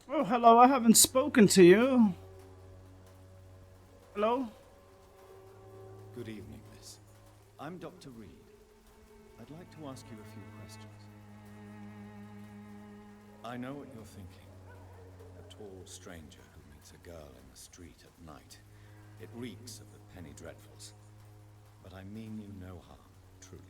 Oh, hello, I haven't spoken to you. Hello? Good evening, miss. I'm Dr. Reed. I'd like to ask you a few questions. I know what you're thinking. A tall stranger who meets a girl in the street at night. It reeks of the penny dreadfuls. But I mean you no harm, truly.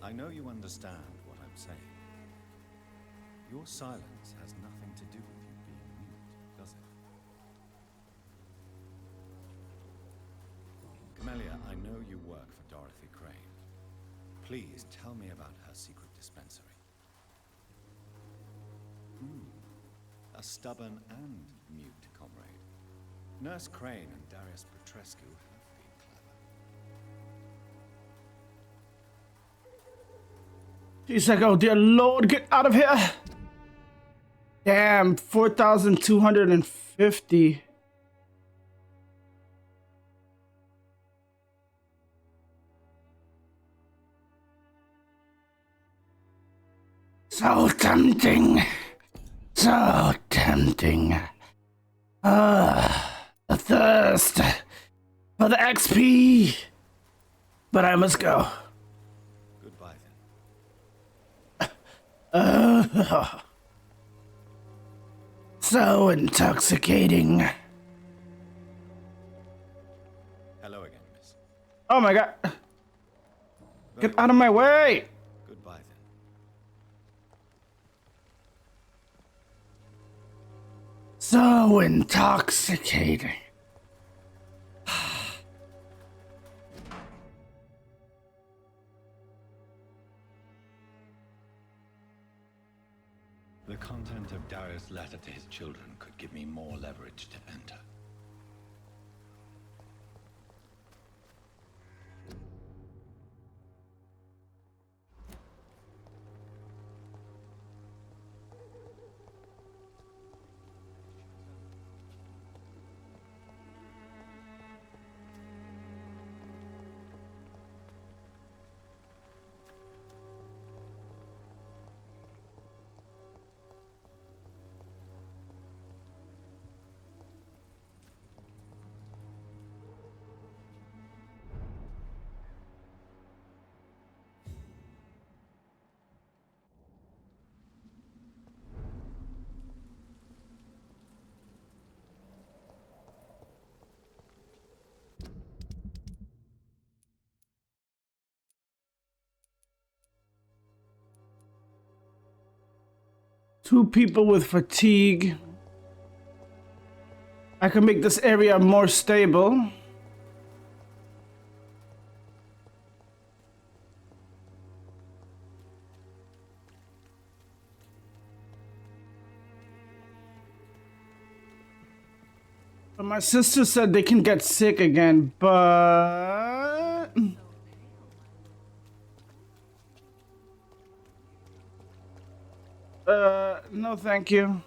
I know you understand what I'm saying. Your silence has nothing to do with you being mute, does it? Camellia, I know you work for Dorothy Crane. Please tell me about her secret dispensary. A stubborn and mute comrade. Nurse Crane and Darius Petrescu have been clever. He's like, oh dear Lord, get out of here. Damn, 4,250. So tempting. So tempting. The thirst for the XP. But I must go. Goodbye then. So intoxicating. Hello again, miss. Oh my god. Get out of my way. Goodbye then. So intoxicating. The content of Darius' letter to his children could give me more leverage to enter. Two people with fatigue. I can make this area more stable. But my sister said they can get sick again, but... no thank you.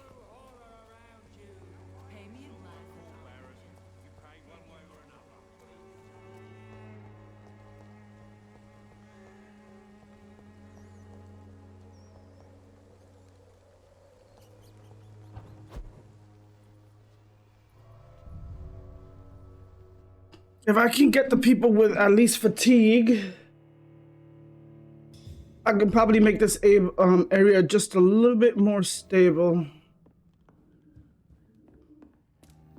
If I can get the people with at least fatigue, I could probably make this area just a little bit more stable.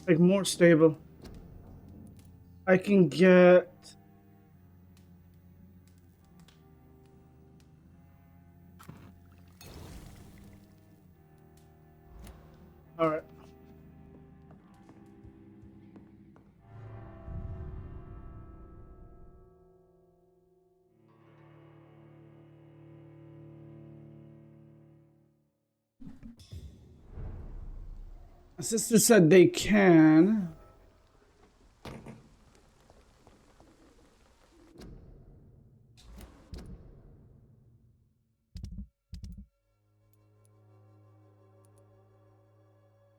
Like more stable. I can get... All right. My sister said they can.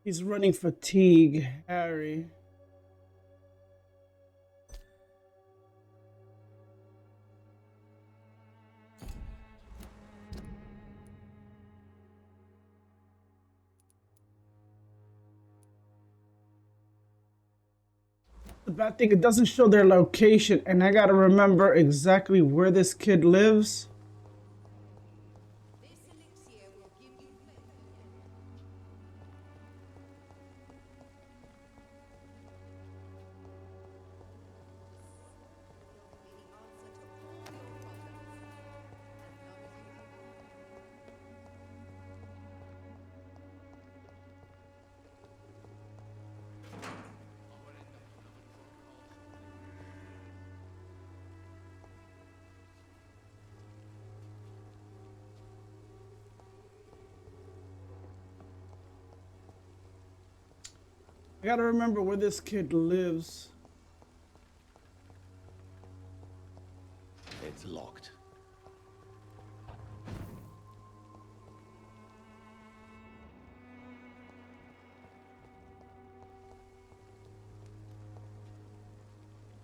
He's running fatigue, Harry. The bad thing, it doesn't show their location, and I gotta remember exactly where this kid lives. This elixir will give you faith again. Will be the answer to all your problems. As long as you have one. I gotta remember where this kid lives. It's locked.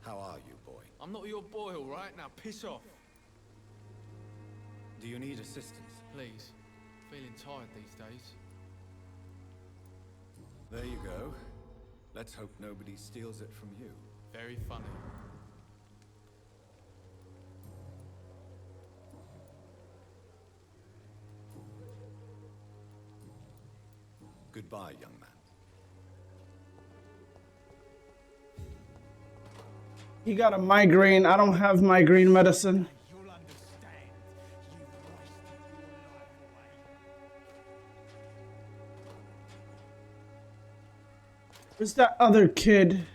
How are you, boy? I'm not your boy, all right? Now piss off. Do you need assistance? Please. Feeling tired these days. There you go. Let's hope nobody steals it from you. Very funny. Goodbye, young man. He got a migraine. I don't have migraine medicine. You'll understand. You've wasted your life away. Where's that other kid?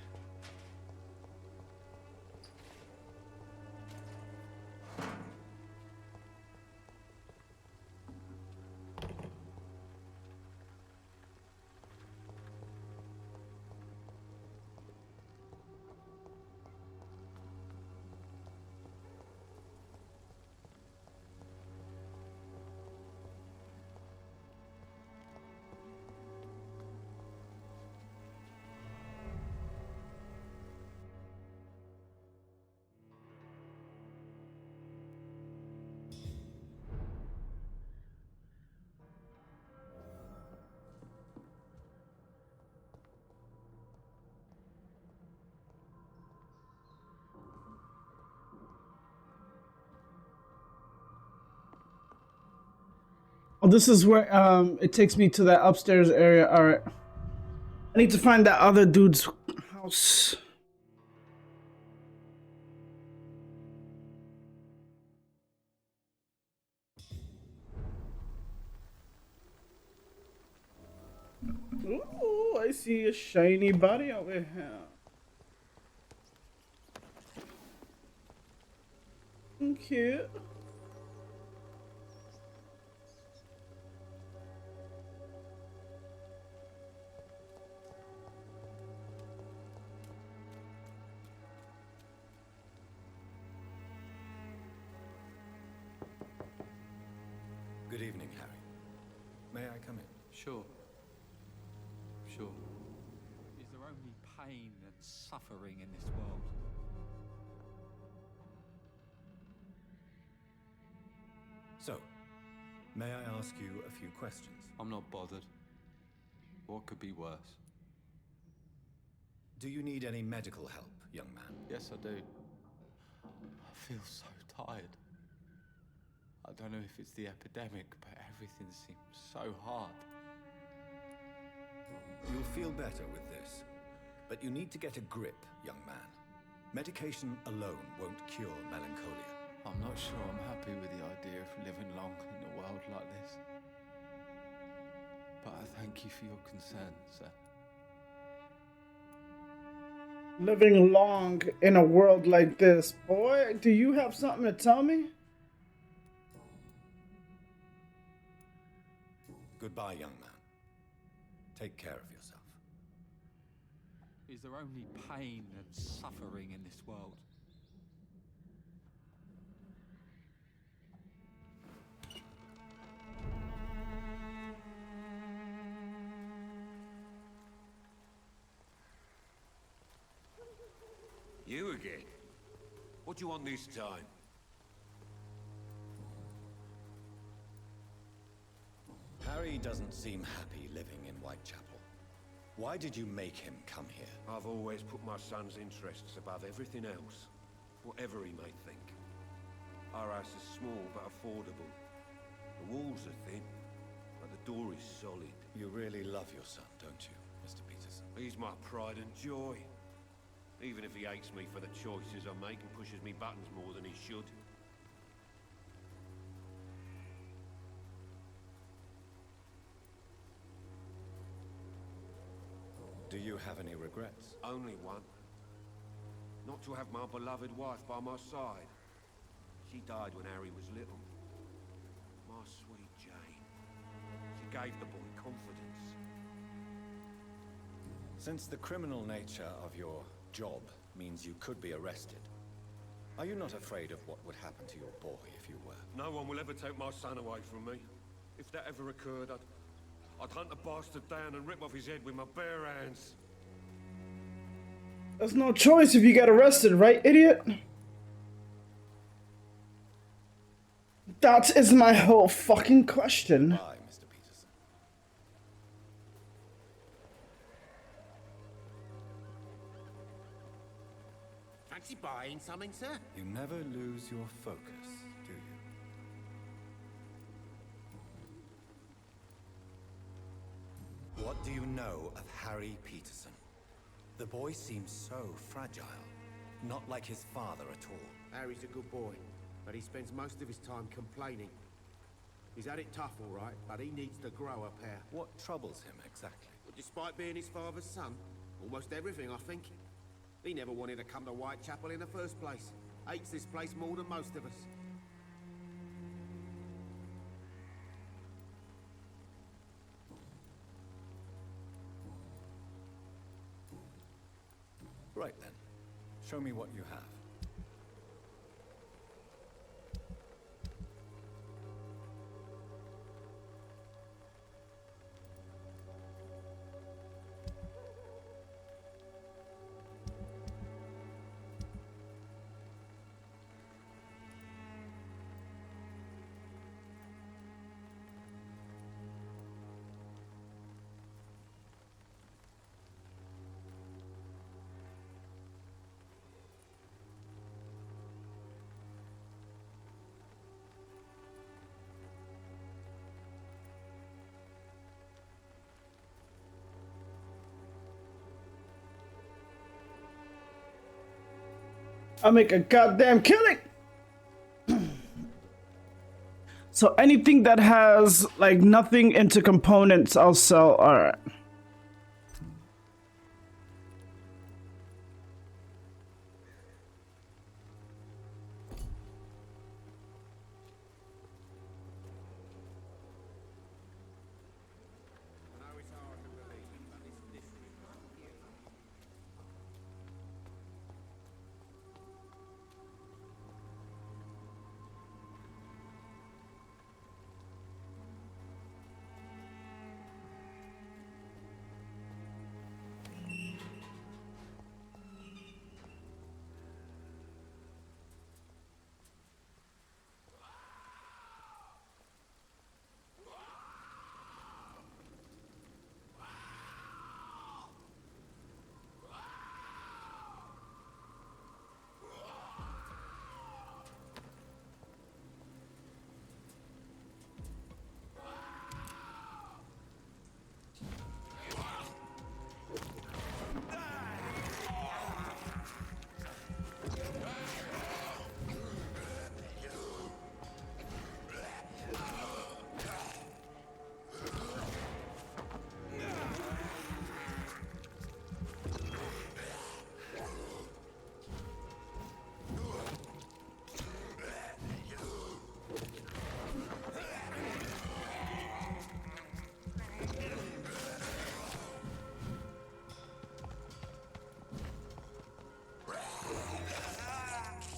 Oh, this is where it takes me to that upstairs area. All right. I need to find that other dude's house. Ooh, I see a shiny body over here. Cute. Good evening, Harry. May I come in? Sure. Sure. Is there only pain and suffering in this world? So, may I ask you a few questions? I'm not bothered. What could be worse? Do you need any medical help, young man? Yes, I do. I feel so tired. I don't know if it's the epidemic, but everything seems so hard. You'll feel better with this. But you need to get a grip, young man. Medication alone won't cure melancholia. I'm not sure I'm happy with the idea of living long in a world like this. But I thank you for your concern, sir. Living long in a world like this. Boy, do you have something to tell me? Goodbye, young man. Take care of yourself. Is there only pain and suffering in this world? You again? What do you want this time? Harry doesn't seem happy living in Whitechapel. Why did you make him come here? I've always put my son's interests above everything else, whatever he may think. Our house is small but affordable. The walls are thin, but the door is solid. You really love your son, don't you, Mr. Peterson? He's my pride and joy. Even if he hates me for the choices I make and pushes me buttons more than he should. Do you have any regrets? Only one. Not to have my beloved wife by my side. She died when Harry was little. My sweet Jane. She gave the boy confidence. Since the criminal nature of your job means you could be arrested, are you not afraid of what would happen to your boy if you were? No one will ever take my son away from me. If that ever occurred, I'd hunt the bastard down and rip off his head with my bare hands. There's no choice if you get arrested, right, idiot? That is my whole fucking question. Why, Mr. Peterson? Fancy buying something, sir? You never lose your focus, do you? What do you know of Harry Peterson? The boy seems so fragile. Not like his father at all. Harry's a good boy, but he spends most of his time complaining. He's had it tough, all right, but he needs to grow a pair. What troubles him exactly? But despite being his father's son, almost everything, I think. He never wanted to come to Whitechapel in the first place. Hates this place more than most of us. Right then. Show me what you have. I'll make a goddamn killing. So anything that has like nothing into components, I'll sell. All right.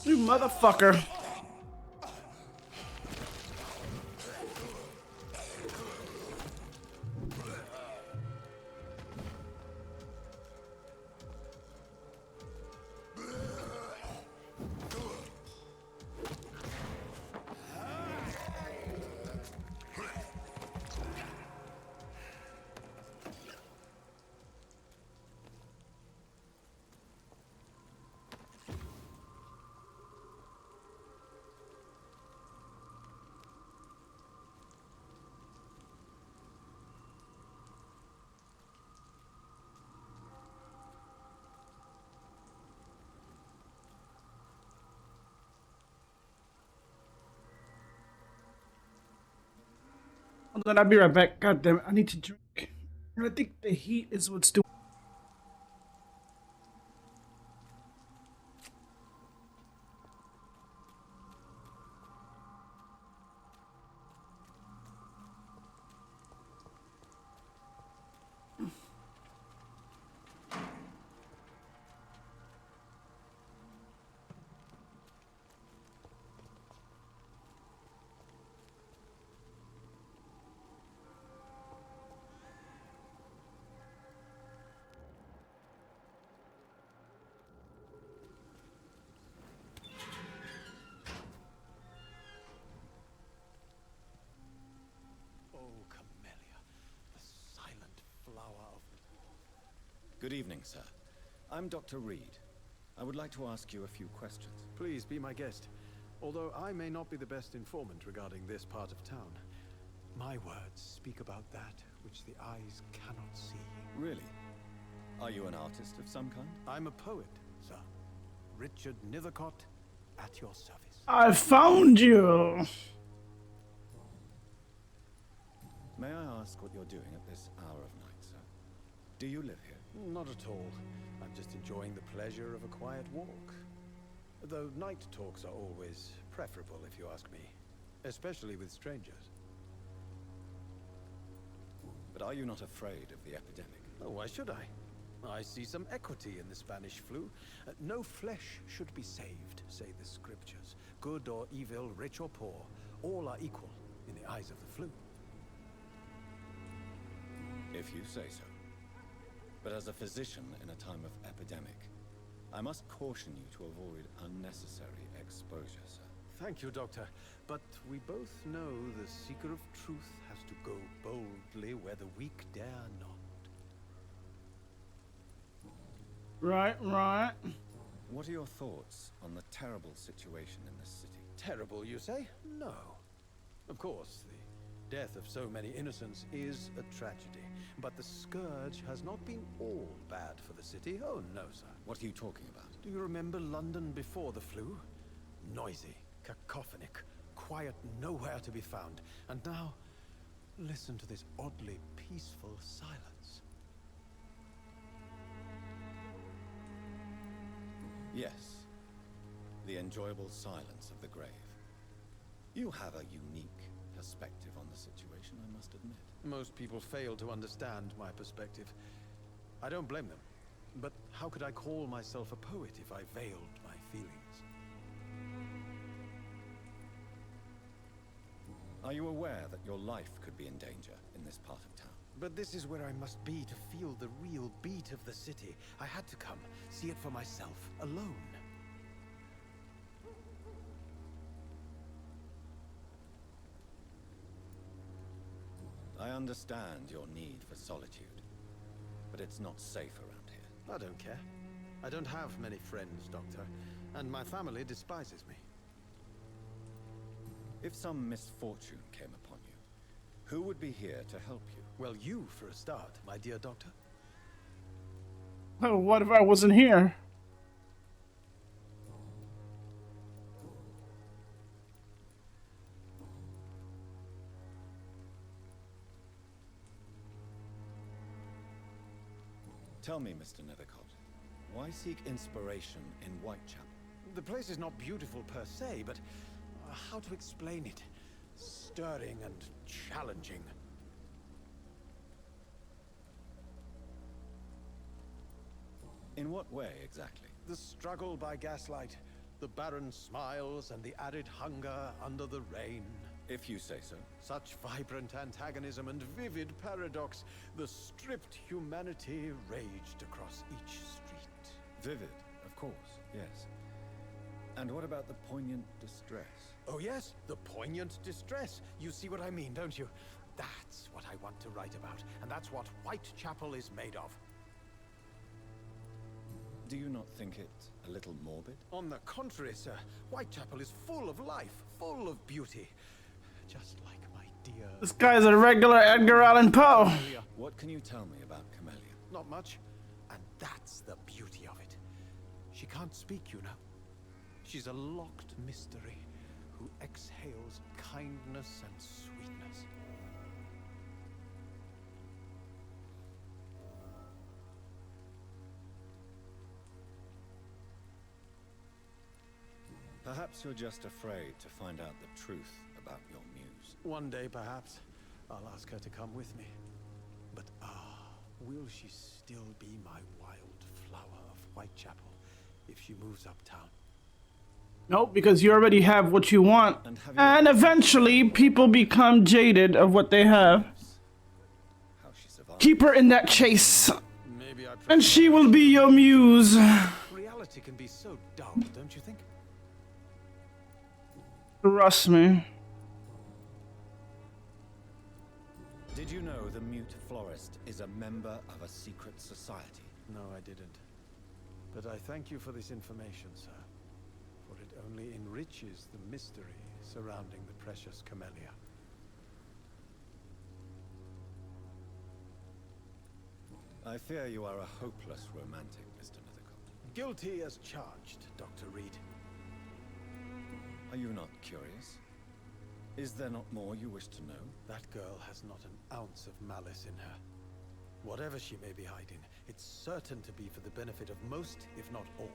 You motherfucker. Hold on, I'll be right back. God damn it, I need to drink. And I think the heat is what's doing. Oh, Camellia, the silent flower of... Good evening, sir. I'm Dr. Reed. I would like to ask you a few questions. Please be my guest. Although I may not be the best informant regarding this part of town, my words speak about that which the eyes cannot see. Really? Are you an artist of some kind? I'm a poet, sir. Richard Nethercott, at your service. I found you. May I ask what you're doing at this hour of night, sir? Do you live here? Not at all. I'm just enjoying the pleasure of a quiet walk. Though night talks are always preferable, if you ask me. Especially with strangers. But are you not afraid of the epidemic? Oh, why should I? I see some equity in the Spanish flu. No flesh should be saved, say the scriptures. Good or evil, rich or poor, all are equal in the eyes of the flu. If you say so. But as a physician in a time of epidemic, I must caution you to avoid unnecessary exposure, sir. Thank you, Doctor. But we both know the seeker of truth has to go boldly where the weak dare not. Right. What are your thoughts on the terrible situation in this city? Terrible, you say? No. Of course, the death of so many innocents is a tragedy. But the scourge has not been all bad for the city. Oh, no, sir. What are you talking about? Do you remember London before the flu? Noisy, cacophonic, quiet nowhere to be found. And now, listen to this oddly peaceful silence. Yes. The enjoyable silence of the grave. You have a unique perspective on the situation, I must admit. Most people fail to understand my perspective. I don't blame them. But how could I call myself a poet if I veiled my feelings? Are you aware that your life could be in danger in this part of town? But this is where I must be to feel the real beat of the city. I had to come, see it for myself, alone. I understand your need for solitude, but it's not safe around here. I don't care. I don't have many friends, Doctor, and my family despises me. If some misfortune came upon you, who would be here to help you? Well, you for a start, my dear Doctor. Oh, what if I wasn't here? Tell me, Mr. Nethercott, why seek inspiration in Whitechapel? The place is not beautiful per se, but how to explain it? Stirring and challenging. In what way, exactly? The struggle by gaslight, the barren smiles and the added hunger under the rain. If you say so. Such vibrant antagonism and vivid paradox, the stripped humanity raged across each street. Vivid, of course, yes. And what about the poignant distress? Oh yes, the poignant distress. You see what I mean, don't you? That's what I want to write about, and that's what Whitechapel is made of. Do you not think it a little morbid? On the contrary, sir, Whitechapel is full of life, full of beauty. Just like my dear... This guy's a regular Edgar Allan Poe. What can you tell me about Camellia? Not much, and that's the beauty of it. She can't speak, you know. She's a locked mystery who exhales kindness and sweetness. Perhaps you're just afraid to find out the truth about your muse. One day, perhaps, I'll ask her to come with me. But will she still be my wild flower of Whitechapel if she moves uptown? Nope, because you already have what you want. And have you And eventually, people become jaded of what they have. how she survived? Keep her in that chase, Maybe I prefer... and she will be your muse. Reality can be so dull, don't you think? Trust me. Did you know the mute florist is a member of a secret society? No, I didn't. But I thank you for this information, sir. For it only enriches the mystery surrounding the precious camellia. I fear you are a hopeless romantic, Mr. Nethercott. Guilty as charged, Dr. Reed. Are you not curious? Is there not more you wish to know? That girl has not an ounce of malice in her. Whatever she may be hiding, it's certain to be for the benefit of most, if not all.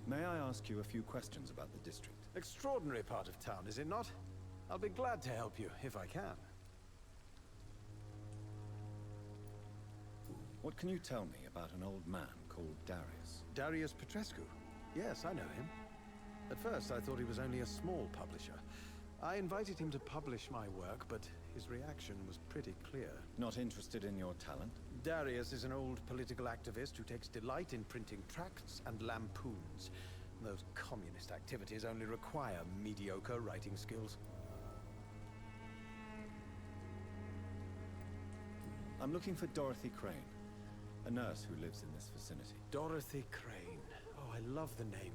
May I ask you a few questions about the district? Extraordinary part of town, is it not? I'll be glad to help you, if I can. What can you tell me about an old man called Darius? Darius Petrescu? Yes, I know him. At first, I thought he was only a small publisher. I invited him to publish my work, but his reaction was pretty clear. Not interested in your talent? Darius is an old political activist who takes delight in printing tracts and lampoons. Those communist activities only require mediocre writing skills. I'm looking for Dorothy Crane, a nurse who lives in this vicinity. Dorothy Crane. Oh, I love the name.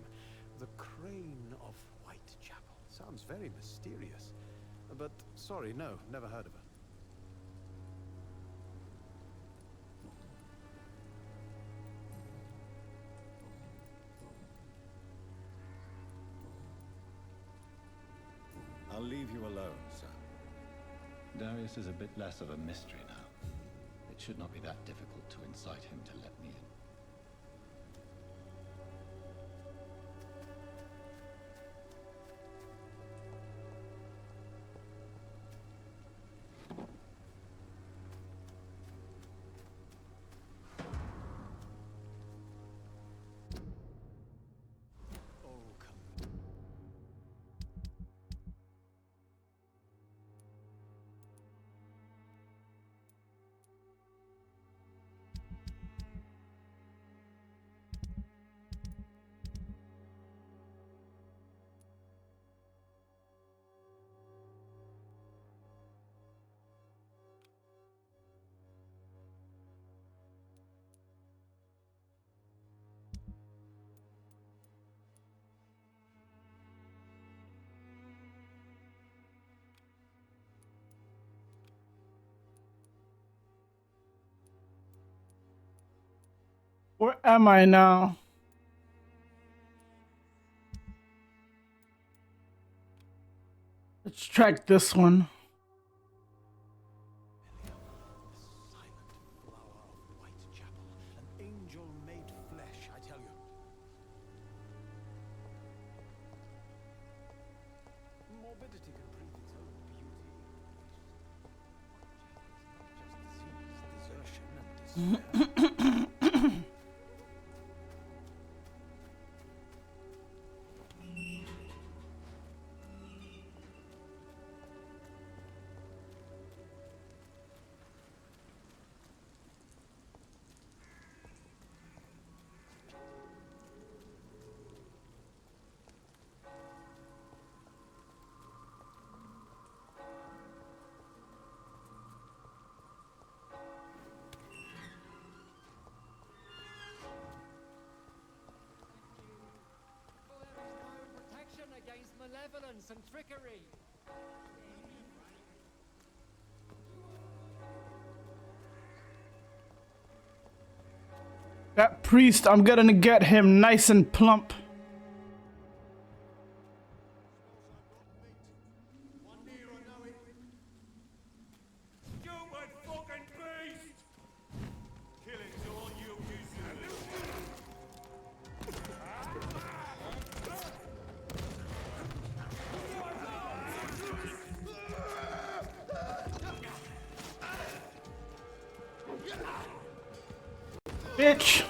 The Crane of Whitechapel. Sounds very mysterious. But, sorry, no, never heard of her. I'll leave you alone, sir. Darius is a bit less of a mystery now. It should not be that difficult to incite him to let me in. Oh, come. Where am I now? Let's track this one. The silent flower of Whitechapel. An angel made flesh, I tell you. Morbidity can breathe its own beauty. Whitechapel is not just disease, desertion, and despair. For there is no protection against malevolence and trickery. That priest, I'm gonna get him nice and plump. Stupid fucking beast! Killing's all you useless Bitch.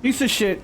Piece of shit.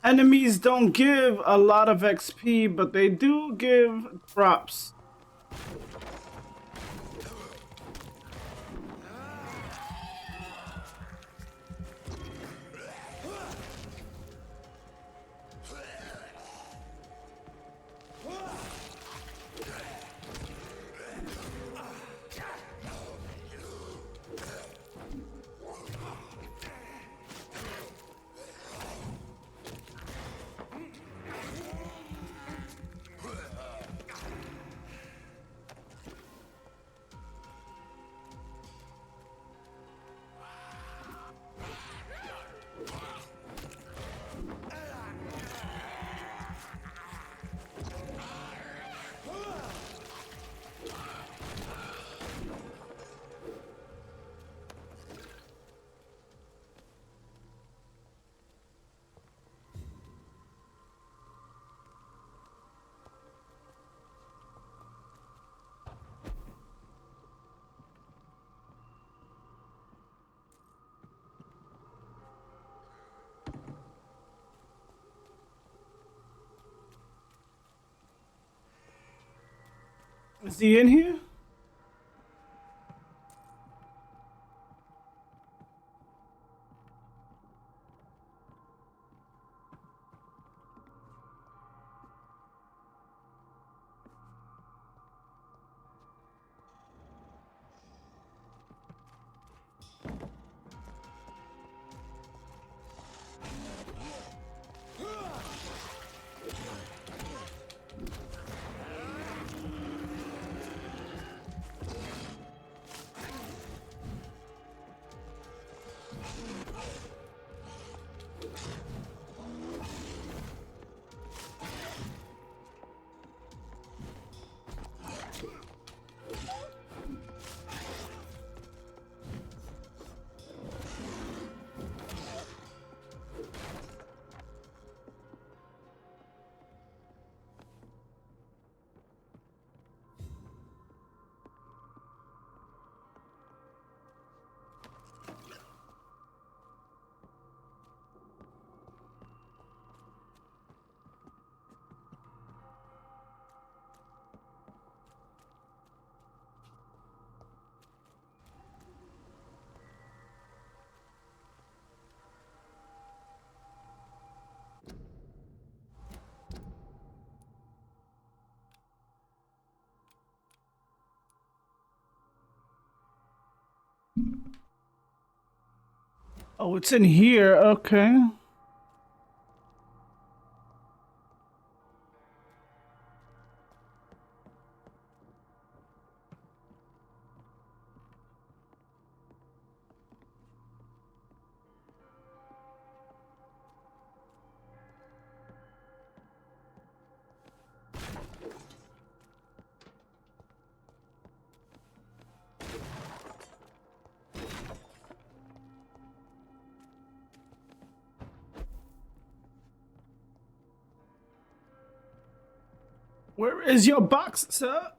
Enemies don't give a lot of XP, but they do give drops. Is he in here? Oh, it's in here. Okay. Where is your box, sir?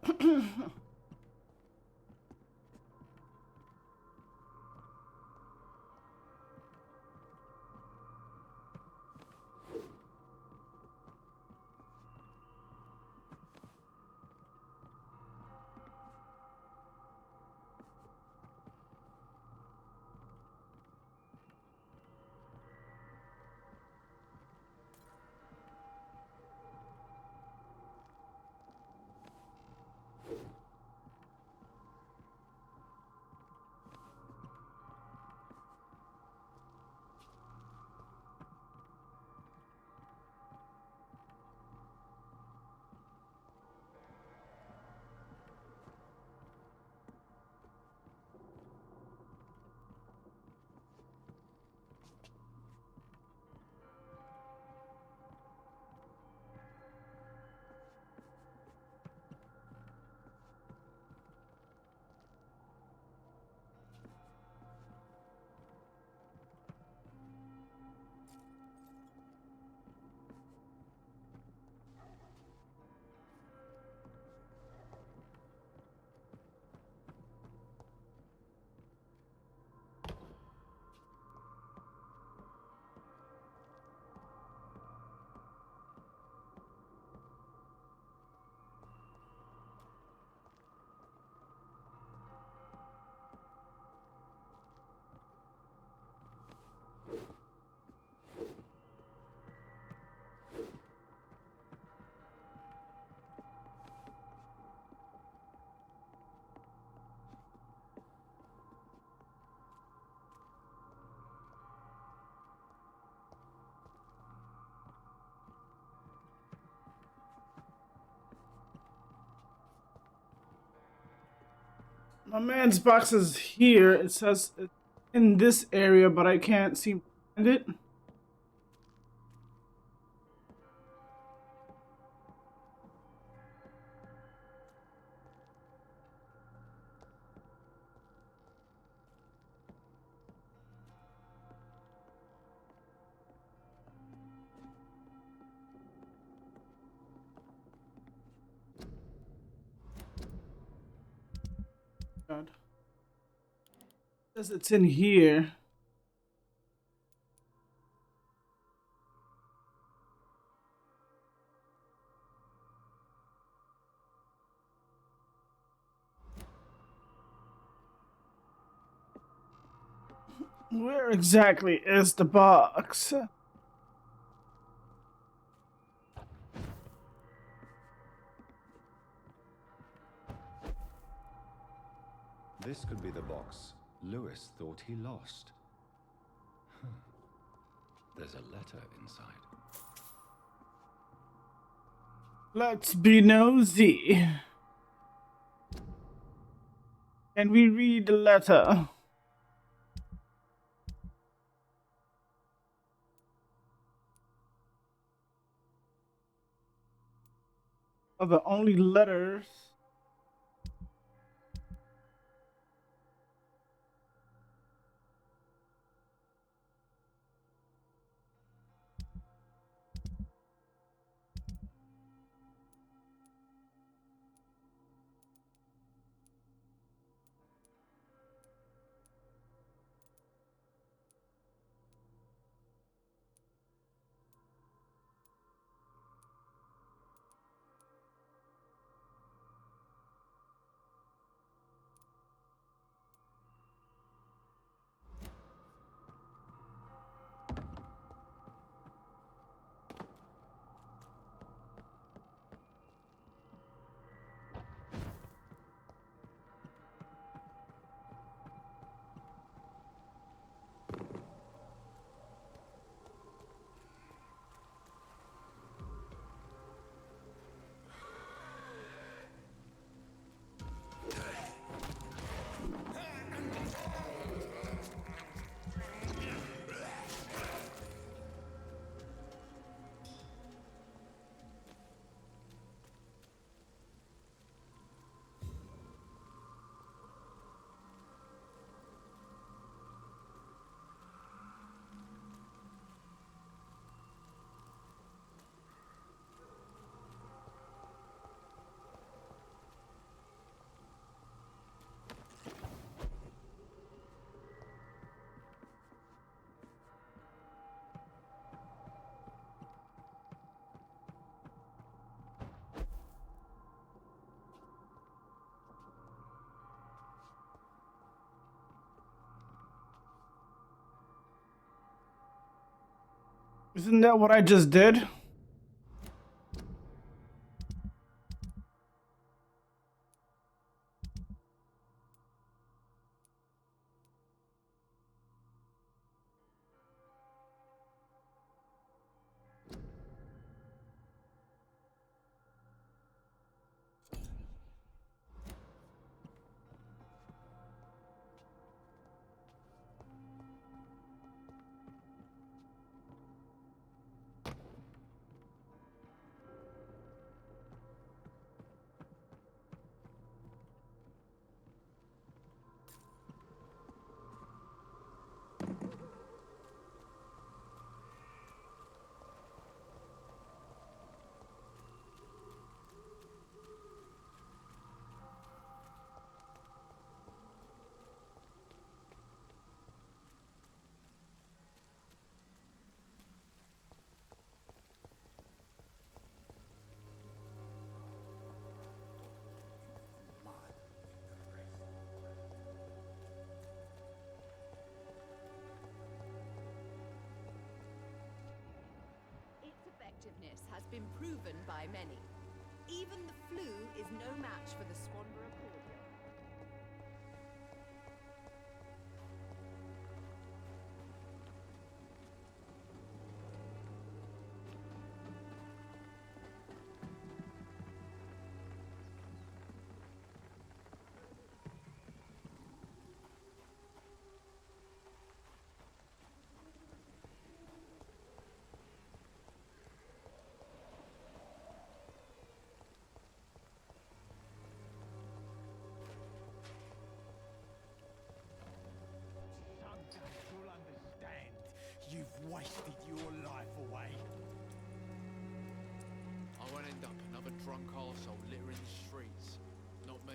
My man's box is here. It says it's in this area, but I can't seem to find it. God. It says it's in here. Where exactly is the box? This could be the box Lewis thought he lost. There's a letter inside. Let's be nosy. Can we read the letter? Are the only letters? Isn't that what I just did? Its effectiveness has been proven by many. Even the flu is no match for the Squanderer cordial. drunk arsehole littering the streets. Not me.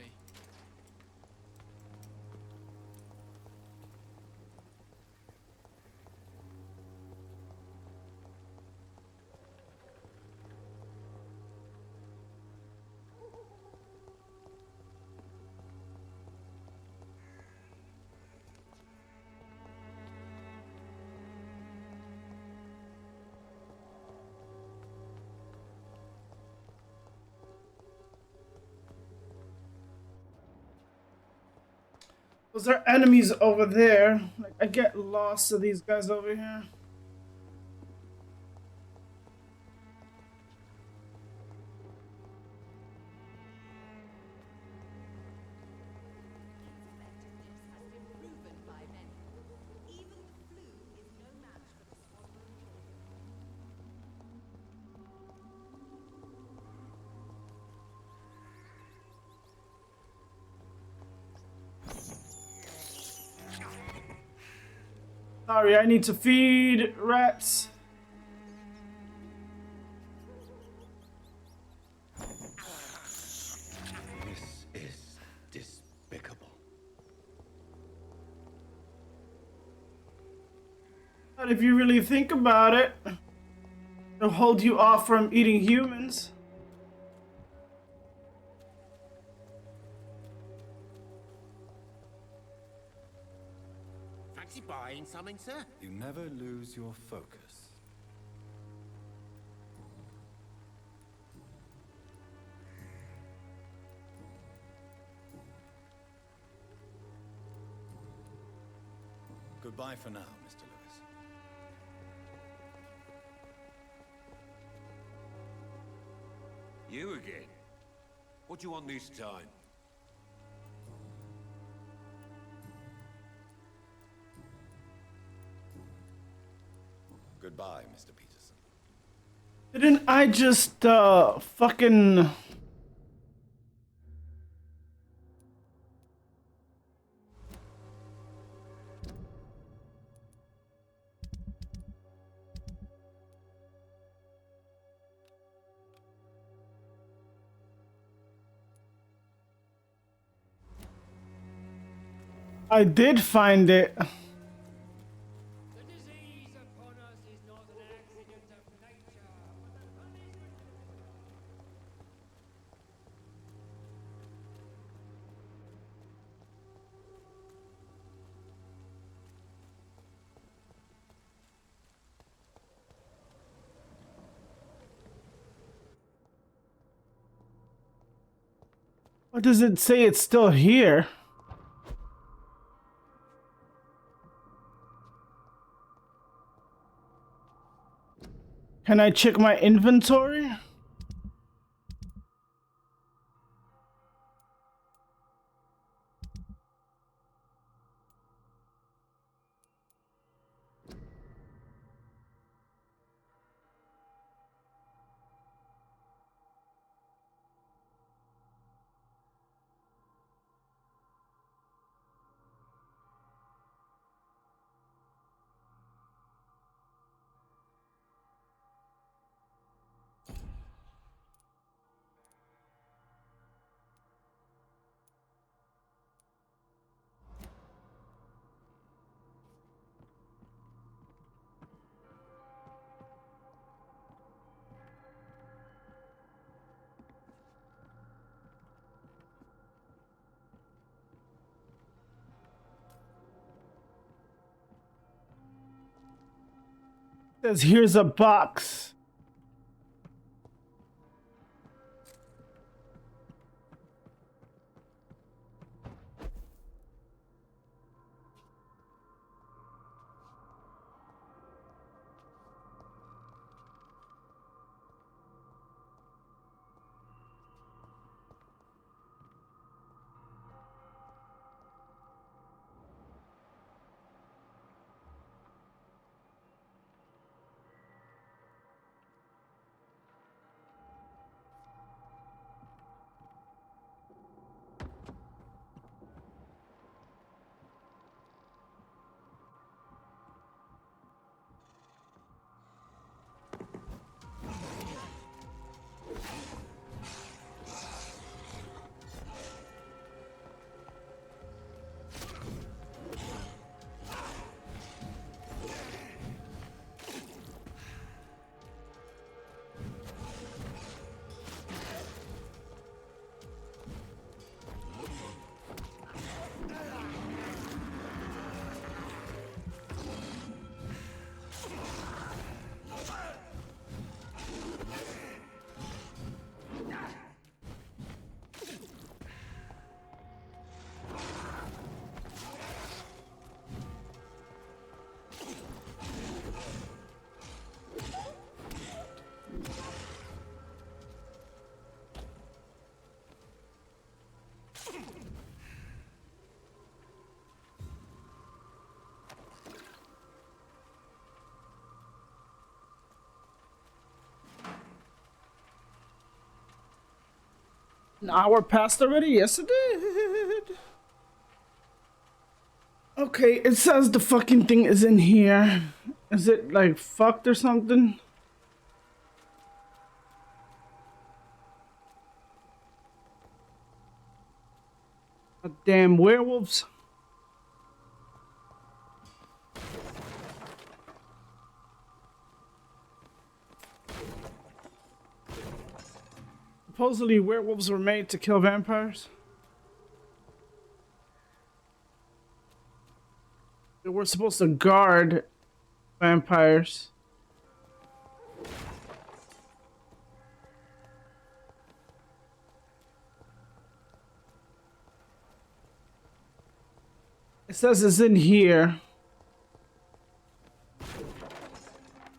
Those are enemies over there. Like, I get lost to these guys over here. Effectiveness has been proven by many. Even the flu is no match for the squadron children. Sorry, I need to feed rats. This is despicable. But if you really think about it, it'll hold you off from eating humans. Fancy buying something, sir? You never lose your focus. Goodbye for now, Mr. Lewis. You again? What do you want this time? Goodbye, Mr. Peterson. Didn't I just fucking... I did find it. The disease upon us is not an accident of nature, but the punishment. What does it say? It's still here. Can I check my inventory? It says here's a box. An hour passed already? Yes, it did. Okay, it says the fucking thing is in here. Is it like fucked or something? Damn werewolves. Supposedly werewolves were made to kill vampires. They were supposed to guard vampires. It says it's in here.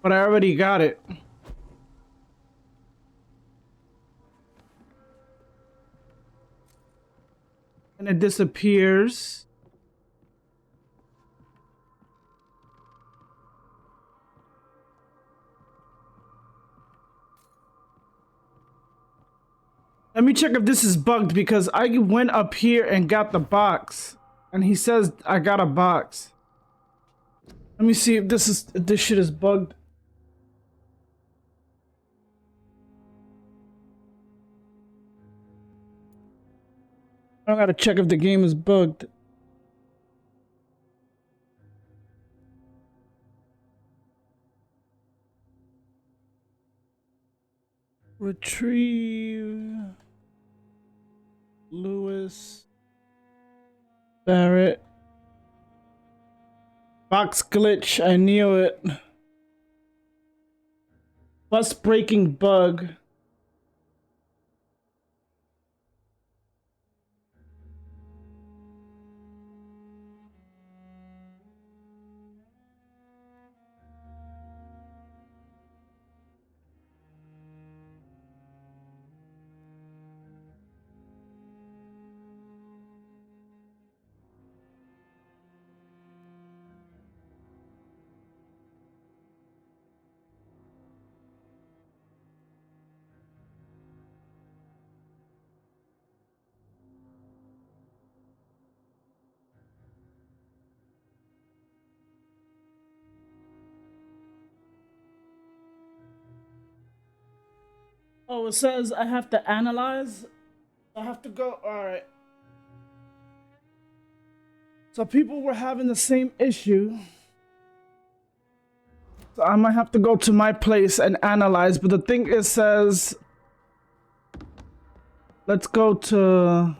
But I already got it. And it disappears. Let me check if this is bugged because I went up here and got the box. And he says I got a box. Let me see if this shit is bugged. I gotta check if the game is bugged. Retrieve Lewis Barrett. Box glitch, I knew it. Bus breaking bug. Oh, it says I have to analyze. I have to go. Alright. So people were having the same issue. So I might have to go to my place and analyze. But the thing it says, let's go to.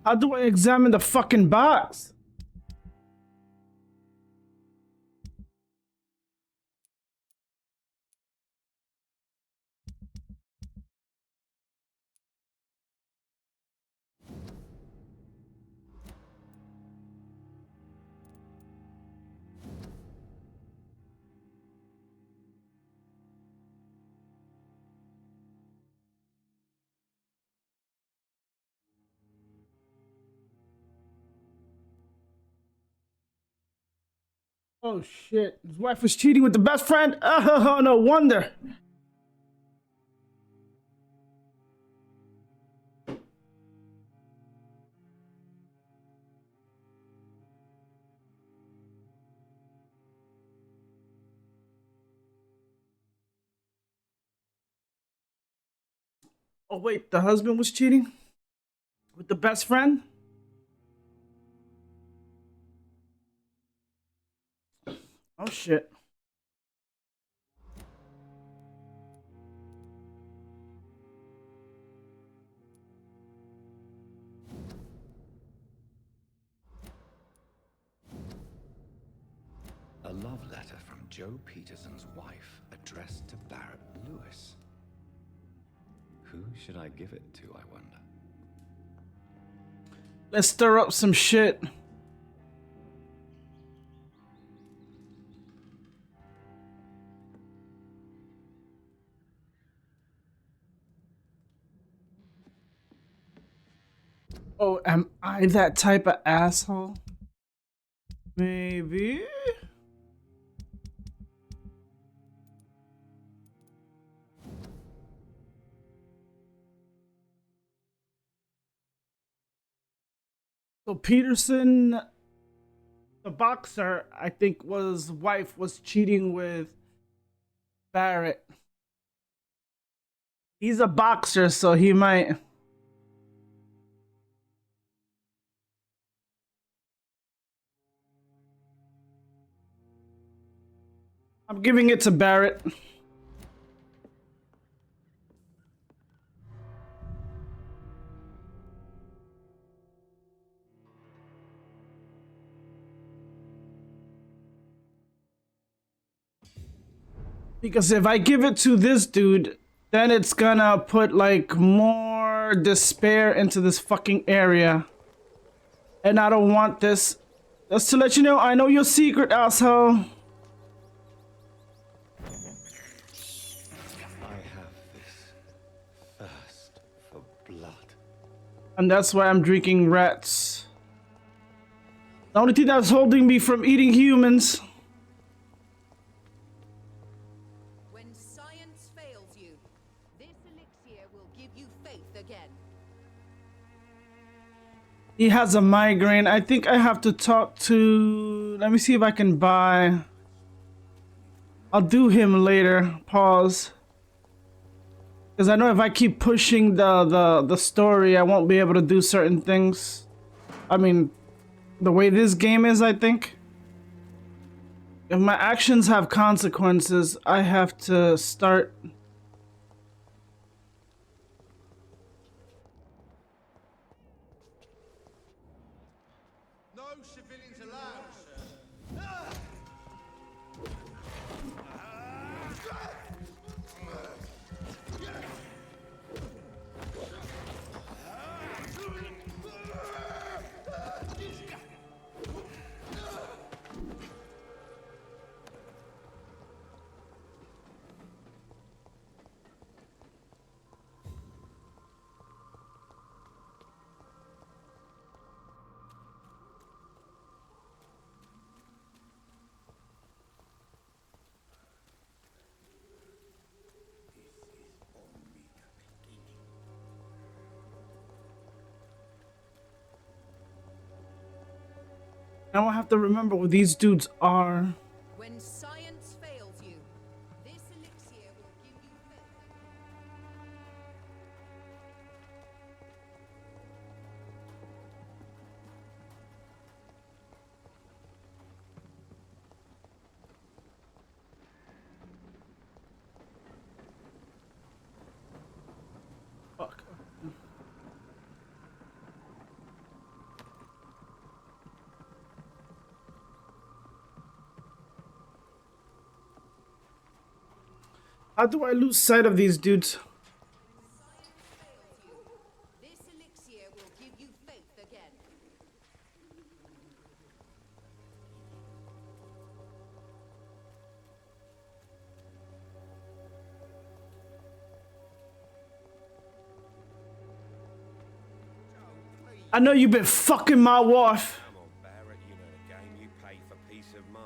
How do I examine the fucking box? Oh shit, his wife was cheating with the best friend? Oh, no wonder. Oh wait, the husband was cheating with the best friend? Oh shit. A love letter from Joe Peterson's wife addressed to Barrett Lewis. Who should I give it to, I wonder? Let's stir up some shit. Oh, am I that type of asshole? Maybe. So Peterson, the boxer, I think was wife was cheating with Barrett. He's a boxer, so he might. I'm giving it to Barrett. Because if I give it to this dude, then it's gonna put like more despair into this fucking area. And I don't want this. Just to let you know, I know your secret, asshole. I have this thirst for blood. And that's why I'm drinking rats. The only thing that's holding me from eating humans. When science fails you, this elixir will give you faith again. He has a migraine. I think I have to talk to... Let me see if I can buy... I'll do him later. Pause. Because I know if I keep pushing the story, I won't be able to do certain things. I mean, the way this game is, I think. If my actions have consequences, I have to start... No civilians allowed, sir. Now I have to remember what these dudes are. When science fails you, this elixir will give you faith. Fuck. How do I lose sight of these dudes? This elixir will give you faith again. I know you've been fucking my wife. Come on, Barrett, you know the game. You pay for peace of mind.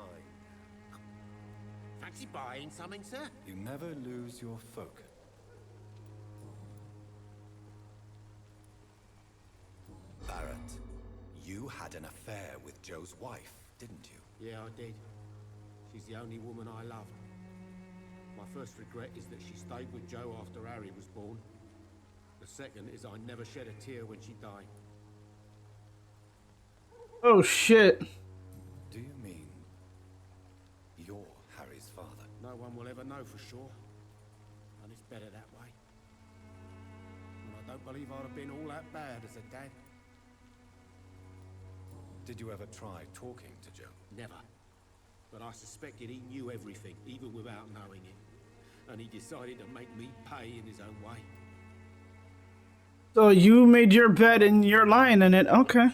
Fancy buying something, sir? You never lose your focus. Barrett, you had an affair with Joe's wife, didn't you? Yeah, I did. She's the only woman I loved. My first regret is that she stayed with Joe after Harry was born. The second is I never shed a tear when she died. Oh shit. Do you mean you're Harry's father? No one will ever know for sure. And it's better that way. And I don't believe I'd have been all that bad as a dad. Did you ever try talking to Joe? Never. But I suspected he knew everything, even without knowing it. And he decided to make me pay in his own way. So you made your bed and you're lying in it. Okay.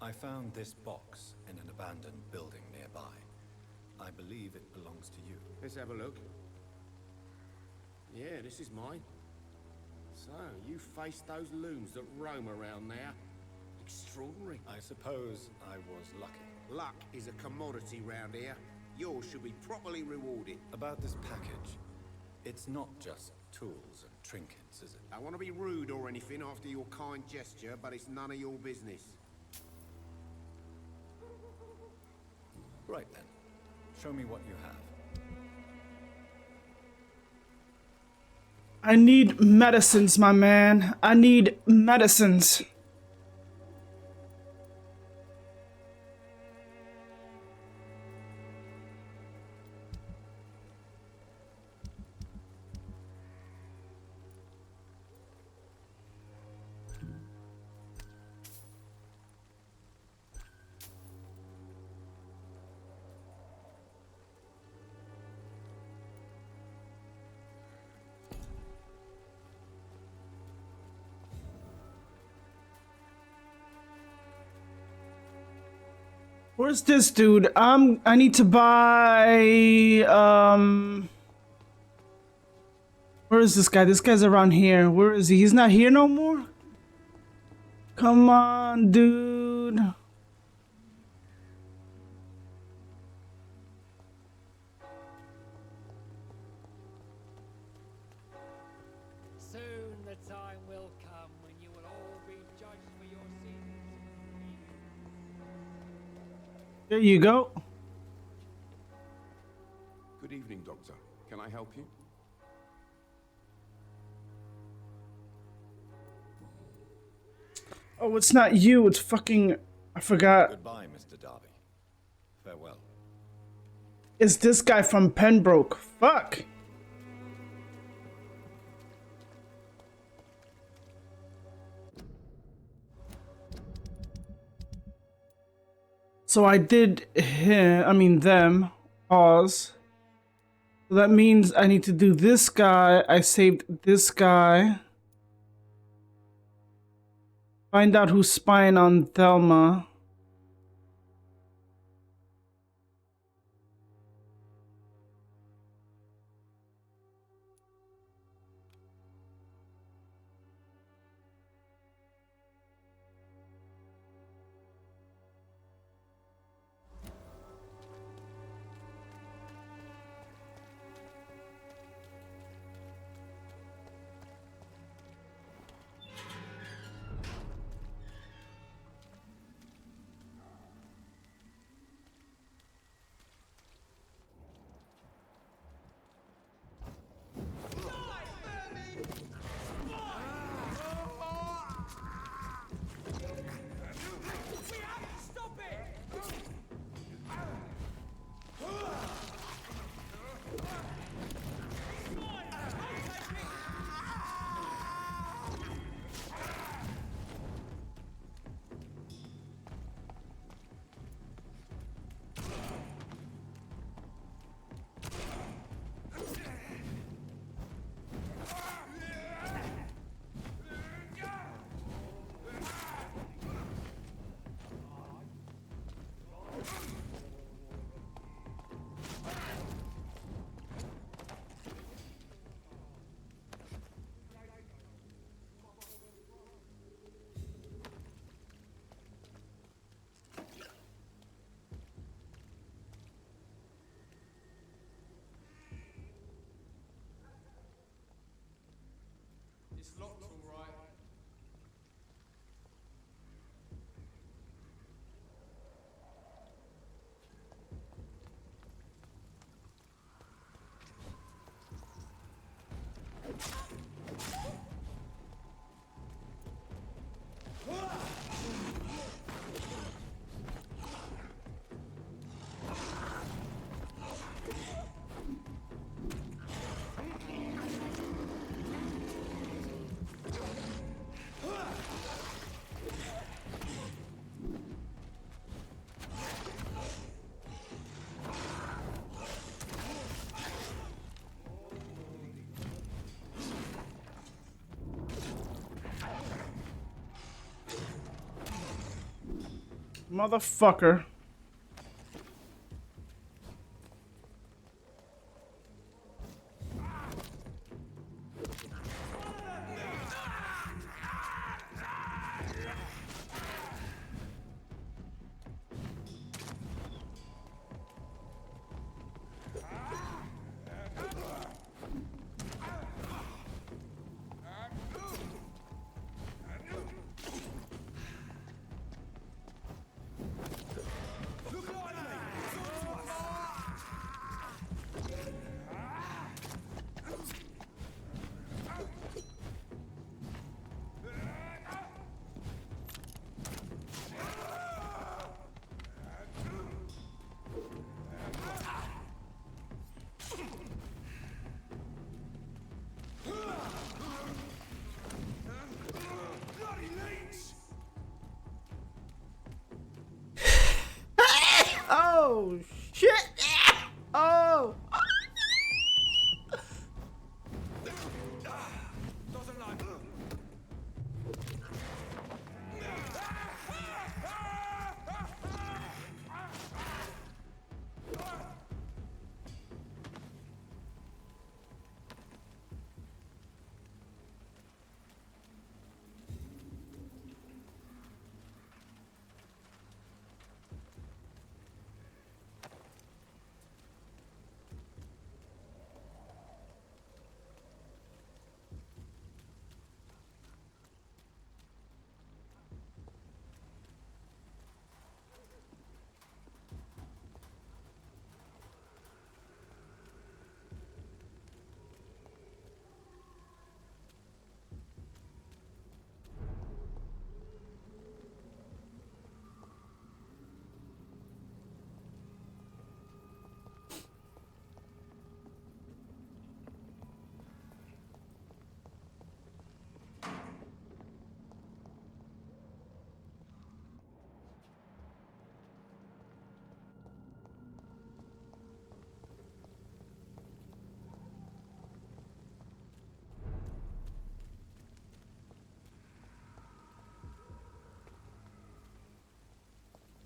I found this box in an abandoned building nearby. I believe it belongs to you. Let's have a look. Yeah, this is mine. So, you faced those loons that roam around there. Extraordinary. I suppose I was lucky. Luck is a commodity round here. Yours should be properly rewarded. About this package, it's not just tools and trinkets, is it? I want to be rude or anything after your kind gesture, but it's none of your business. Right then. Show me what you have. I need medicines, my man. I need medicines. Where's this dude? I need to buy, where is this guy? This guy's around here. Where is he? He's not here no more? Come on, dude. Soon the time will come when you will all be judged for your sins. There you go. Good evening, Doctor. Can I help you? Oh, it's not you. It's fucking... I forgot. Goodbye, Mr. Darby. Farewell. It's this guy from Pembroke. Fuck. So I did him, I mean them. Pause. So that means I need to do this guy. I saved this guy. Find out who's spying on Thelma. It's locked all right. Motherfucker. Oh shit! Oh!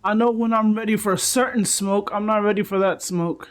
I know when I'm ready for a certain smoke, I'm not ready for that smoke.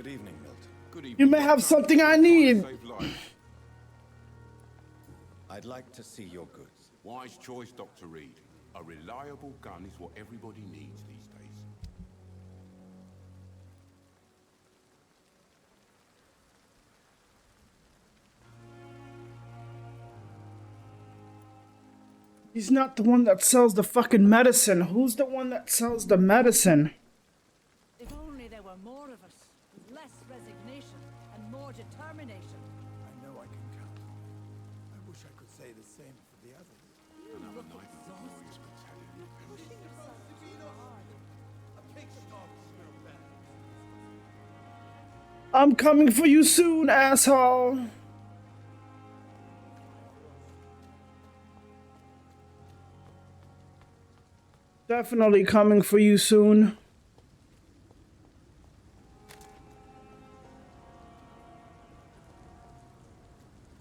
Good evening, Milton. Good evening. You may have something I need. Save lives. I'd like to see your goods. Wise choice, Dr. Reed. A reliable gun is what everybody needs these days. He's not the one that sells the fucking medicine. Who's the one that sells the medicine? If only there were more of us, with less resignation and more determination. I know I can count on you. I wish I could say the same for the others. Another night of glorious battalion I'm coming for you soon, asshole. Definitely coming for you soon.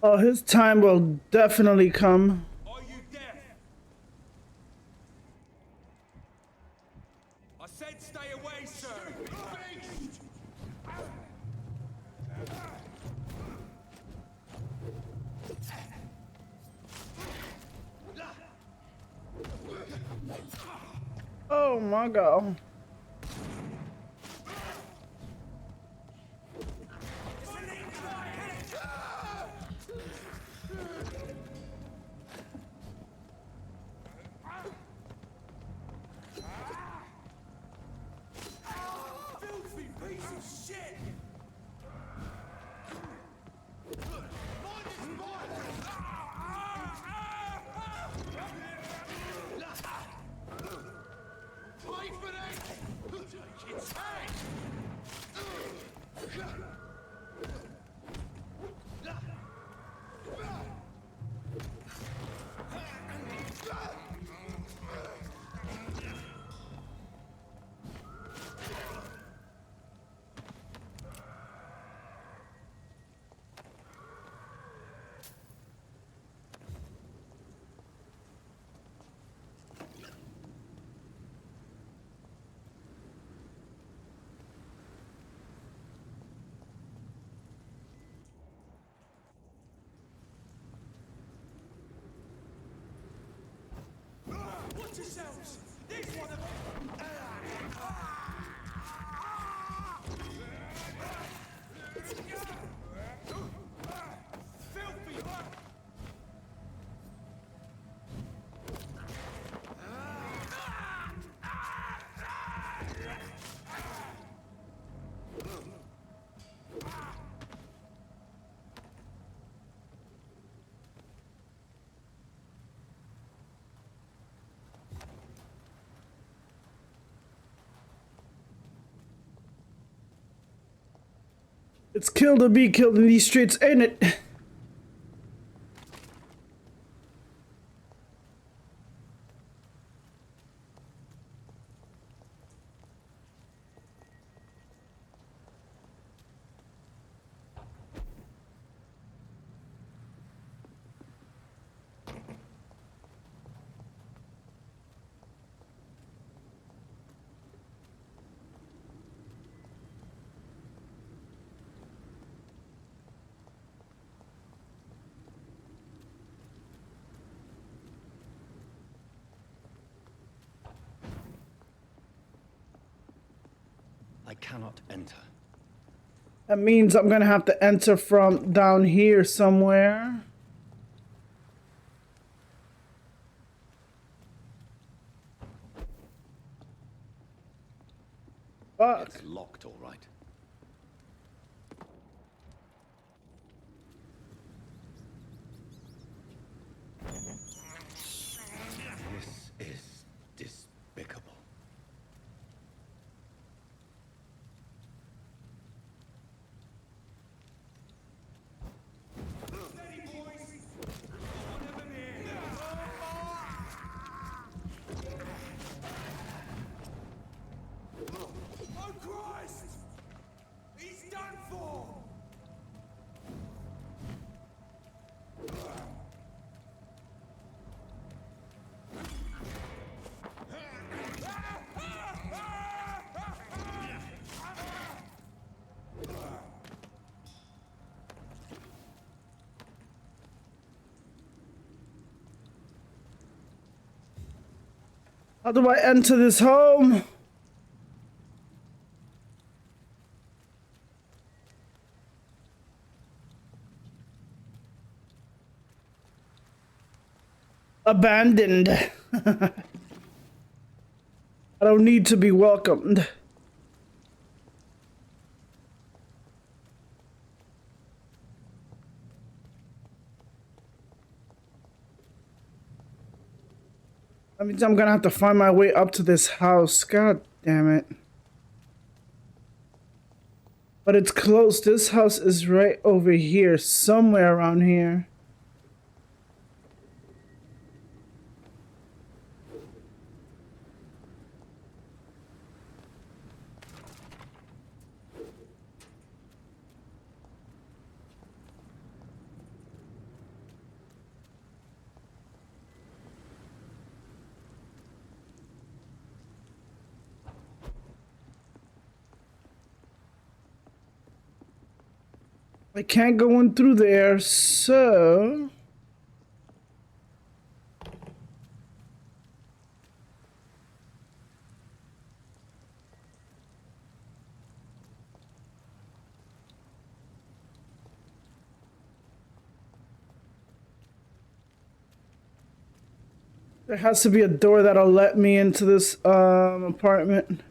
Oh, his time will definitely come. Are you deaf? I said stay away, sir! Oh my god. Filthy piece of shit! Watch yourselves! There's one of them! Filthy! It's kill to be killed in these streets, ain't it? I cannot enter. That means I'm gonna have to enter from down here somewhere. Fuck. It's locked, all right. This is despicable. Oh Christ! How do I enter this home? Abandoned. I don't need to be welcomed. That means I'm gonna have to find my way up to this house. God damn it. But it's close. This house is right over here, somewhere around here. I can't go in through there, so... There has to be a door that'll let me into this apartment.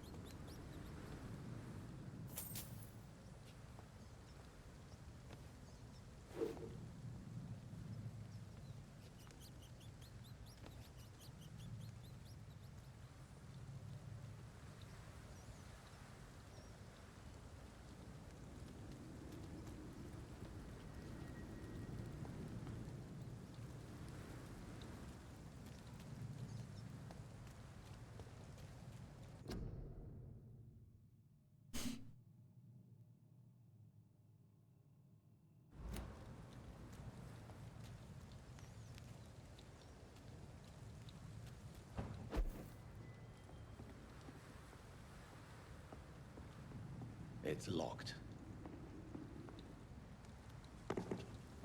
It's locked.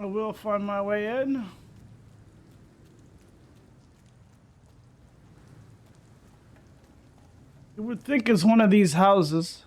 I will find my way in. You would think it's one of these houses.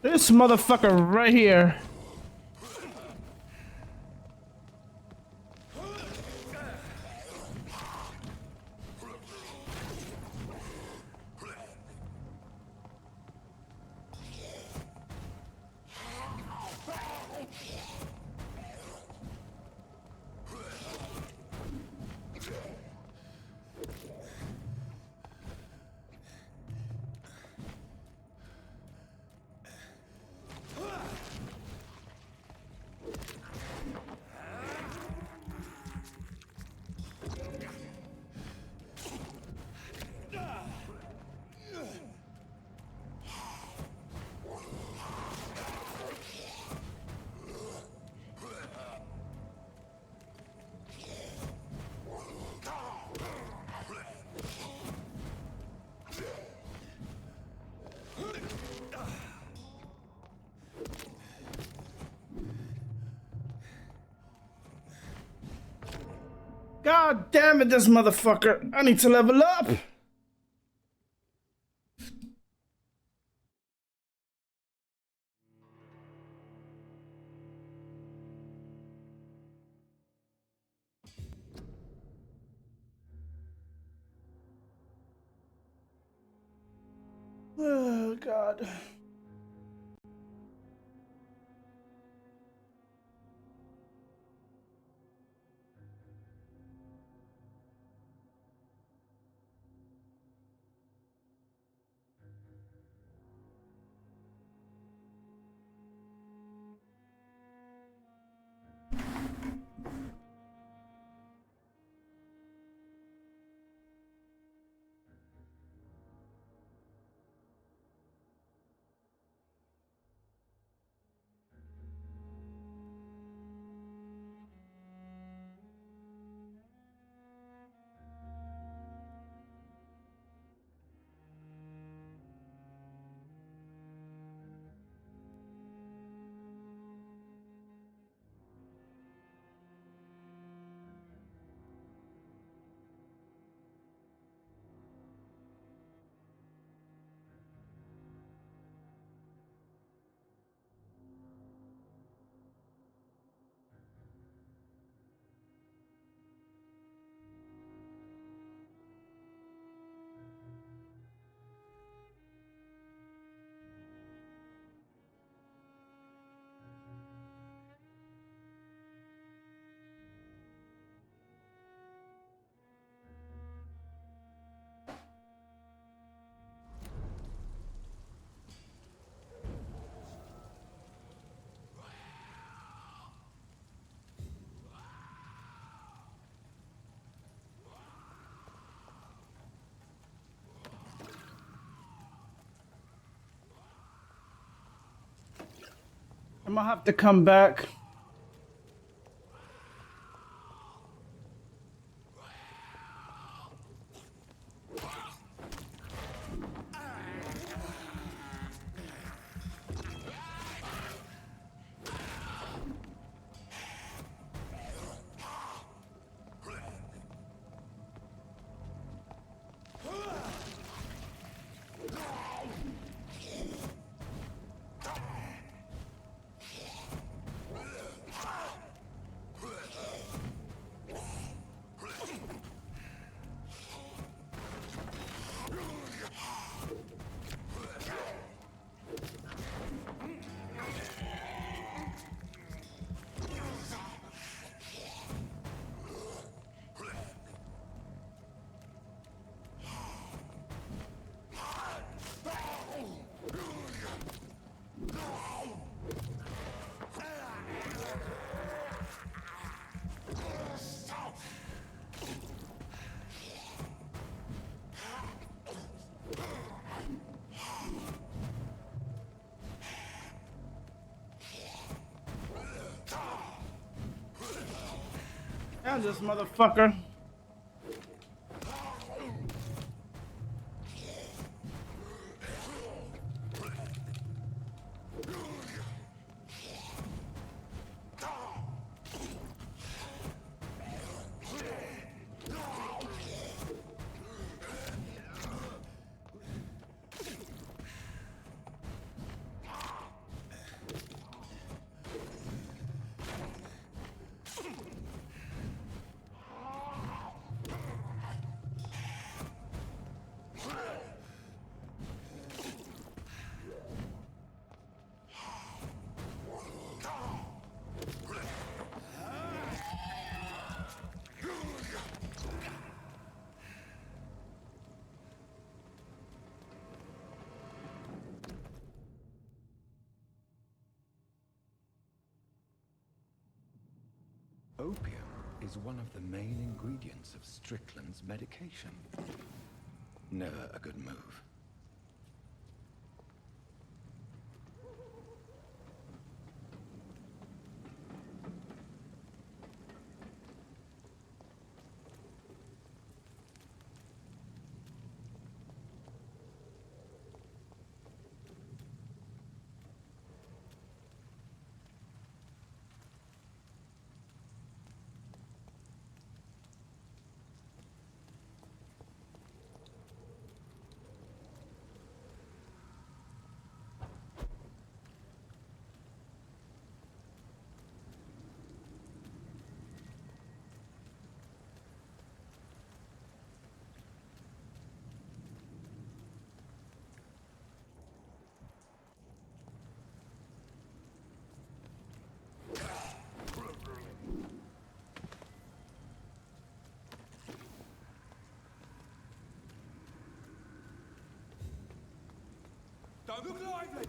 This motherfucker right here. God damn it, this motherfucker. I need to level up. Oh, God. I'm gonna have to come back. Down this motherfucker. is one of the main ingredients of Strickland's medication. Never a good move. Don't look lively!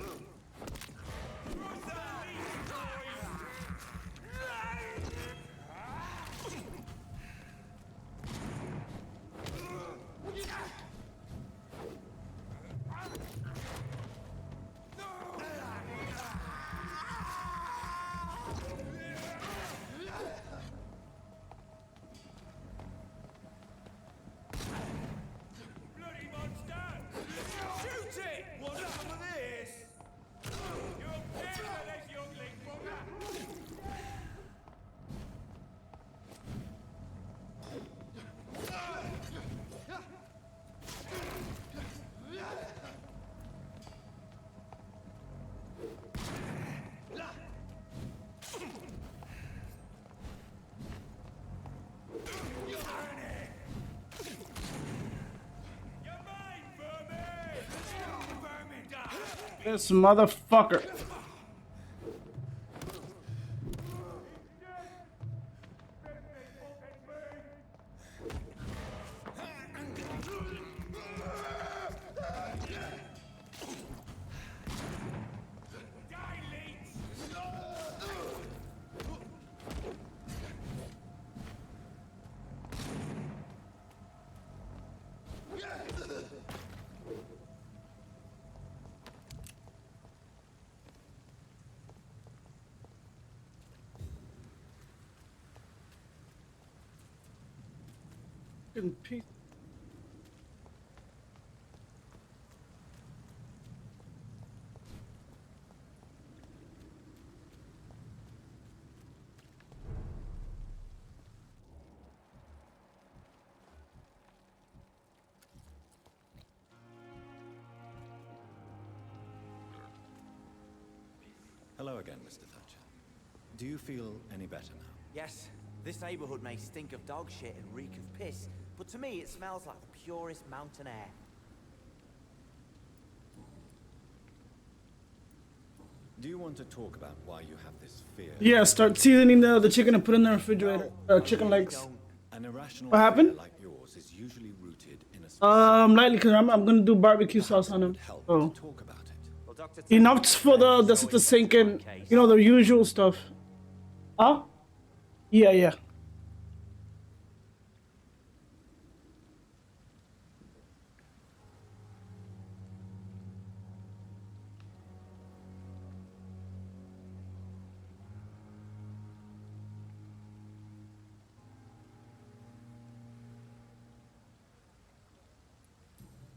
Bloody monster! Shoot it! What's up with this? You're a peerless youngling, bugger! This motherfucker. Fucking piece. Hello again, Mr. Thatcher. Do you feel any better now? Yes, this neighborhood may stink of dog shit and reek of piss, but to me it smells like the purest mountain air. Do you want to talk about why you have this fear? Yeah, start seasoning the chicken and put it in the refrigerator. Chicken legs. An irrational What happened? fear like yours is usually rooted in a Lightly, cause I'm gonna do barbecue sauce on him. Oh. talk about it. Well, Dr. Enough for the to sink in, you know, the usual stuff. Huh? Yeah.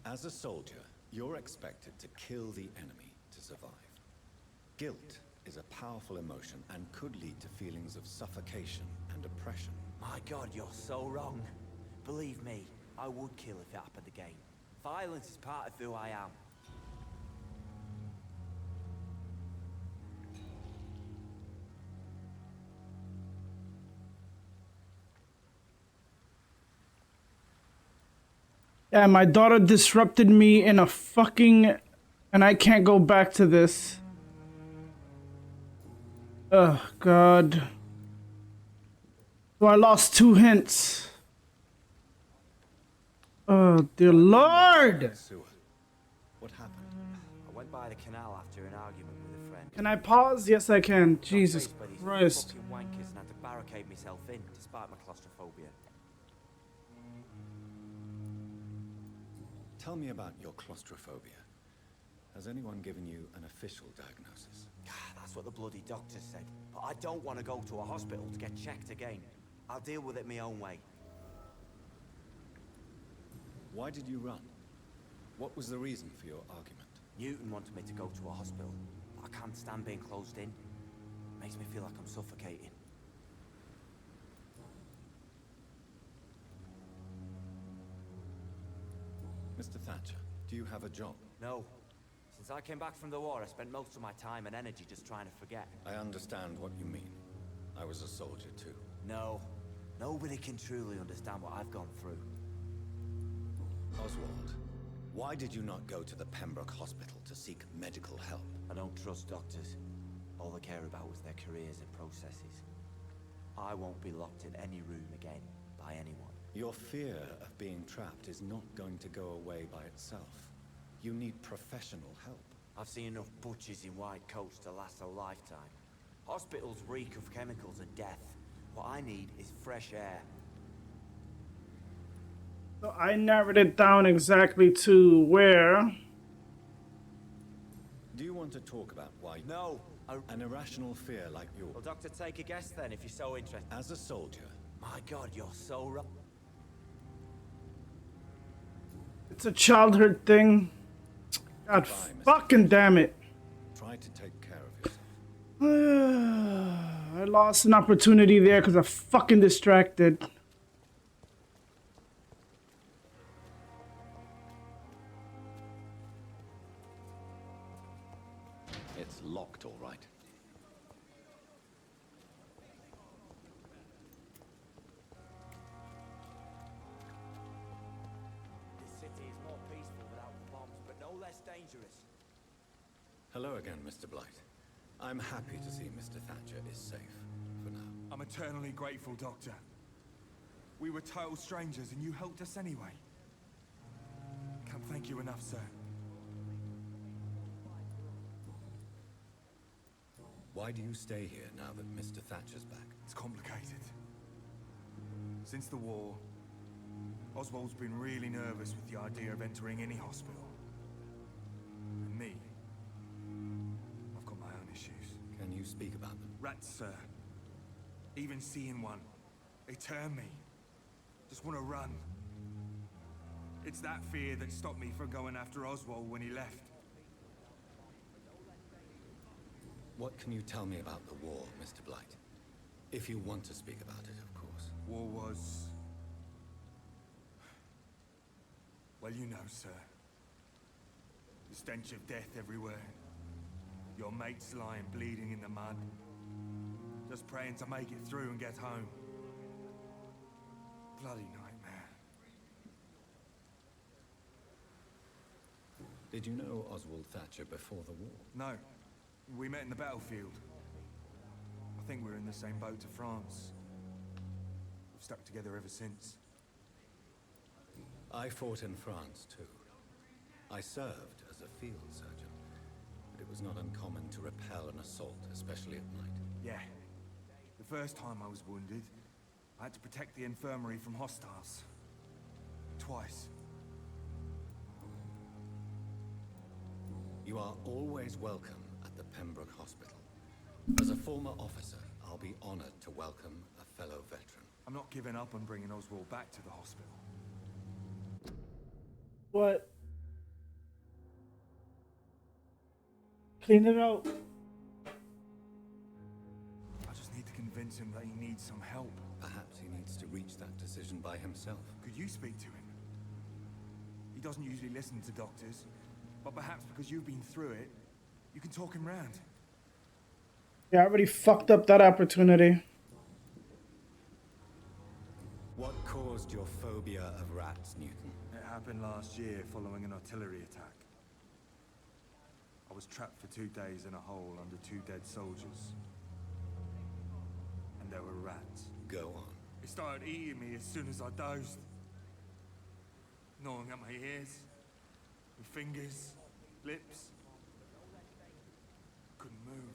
As a soldier, you're expected to kill the enemy to survive. Guilt is a powerful emotion and could lead to feelings of suffocation and oppression. My God, you're so wrong. Believe me, I would kill if it happened again. Violence is part of who I am. Yeah, my daughter disrupted me in a fucking... And I can't go back to this. Oh, God. So I lost 2 hints. Oh, dear Lord! What happened? I went by the canal after an argument with a friend. Can I pause? Yes, I can. Jesus Faced by these Christ. fucking wankers and had to barricade myself in, despite despite my claustrophobia. Tell me about your claustrophobia. Has anyone given you an official diagnosis? That's what the bloody doctor said. But I don't want to go to a hospital to get checked again. I'll deal with it my own way. Why did you run? What was the reason for your argument? Newton wanted me to go to a hospital, but I can't stand being closed in. Makes me feel like I'm suffocating. Mr. Thatcher, do you have a job? No. Since I came back from the war, I spent most of my time and energy just trying to forget. I understand what you mean. I was a soldier too. No. Nobody can truly understand what I've gone through. Oswald, why did you not go to the Pembroke Hospital to seek medical help? I don't trust doctors. All they care about was their careers and processes. I won't be locked in any room again by anyone. Your fear of being trapped is not going to go away by itself. You need professional help. I've seen enough butchers in white coats to last a lifetime. Hospitals reek of chemicals and death. What I need is fresh air. So I narrowed it down exactly to where. Do you want to talk about why? No. An irrational fear like yours. Well, Doctor, take a guess then, if you're so interested. As a soldier. My God, you're so right. It's a childhood thing. God fucking damn it. Try to take care of yourself. I lost an opportunity there because I'm fucking distracted. It's locked, all right. This city is more peaceful without the bombs, but no less dangerous. Hello again, Mr. Blight. I'm happy to see Mr. Thatcher is safe for now. I'm eternally grateful, Doctor. We were total strangers and you helped us anyway. Can't thank you enough, sir. Why do you stay here now that Mr. Thatcher's back? It's complicated. Since the war, Oswald's been really nervous with the idea of entering any hospital. And me, I've got my own issues. Can you speak about them? Rats, sir. Even seeing one, they turn me. Just want to run. It's that fear that stopped me from going after Oswald when he left. What can you tell me about the war, Mr. Blight? If you want to speak about it, of course. War was... well, you know, sir. The stench of death everywhere. Your mates lying bleeding in the mud. Just praying to make it through and get home. Bloody nightmare. Did you know Oswald Thatcher before the war? No. We met in the battlefield. I think we're in the same boat to France. We've stuck together ever since. I fought in France, too. I served as a field surgeon, but it was not uncommon to repel an assault, especially at night. Yeah. The first time I was wounded, I had to protect the infirmary from hostiles. Twice. You are always welcome at the Pembroke Hospital. As a former officer, I'll be honored to welcome a fellow veteran. I'm not giving up on bringing Oswald back to the hospital. What? Clean it out. I just need to convince him that he needs some help. Perhaps he needs to reach that decision by himself. Could you speak to him? He doesn't usually listen to doctors, but perhaps because you've been through it, you can talk him round. Yeah, I already fucked up that opportunity. What caused your phobia of rats, Newton? It happened last year following an artillery attack. I was trapped for 2 days in a hole under 2 dead soldiers. And there were rats. Go on. It started eating me as soon as I dozed. Gnawing at my ears, my fingers, lips. Couldn't move.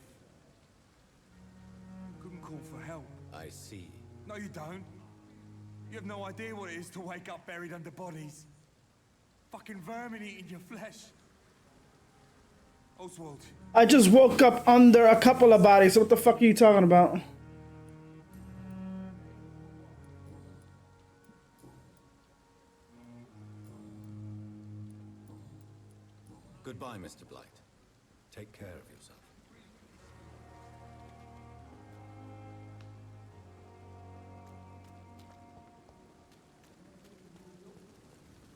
Couldn't call for help. I see. No, you don't. You have no idea what it is to wake up buried under bodies. Fucking vermin eating your flesh. Oswald. I just woke up under a couple of bodies. What the fuck are you talking about? Goodbye, Mr. Blight. Take care of yourself.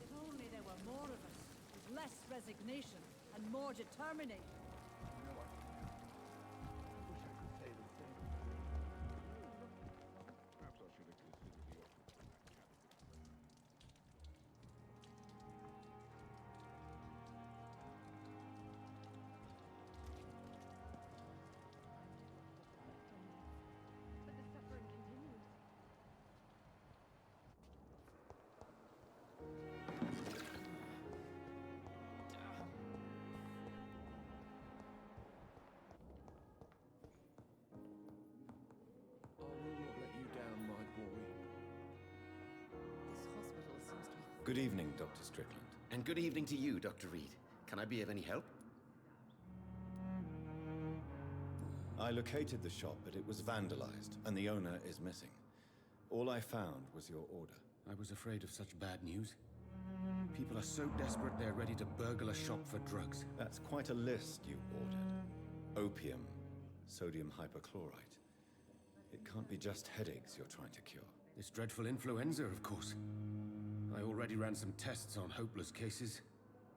If only there were more of us, with less resignation and more determination. Good evening, Dr. Strickland. And good evening to you, Dr. Reed. Can I be of any help? I located the shop, but it was vandalized, and the owner is missing. All I found was your order. I was afraid of such bad news. People are so desperate they're ready to burgle a shop for drugs. That's quite a list you ordered. Opium, sodium hypochlorite. It can't be just headaches you're trying to cure. This dreadful influenza, of course. I already ran some tests on hopeless cases.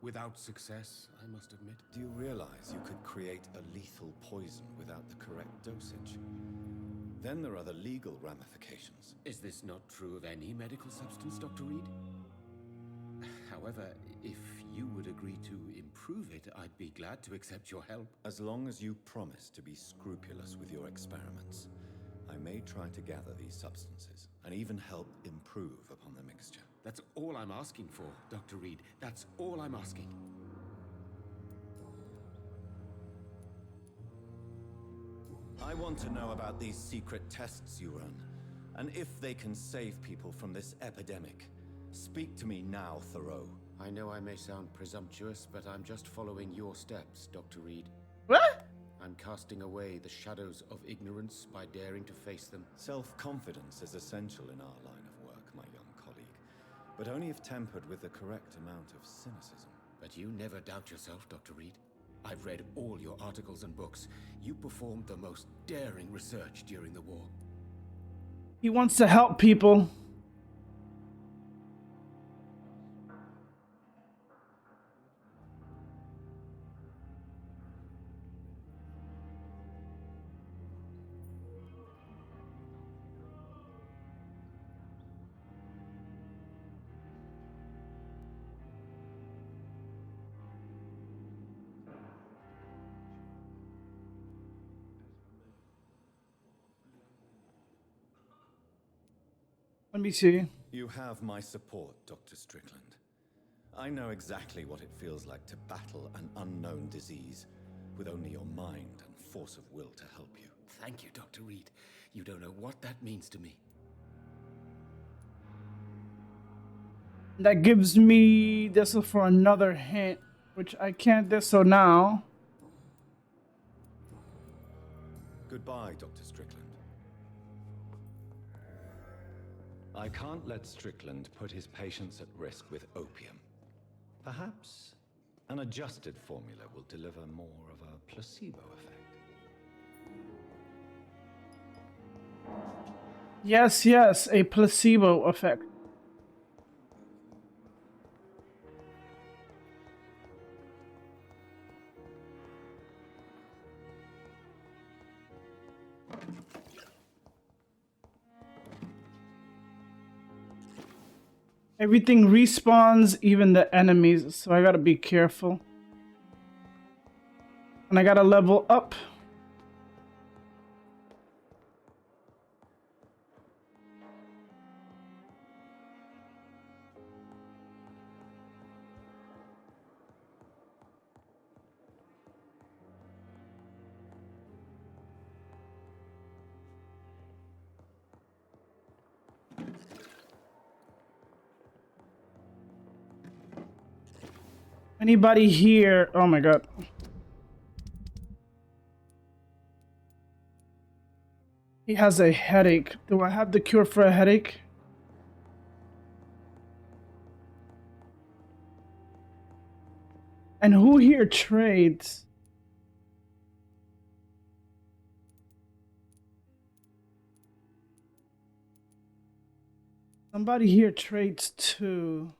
Without success, I must admit. Do you realize you could create a lethal poison without the correct dosage? Then there are the legal ramifications. Is this not true of any medical substance, Dr. Reed? However, if you would agree to improve it, I'd be glad to accept your help. As long as you promise to be scrupulous with your experiments, I may try to gather these substances and even help improve upon the mixture. That's all I'm asking for, Dr. Reed. That's all I'm asking. I want to know about these secret tests you run, and if they can save people from this epidemic. Speak to me now, Thoreau. I know I may sound presumptuous, but I'm just following your steps, Dr. Reed. What? I'm casting away the shadows of ignorance by daring to face them. Self-confidence is essential in our line of work, my young colleague, but only if tempered with the correct amount of cynicism. But you never doubt yourself, Dr. Reed. I've read all your articles and books. You performed the most daring research during the war. He wants to help people. Let me see. You have my support, Dr. Strickland. I know exactly what it feels like to battle an unknown disease with only your mind and force of will to help you. Thank you, Dr. Reed. You don't know what that means to me. That gives me this for another hint, which I can't do so now. Goodbye, Dr. Strickland. I can't let Strickland put his patients at risk with opium. Perhaps an adjusted formula will deliver more of a placebo effect. Yes, yes, a placebo effect. Everything respawns, even the enemies, so I gotta be careful. And I gotta level up. Anybody here? Oh my god. He has a headache. Do I have the cure for a headache? And who here trades? Somebody here trades too.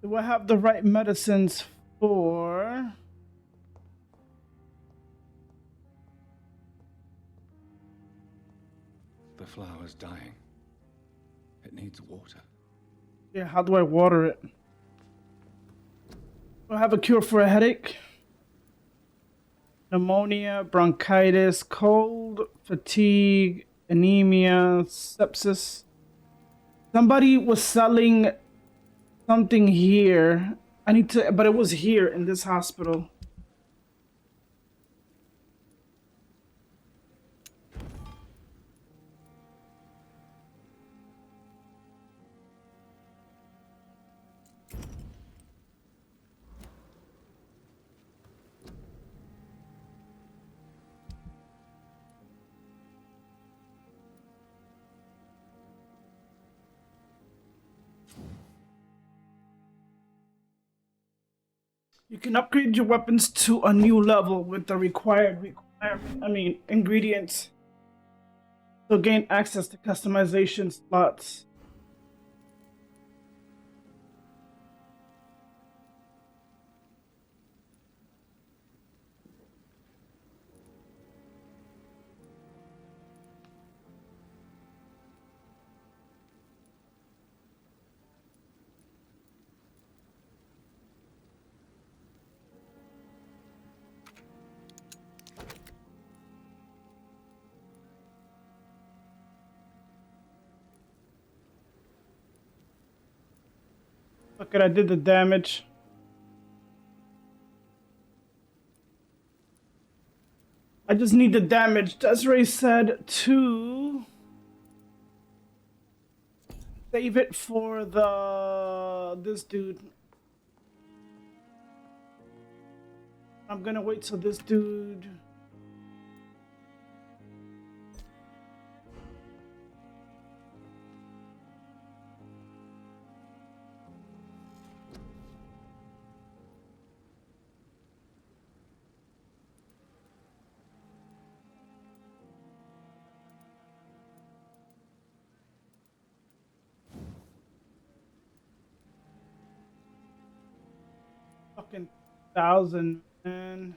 Do I have the right medicines for... The flower's dying. It needs water. Yeah, how do I water it? Do I have a cure for a headache? Pneumonia, bronchitis, cold, fatigue, anemia, sepsis. Somebody was selling something here. I need to, but it was here in this hospital. You can upgrade your weapons to a new level with the required ingredients. So gain access to customization slots. Look at, I did the damage. I just need the damage. Desiree said to save it for this dude. I'm gonna wait till this dude. Fucking 1,000, man.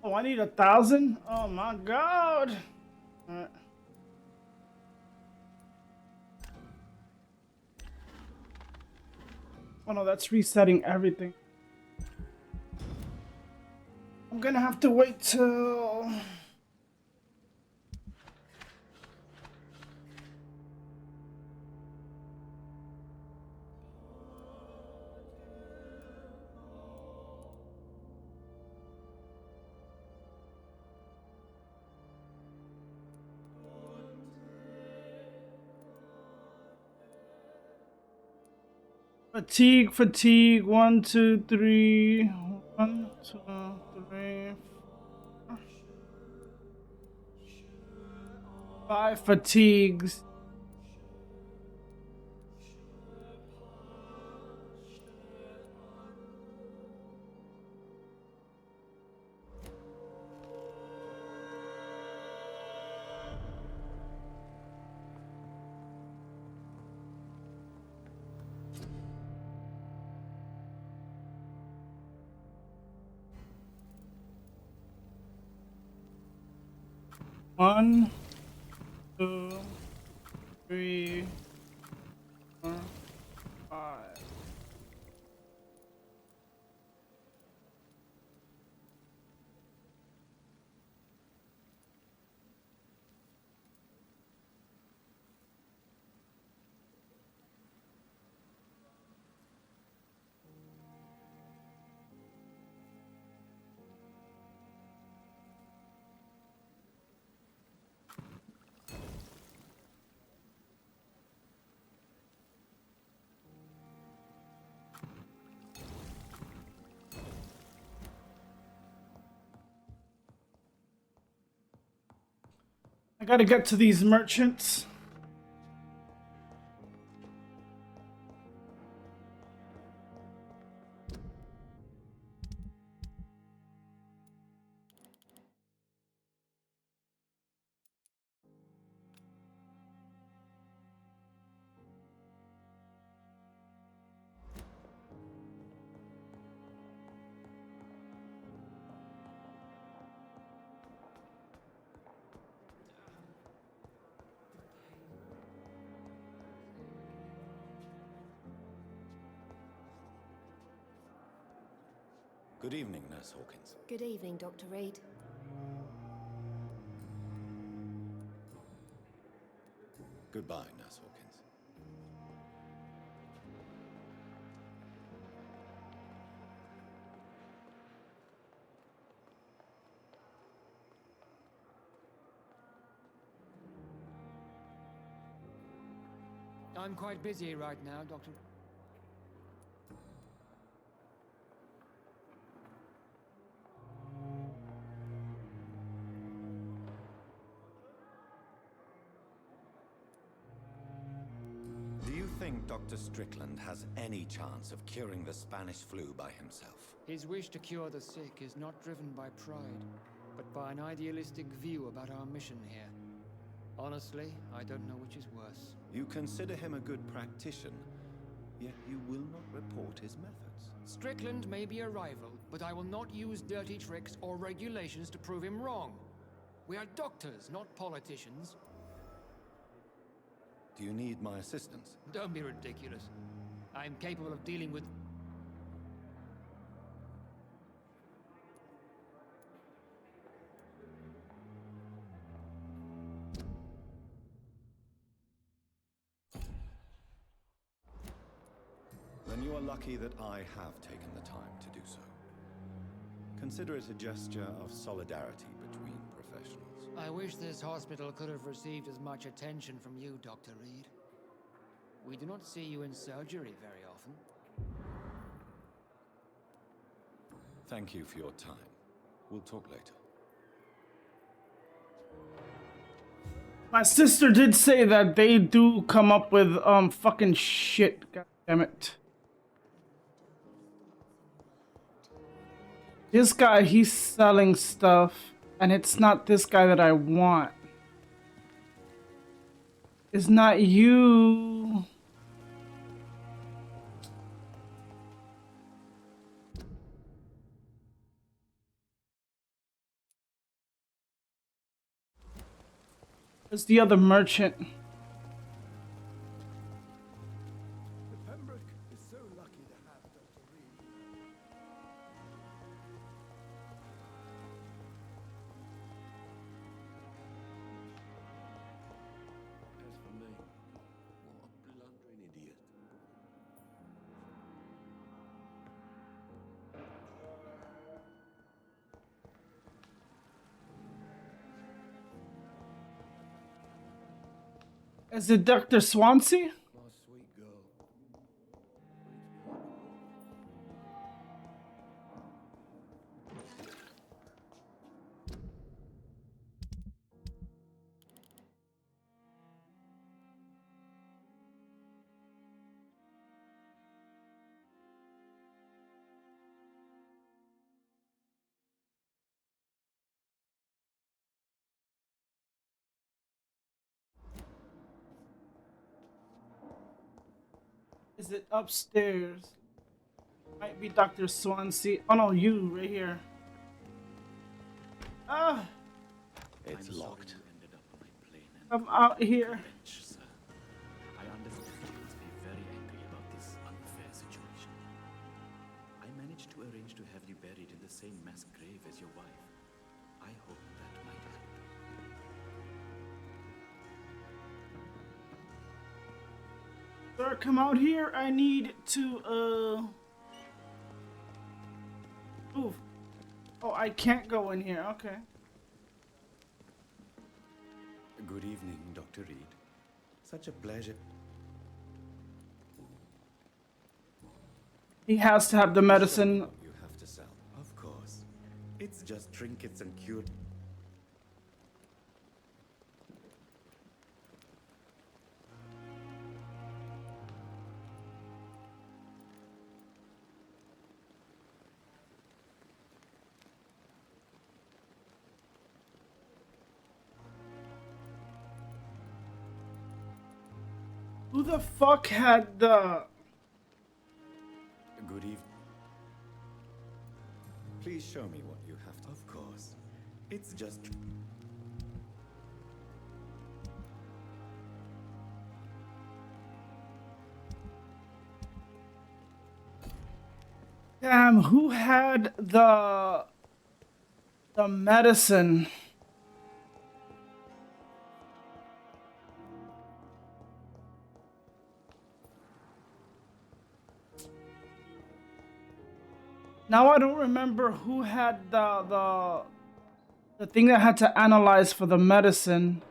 Oh, I need 1,000? Oh my god. Alright. Oh no, that's resetting everything. I'm gonna have to wait till... Fatigue, fatigue. 1, 2, 3. 1, 2, 3. 5 fatigues. One, 2, 3, 4, 5. I gotta get to these merchants. Good evening, Nurse Hawkins. Good evening, Dr. Reed. Goodbye, Nurse Hawkins. I'm quite busy right now, Doctor. Do you think Dr. Strickland has any chance of curing the Spanish flu by himself? His wish to cure the sick is not driven by pride, but by an idealistic view about our mission here. Honestly, I don't know which is worse. You consider him a good practitioner, yet you will not report his methods. Strickland may be a rival, but I will not use dirty tricks or regulations to prove him wrong. We are doctors, not politicians. Do you need my assistance? Don't be ridiculous. I'm capable of dealing with... Then you are lucky that I have taken the time to do so. Consider it a gesture of solidarity between professionals. I wish this hospital could have received as much attention from you, Dr. Reed. We do not see you in surgery very often. Thank you for your time. We'll talk later. My sister did say that they do come up with fucking shit. God damn it. This guy, he's selling stuff, and it's not this guy that I want. It's not you. It's the other merchant. Pembroke is so lucky to Is it Dr. Swansea? My sweet girl. Is it upstairs? Might be Dr. Swansea. Oh no, you right here. Ah, It's locked. I'm out here. I understand you must be very angry about this unfair situation. I managed to arrange to have you buried in the same mass grave as your wife. I hope that might help. Sir, come out here. I need to Ooh. Oh, I can't go in here. Okay. Good evening, Dr. Reed. Such a pleasure. He has to have the medicine. What you have to sell. Of course. It's just trinkets and cure. Who the fuck had the... Good evening. Please show me what you have to. Of course. It's just. Damn, who had the medicine? Now I don't remember who had the thing that had to analyze for the medicine.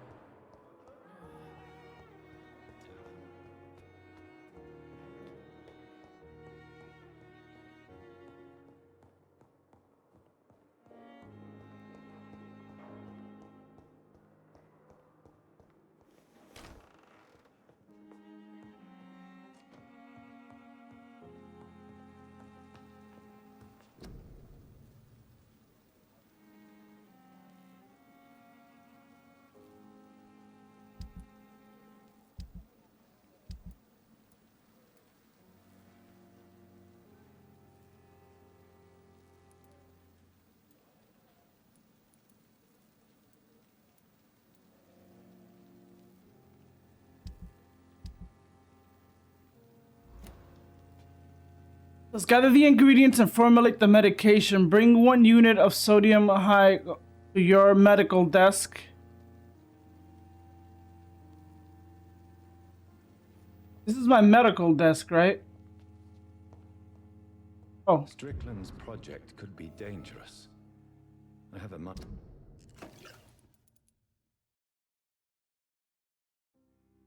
Let's gather the ingredients and formulate the medication. Bring 1 unit of sodium high to your medical desk. This is my medical desk, right? Oh. Strickland's project could be dangerous. I have a much...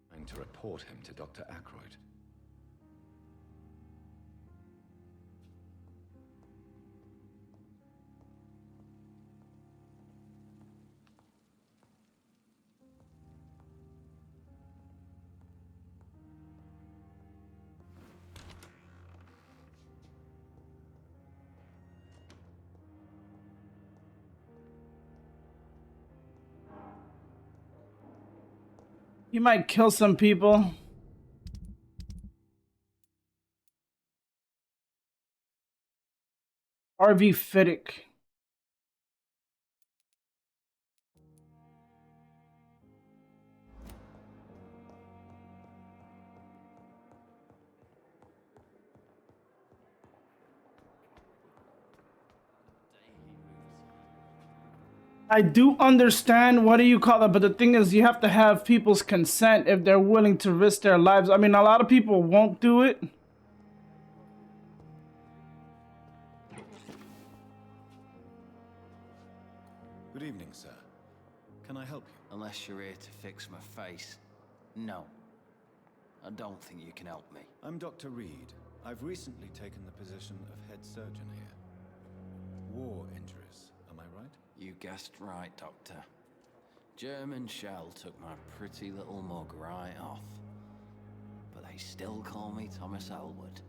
trying to report him to Dr. Ackroyd. You might kill some people. RV Fiddick. I do understand what do you call it, but the thing is you have to have people's consent if they're willing to risk their lives. I mean, a lot of people won't do it. Good evening, sir. Can I help you? Unless you're here to fix my face. No. I don't think you can help me. I'm Dr. Reed. I've recently taken the position of head surgeon here. War injuries, am I right? You guessed right, Doctor. German shell took my pretty little mug right off. But they still call me Thomas Elwood.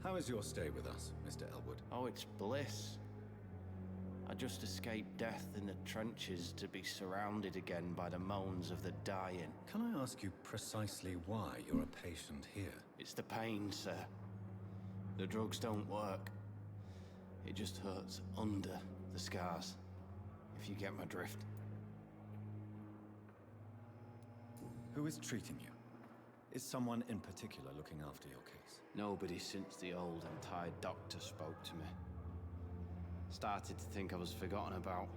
How is your stay with us, Mr. Elwood? Oh, it's bliss. I just escaped death in the trenches to be surrounded again by the moans of the dying. Can I ask you precisely why you're a patient here? It's the pain, sir. The drugs don't work. It just hurts under the scars, if you get my drift. Who is treating you? Is someone in particular looking after your case? Nobody since the old and tired doctor spoke to me. Started to think I was forgotten about.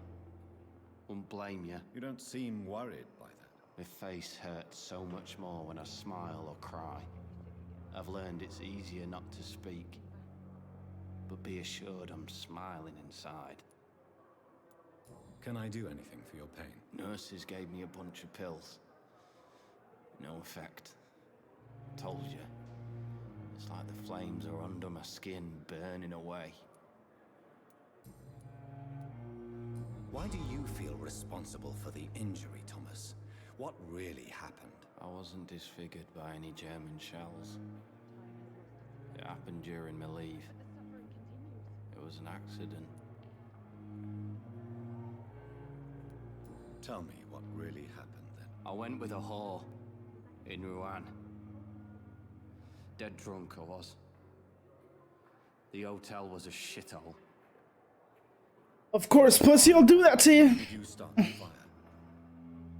Wouldn't blame you. You don't seem worried by that. My face hurts so much more when I smile or cry. I've learned it's easier not to speak. But be assured I'm smiling inside. Can I do anything for your pain? Nurses gave me a bunch of pills. No effect. Told you. It's like the flames are under my skin, burning away. Why do you feel responsible for the injury, Thomas? What really happened? I wasn't disfigured by any German shells. It happened during my leave. It was an accident. Tell me what really happened then. I went with a whore in Rouen. Dead drunk I was. The hotel was a shithole. Of course, pussy, I'll do that to you. Did you start the fire?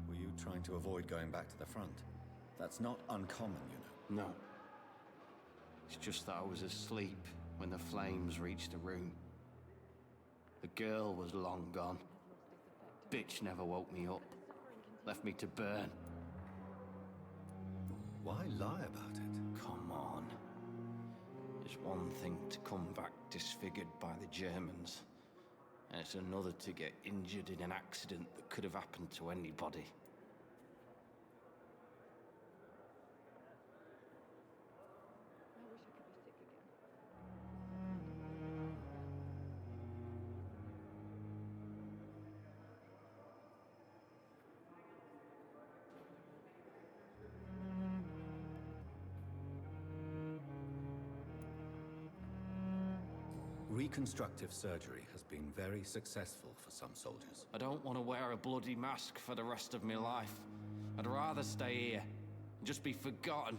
Were you trying to avoid going back to the front? That's not uncommon, you know. No. It's just that I was asleep when the flames reached the room. The girl was long gone. Bitch never woke me up. Left me to burn. Why lie about it? Come on. It's one thing to come back disfigured by the Germans. And it's another to get injured in an accident that could have happened to anybody. Reconstructive surgery has been very successful for some soldiers. I don't want to wear a bloody mask for the rest of my life. I'd rather stay here and just be forgotten.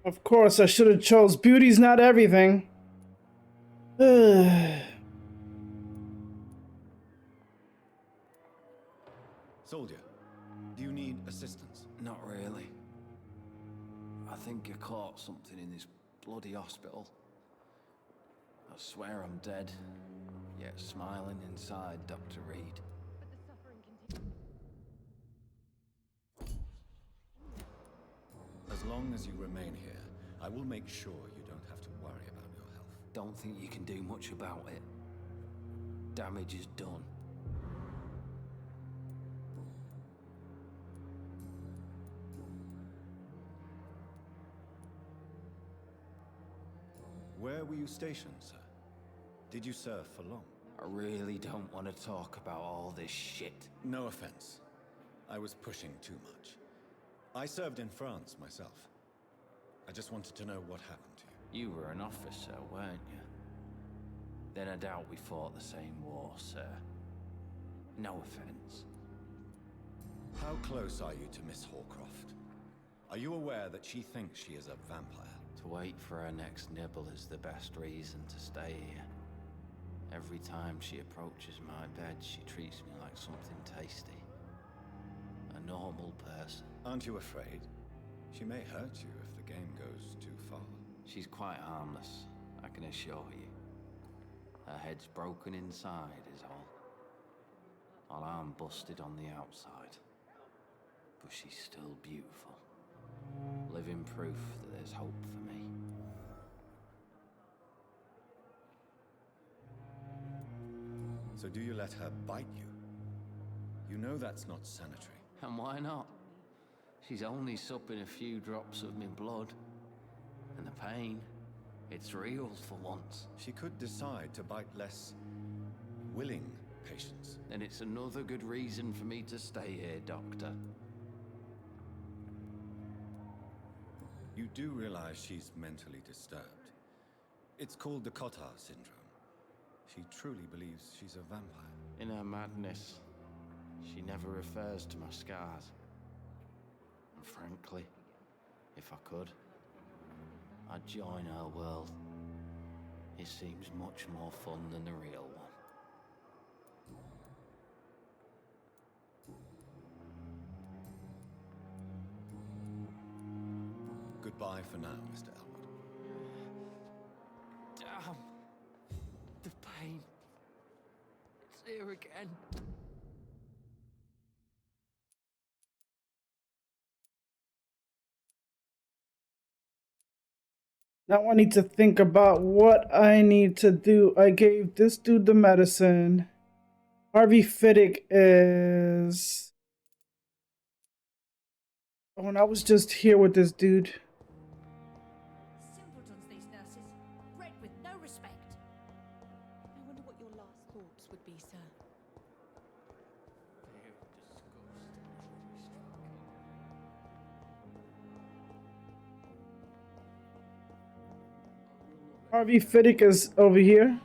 Of course, I should have chose beauty's not everything. Soldier, do you need assistance? Not really. I think I caught something in this bloody hospital. I swear I'm dead, yet smiling inside, Dr. Reed. As long as you remain here, I will make sure you don't have to worry about your health. Don't think you can do much about it. Damage is done. Where were you stationed, sir? Did you serve for long? I really don't want to talk about all this shit. No offense. I was pushing too much. I served in France myself. I just wanted to know what happened to you. You were an officer, weren't you? Then I doubt we fought the same war, sir. No offense. How close are you to Miss Horcroft? Are you aware that she thinks she is a vampire? To wait for her next nibble is the best reason to stay here. Every time she approaches my bed, she treats me like something tasty. A normal person. Aren't you afraid? She may hurt you if the game goes too far. She's quite harmless, I can assure you. Her head's broken inside is all. While I'm busted on the outside. But she's still beautiful. Living proof that there's hope for me. So do you let her bite you? You know that's not sanitary. And why not? She's only supping a few drops of my blood. And the pain, it's real for once. She could decide to bite less willing patients. And it's another good reason for me to stay here, Doctor. You do realize she's mentally disturbed. It's called the Cotard syndrome. She truly believes she's a vampire. In her madness, she never refers to my scars. And frankly, if I could, I'd join her world. It seems much more fun than the real one. Goodbye for now, Mr. Elwood. Damn! The pain. It's here again. Now I need to think about what I need to do. I gave this dude the medicine. Harvey Fiddick is... Oh, and I was just here with this dude. Simpletons, these nurses. Bred with no respect. I wonder what your last thoughts would be, sir. Harvey Fiddick is over here.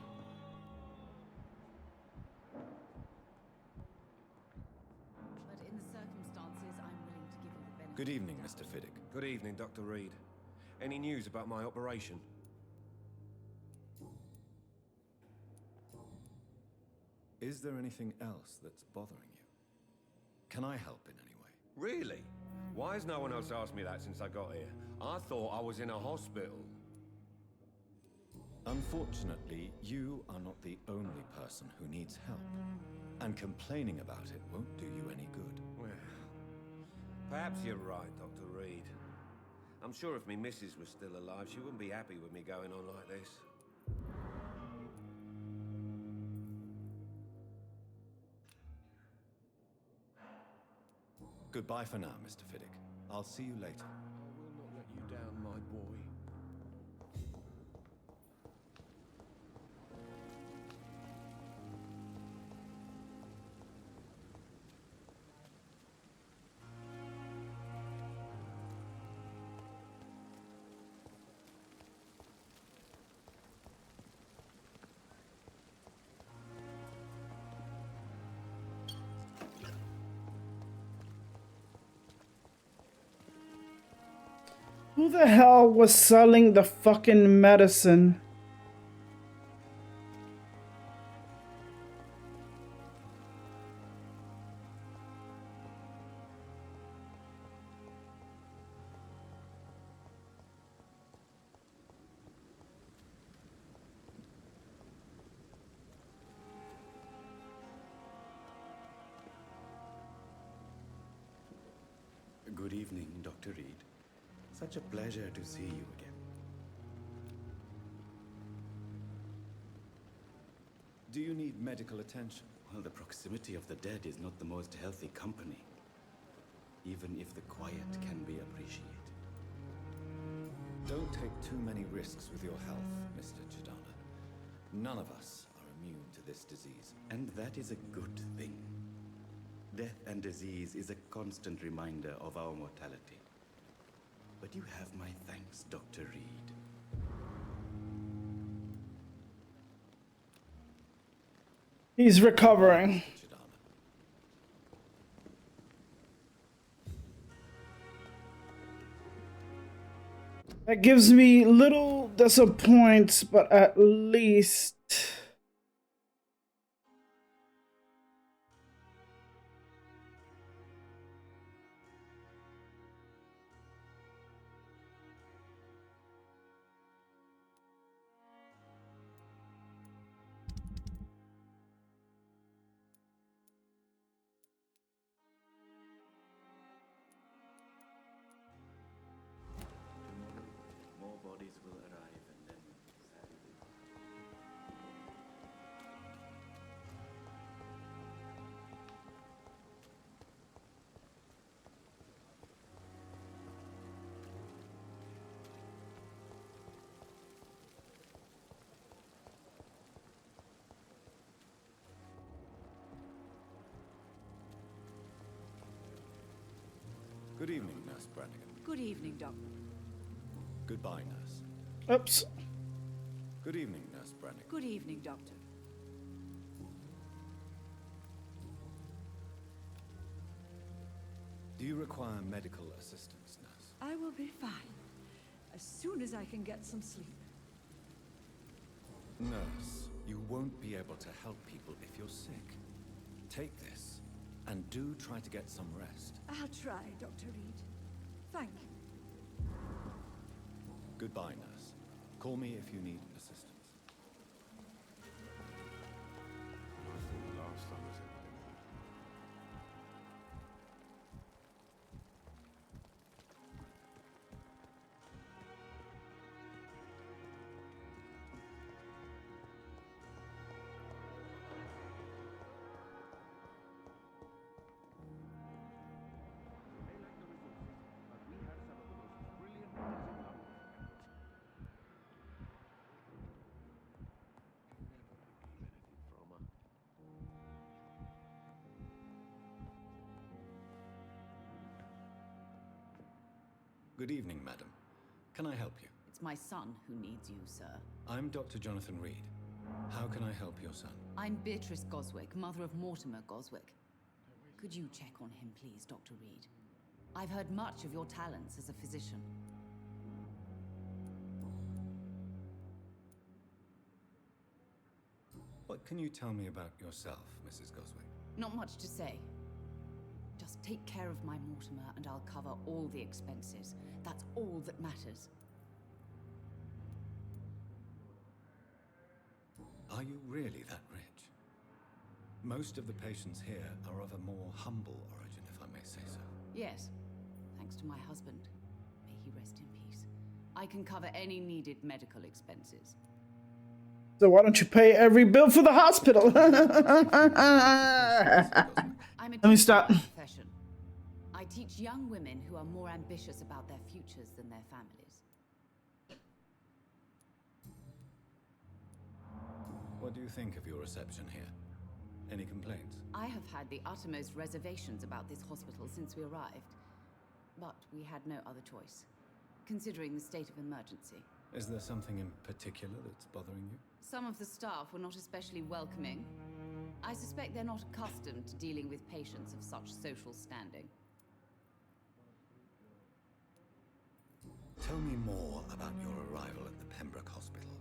But in the circumstances, I'm willing to give you the benefit. Good evening, Mr. Fiddick. Good evening, Dr. Reed. Any news about my operation? Is there anything else that's bothering you? Can I help in any way? Really? Why has no one else asked me that since I got here? I thought I was in a hospital. Unfortunately, you are not the only person who needs help. And complaining about it won't do you any good. Well, perhaps you're right, Dr. Reed. I'm sure if me missus was still alive, she wouldn't be happy with me going on like this. Goodbye for now, Mr. Fiddick. I'll see you later. I will not let you down, my boy. Who the hell was selling the fucking medicine? Good evening, Dr. Reed. Such a pleasure to see you again. Do you need medical attention? Well, the proximity of the dead is not the most healthy company, even if the quiet can be appreciated. Don't take too many risks with your health, Mr. Chidana. None of us are immune to this disease. And that is a good thing. Death and disease is a constant reminder of our mortality. But you have my thanks, Dr. Reed. He's recovering. That gives me little disappoints, but at least... More bodies will arrive and then sadly... Good evening, Nurse Brannigan. Good evening, Doctor. Goodbye, Nurse. Oops. Good evening, Nurse Brannigan. Good evening, Doctor. Do you require medical assistance, Nurse? I will be fine. As soon as I can get some sleep. Nurse, you won't be able to help people if you're sick. Take this, and do try to get some rest. I'll try, Dr. Reed. Thank you. Goodbye, Nurse. Call me if you need assistance. Good evening, madam. Can I help you? It's my son who needs you, sir. I'm Dr. Jonathan Reed. How can I help your son? I'm Beatrice Goswick, mother of Mortimer Goswick. Could you check on him, please, Dr. Reed? I've heard much of your talents as a physician. What can you tell me about yourself, Mrs. Goswick? Not much to say. Just take care of my Mortimer and I'll cover all the expenses. That's all that matters. Are you really that rich? Most of the patients here are of a more humble origin, if I may say so. Yes, thanks to my husband. May he rest in peace. I can cover any needed medical expenses. So why don't you pay every bill for the hospital? Let me stop. Profession. I teach young women who are more ambitious about their futures than their families. What do you think of your reception here? Any complaints? I have had the uttermost reservations about this hospital since we arrived. But we had no other choice, considering the state of emergency. Is there something in particular that's bothering you? Some of the staff were not especially welcoming. I suspect they're not accustomed to dealing with patients of such social standing. Tell me more about your arrival at the Pembroke Hospital.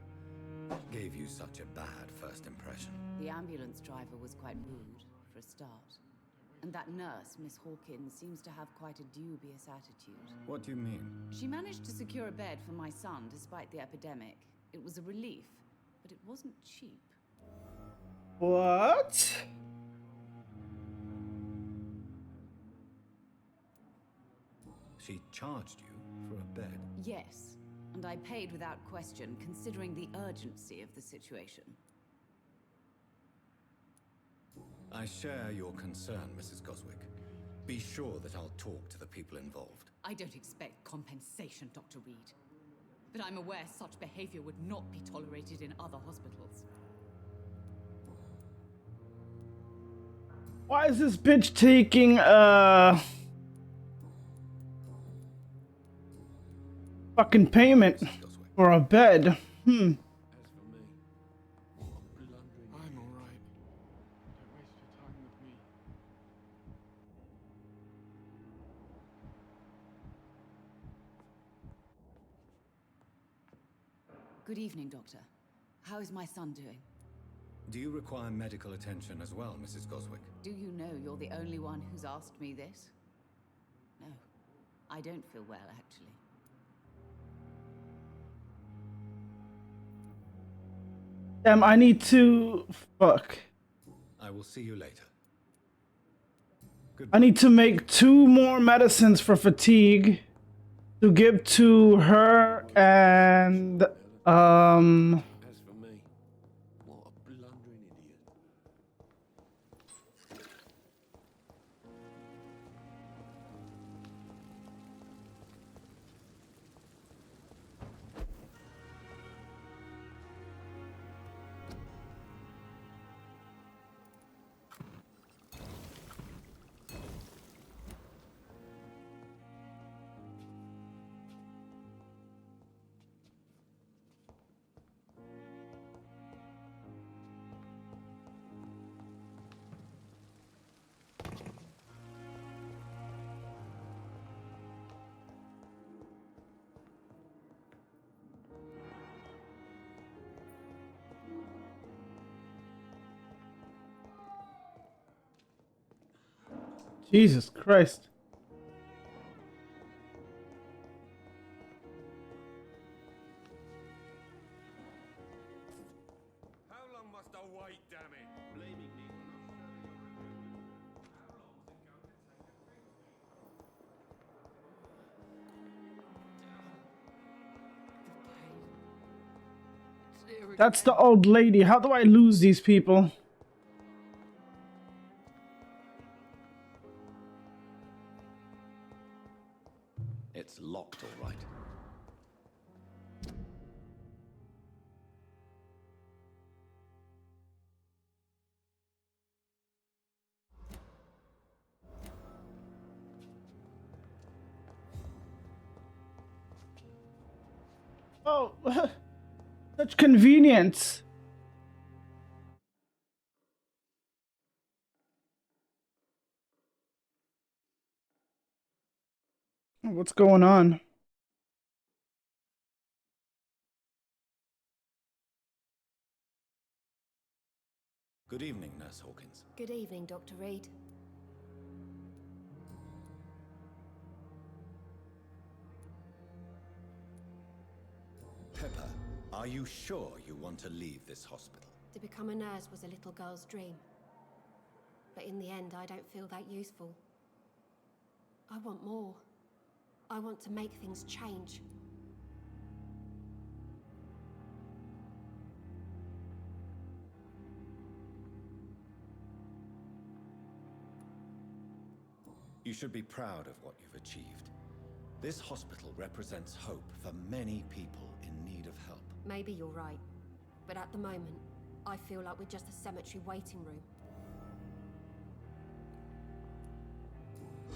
What gave you such a bad first impression? The ambulance driver was quite rude, for a start. And that nurse, Miss Hawkins, seems to have quite a dubious attitude. What do you mean? She managed to secure a bed for my son despite the epidemic. It was a relief, but it wasn't cheap. What? She charged you for a bed? Yes, and I paid without question, considering the urgency of the situation. I share your concern, Mrs. Goswick. Be sure that I'll talk to the people involved. I don't expect compensation, Dr. Reed. But I'm aware such behavior would not be tolerated in other hospitals. Why is this bitch taking fucking payment for a bed? I'm all right. Don't waste your time with me. Good evening, Doctor. How is my son doing? Do you require medical attention as well, Mrs. Goswick? Do you know you're the only one who's asked me this? No, I don't feel well, actually. I need to... Fuck. I will see you later. I need to make 2 more medicines for fatigue to give to her and... As for me, what a blundering idiot. Jesus Christ. How long must I wait, damn it? Blaming me for not That's the old lady. How do I lose these people? It's locked, all right. Oh, such convenience. What's going on? Good evening, Nurse Hawkins. Good evening, Dr. Reed. Pepper, are you sure you want to leave this hospital? To become a nurse was a little girl's dream. But in the end, I don't feel that useful. I want more. I want to make things change. You should be proud of what you've achieved. This hospital represents hope for many people in need of help. Maybe you're right. But at the moment, I feel like we're just a cemetery waiting room.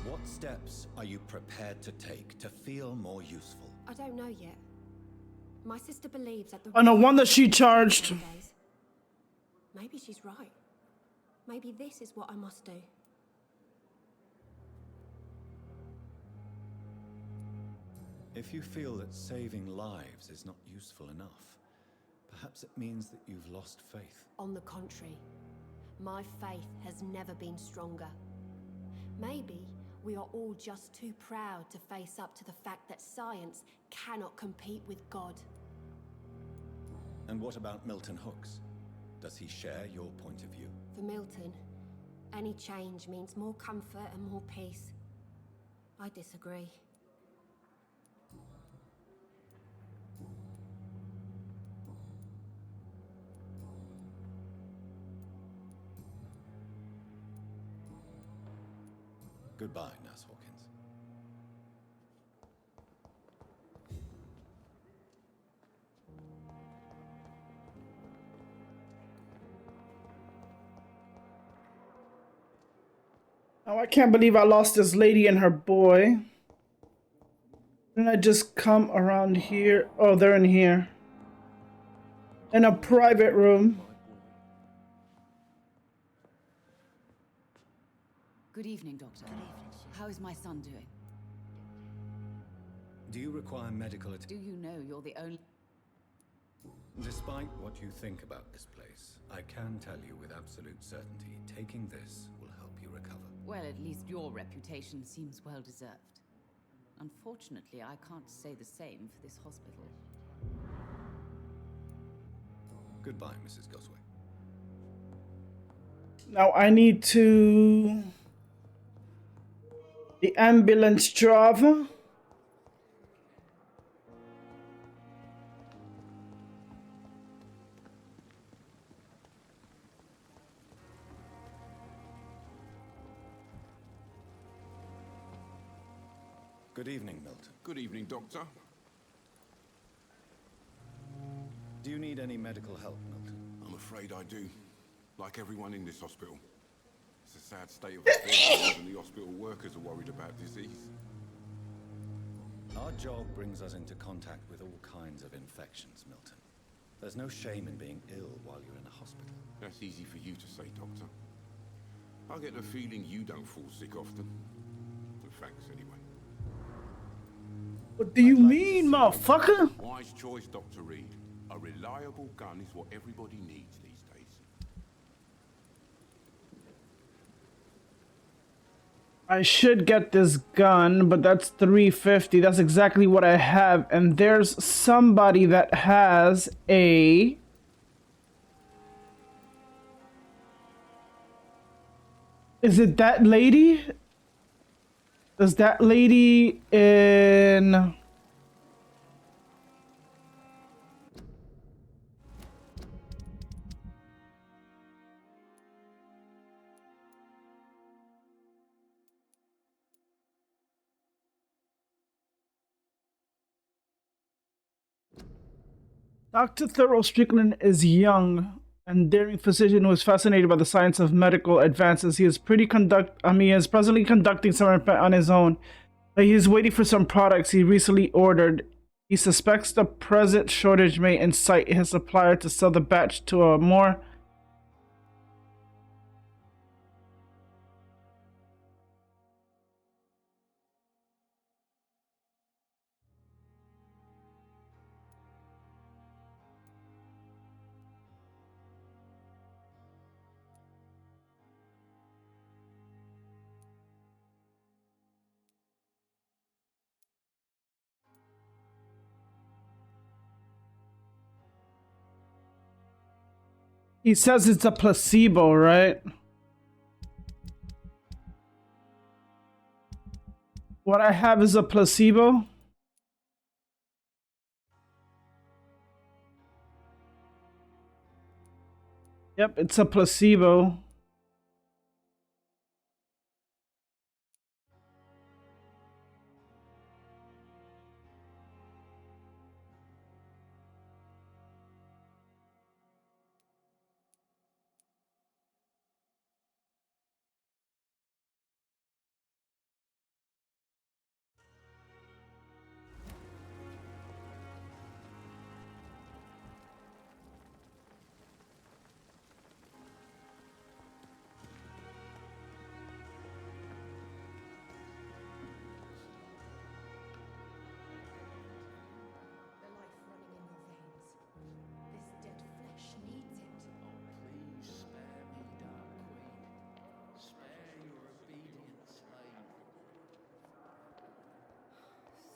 What steps are you prepared to take to feel more useful? I don't know yet. My sister believes that the... Oh, no wonder she charged. Maybe she's right. Maybe this is what I must do. If you feel that saving lives is not useful enough, perhaps it means that you've lost faith. On the contrary, my faith has never been stronger. Maybe we are all just too proud to face up to the fact that science cannot compete with God. And what about Milton Hooks? Does he share your point of view? For Milton, any change means more comfort and more peace. I disagree. Goodbye, Nurse Hawkins. Oh, I can't believe I lost this lady and her boy. Didn't I just come around here? Oh, they're in here. In a private room. Good evening, Doctor. Good evening. How is my son doing? Do you require medical attention? Do you know you're the only... Despite what you think about this place, I can tell you with absolute certainty, taking this will help you recover. Well, at least your reputation seems well deserved. Unfortunately, I can't say the same for this hospital. Goodbye, Mrs. Gosway. Now I need to... The ambulance driver. Good evening, Milton. Good evening, Doctor. Do you need any medical help, Milton? I'm afraid I do. Like everyone in this hospital. It's a sad state of affairs. Even the hospital workers are worried about disease. Our job brings us into contact with all kinds of infections, Milton. There's no shame in being ill while you're in a hospital. That's easy for you to say, Doctor. I get the feeling you don't fall sick often. But thanks, anyway. What do you mean, motherfucker? Wise choice, Dr. Reed. A reliable gun is what everybody needs these days. I should get this gun, but that's 350. That's exactly what I have. And there's somebody that has a... Is it that lady? Does that lady in... Dr. Thurl Strickland is young and daring physician who is fascinated by the science of medical advances. He is he is presently conducting some on his own. He is waiting for some products he recently ordered. He suspects the present shortage may incite his supplier to sell the batch to a more... He says it's a placebo, right? What I have is a placebo. Yep, it's a placebo.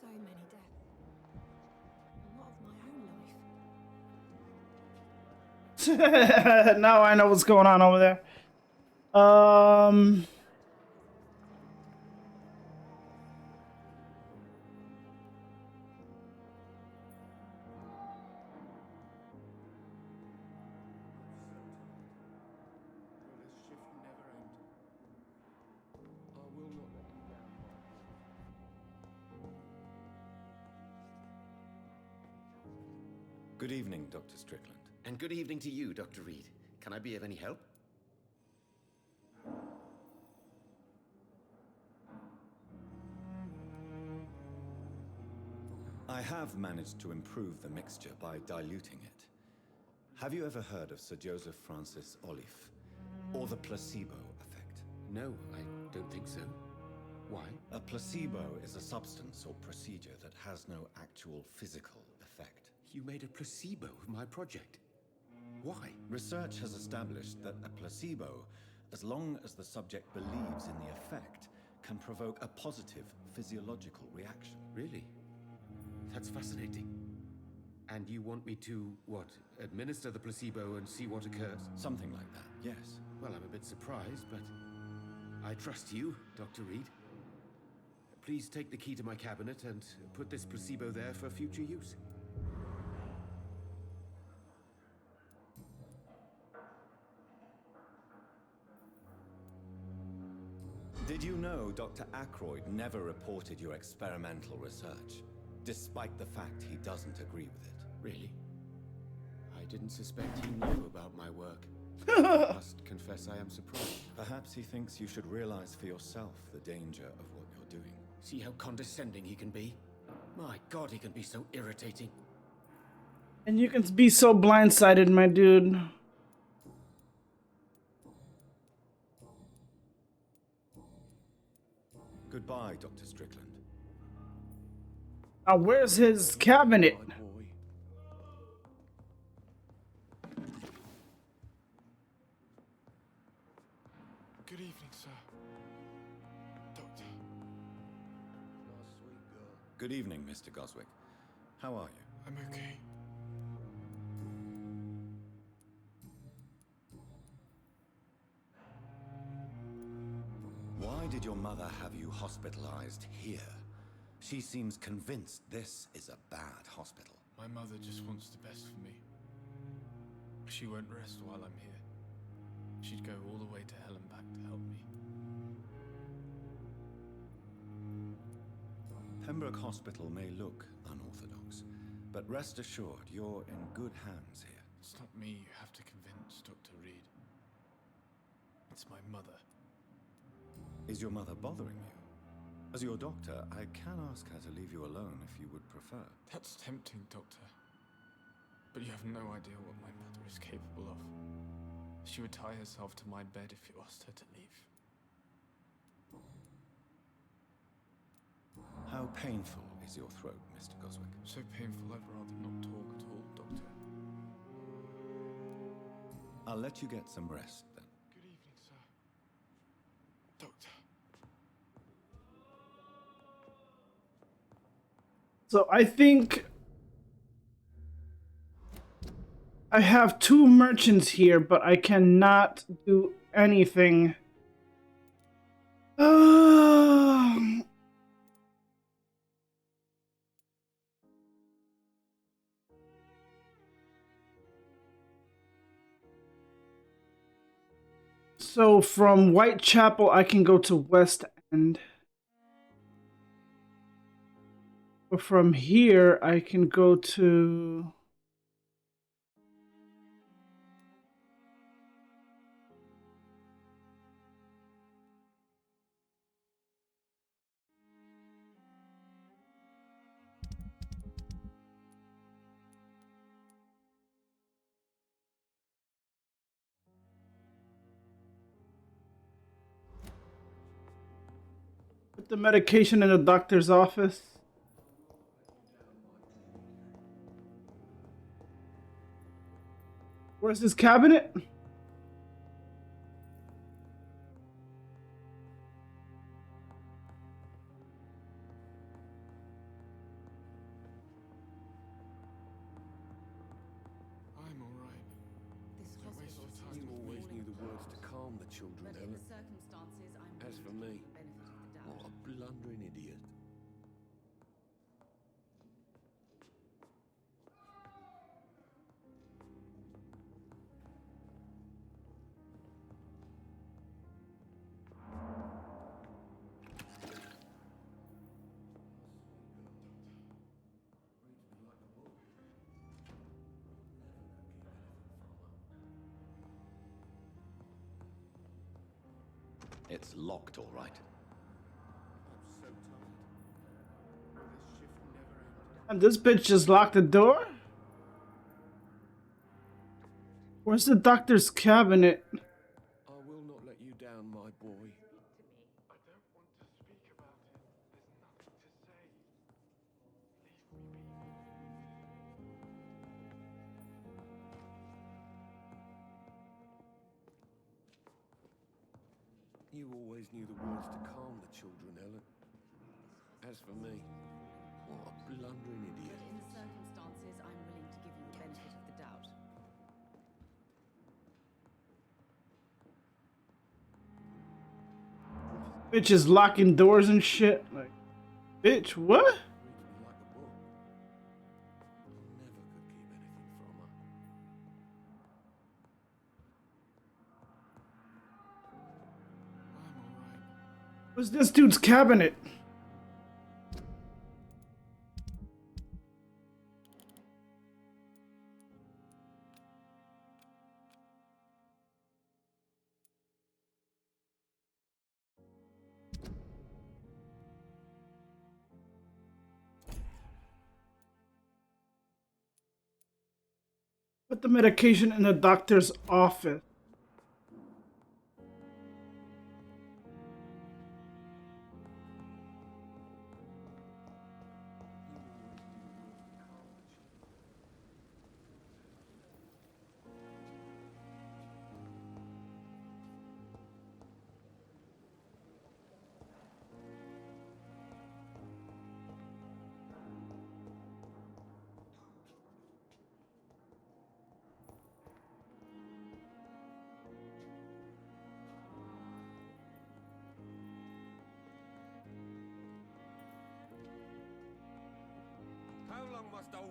So many deaths. And what of my own life? Now I know what's going on over there. Good evening, Dr. Strickland. And good evening to you, Dr. Reed. Can I be of any help? I have managed to improve the mixture by diluting it. Have you ever heard of Sir Joseph Francis Olive, or the placebo effect? No, I don't think so. Why? A placebo is a substance or procedure that has no actual physical effect. You made a placebo of my project. Why? Research has established that a placebo, as long as the subject believes in the effect, can provoke a positive physiological reaction. Really? That's fascinating. And you want me to, what, administer the placebo and see what occurs? Something like that, yes. Well, I'm a bit surprised, but I trust you, Dr. Reed. Please take the key to my cabinet and put this placebo there for future use. Did you know Dr. Ackroyd never reported your experimental research, despite the fact he doesn't agree with it? Really? I didn't suspect he knew about my work. I must confess I am surprised. Perhaps he thinks you should realize for yourself the danger of what you're doing. See how condescending he can be? My God, he can be so irritating. And you can be so blindsided, my dude. Goodbye, Dr. Strickland. Now, where's his cabinet? Good evening, sir. Good evening, Mr. Goswick. How are you? I'm okay. Why did your mother have you hospitalized here? She seems convinced this is a bad hospital. My mother just wants the best for me. She won't rest while I'm here. She'd go all the way to hell and back to help me. Pembroke Hospital may look unorthodox, but rest assured you're in good hands here. It's not me you have to convince, Dr. Reed. It's my mother. Is your mother bothering you? As your doctor, I can ask her to leave you alone if you would prefer. That's tempting, Doctor. But you have no idea what my mother is capable of. She would tie herself to my bed if you asked her to leave. How painful is your throat, Mr. Goswick? So painful I'd rather not talk at all, Doctor. I'll let you get some rest then. Good evening, sir. Doctor. So I think I have 2 merchants here, but I cannot do anything. So from Whitechapel, I can go to West End. But from here, I can go to... Put the medication in the doctor's office. Where's his cabinet? I'm alright. This Don't waste your time. You always knew the words to calm the children, But in Ellen. the circumstances, I'm As for willing to me, give the benefit of the doubt. what a blundering idiot. It's locked, all right. I'm so tired. This shift never ends. And this bitch just locked the door? Where's the doctor's cabinet? I will not let you down, my boy. I don't want to speak about it. There's nothing to say. You always knew the words to calm the children, Ellen. As for me, what a blundering idiot. But in the circumstances, I'm willing to give you the benefit of the doubt. Bitch is locking doors and shit. Like, bitch, what? Reads me like a book. Never could keep anything from her. I'm alright. Where's this dude's cabinet? Put the medication in the doctor's office.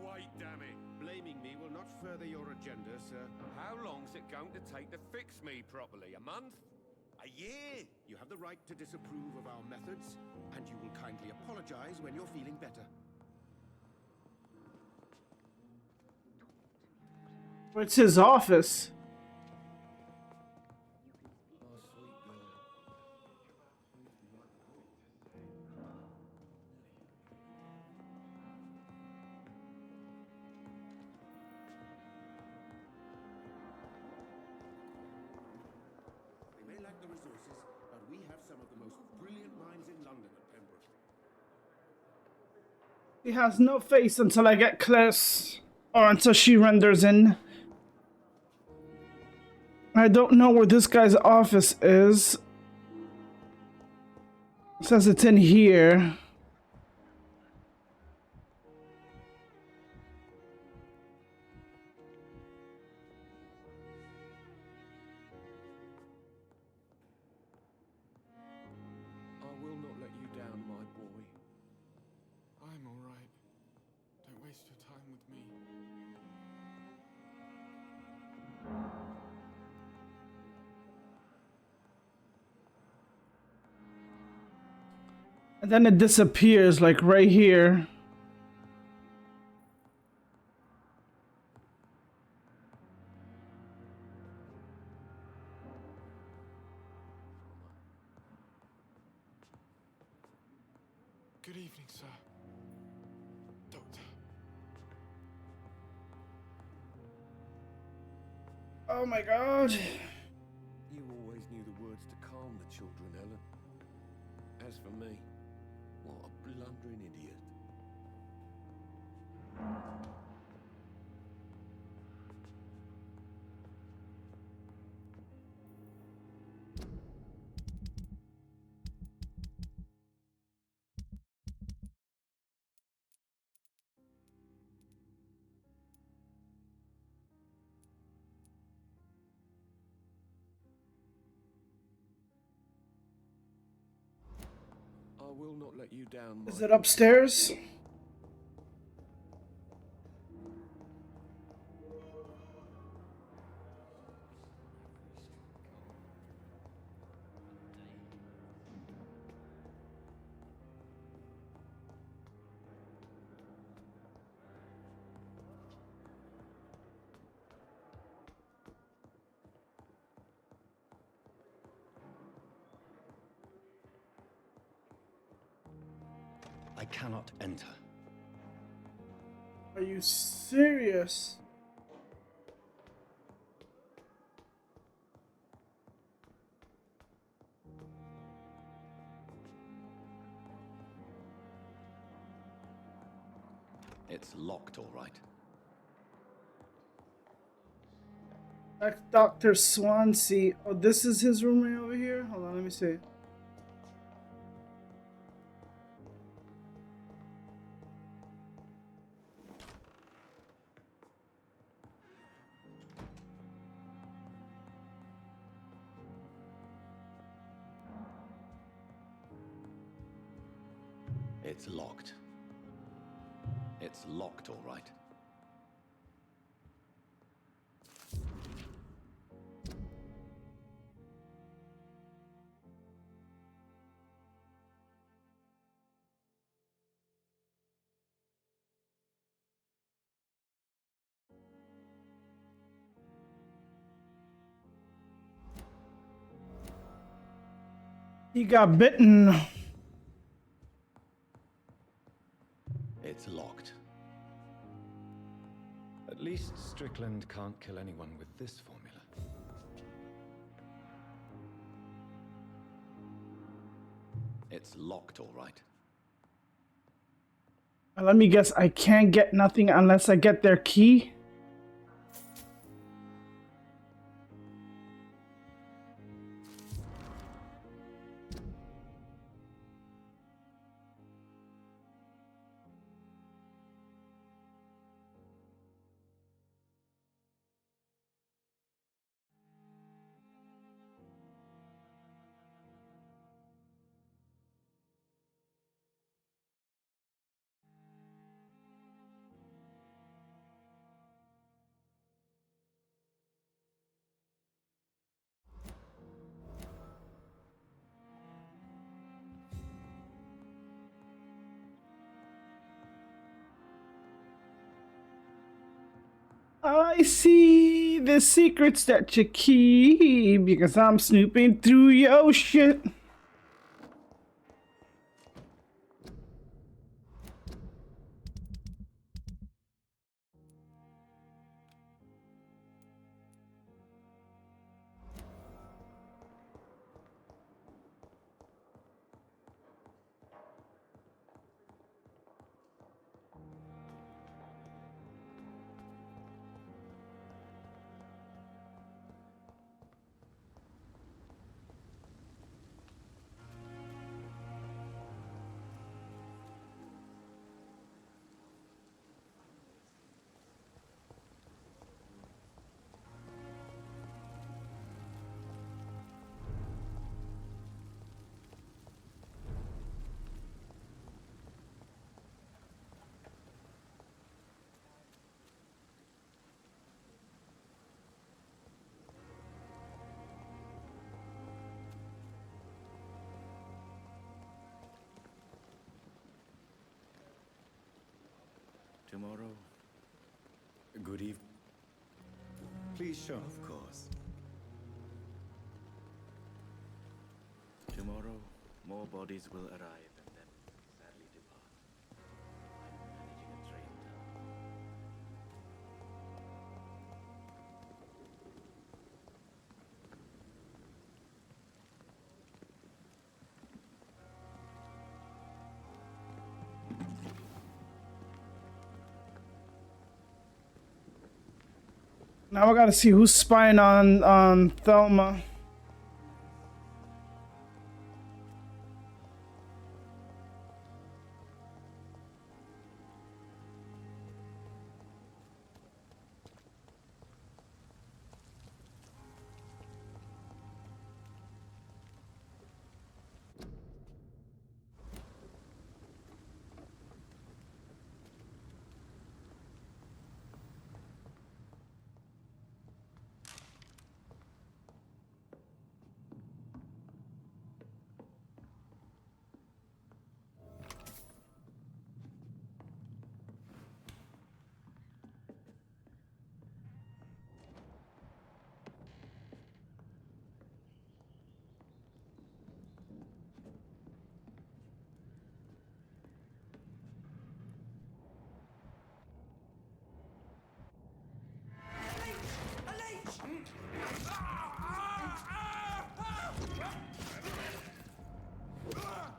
wait, damn it. Blaming me will not further your agenda, sir. How long's it going to take to fix me properly? A month? A year? You have the right to disapprove of our methods, and you will kindly apologize when you're feeling better. It's his office. We may lack the resources, but we have some of the most brilliant minds in London at Pembroke. He has no face until I get close. Or until she renders in. I don't know where this guy's office is. It says it's in here. I will not let you down, my boy. I'm all right. Don't waste your time with me. And then it disappears, like right here. Good evening, sir. Doctor. Oh my god. You always knew the words to calm the children, Helen. As for me, what a blundering idiot. I will not let you down, Is my it upstairs? I cannot enter. Are you serious? It's locked, all right. That's Dr. Swansea. Oh, this is his room right over here? Hold on, let me see. It's locked. It's locked, all right. He got bitten. It's locked. At least Strickland can't kill anyone with this formula. It's locked, all right. Let me guess, I can't get nothing unless I get their key? I see the secrets that you keep because I'm snooping through your shit. Tomorrow? Good evening. Please show. Of course. Tomorrow, more bodies will arrive and then sadly depart. I'm managing a train now. Now I gotta see who's spying on Thelma.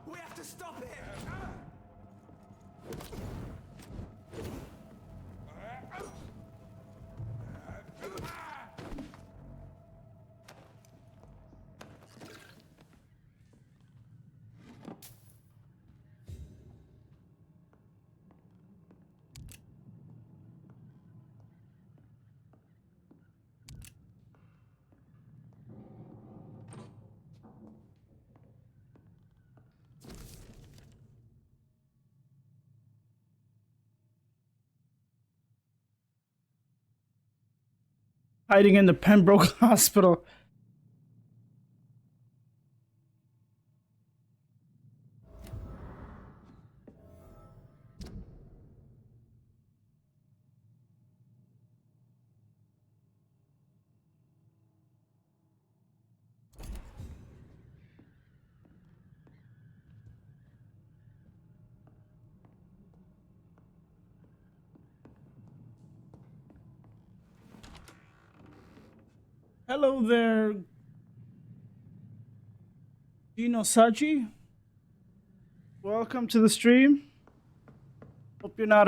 We have to stop it! Hiding in the Pembroke Hospital. Hello there, Dino Sachi. Welcome to the stream. Hope you're not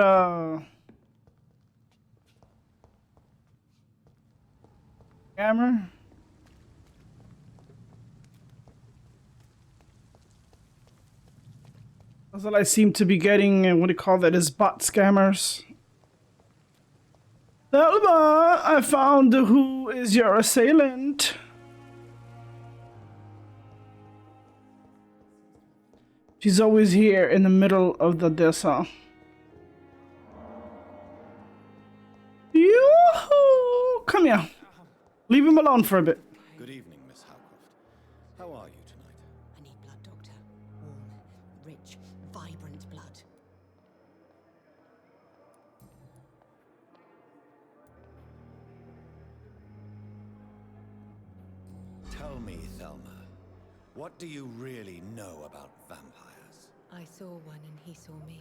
scammer. That's what I seem to be getting. What do you call that? Is bot scammers. Thelma, I found who is your assailant. She's always here in the middle of the desert. Yoo-hoo! Come here. Leave him alone for a bit. Good evening, Miss Howcroft. How are you tonight? I need blood, Doctor. Warm, rich, vibrant blood. Tell me, Thelma, what do you really know about vampires? I saw one and he saw me.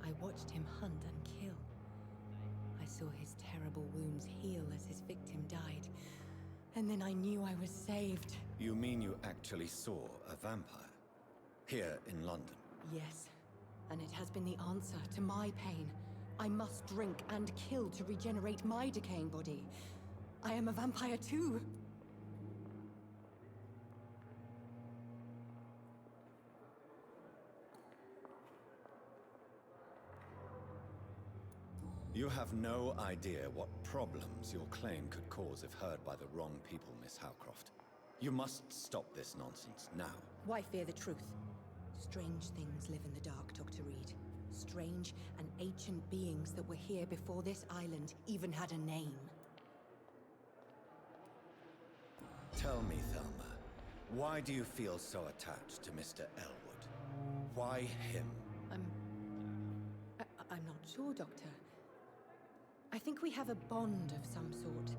I watched him hunt and kill. I saw his terrible wounds heal as his victim died. And then I knew I was saved. You mean you actually saw a vampire? Here in London? Yes. And it has been the answer to my pain. I must drink and kill to regenerate my decaying body. I am a vampire too. You have no idea what problems your claim could cause if heard by the wrong people, Miss Howcroft. You must stop this nonsense now. Why fear the truth? Strange things live in the dark, Dr. Reed. Strange and ancient beings that were here before this island even had a name. Tell me, Thelma, why do you feel so attached to Mr. Elwood? Why him? I'm not sure, Doctor. I think we have a bond of some sort.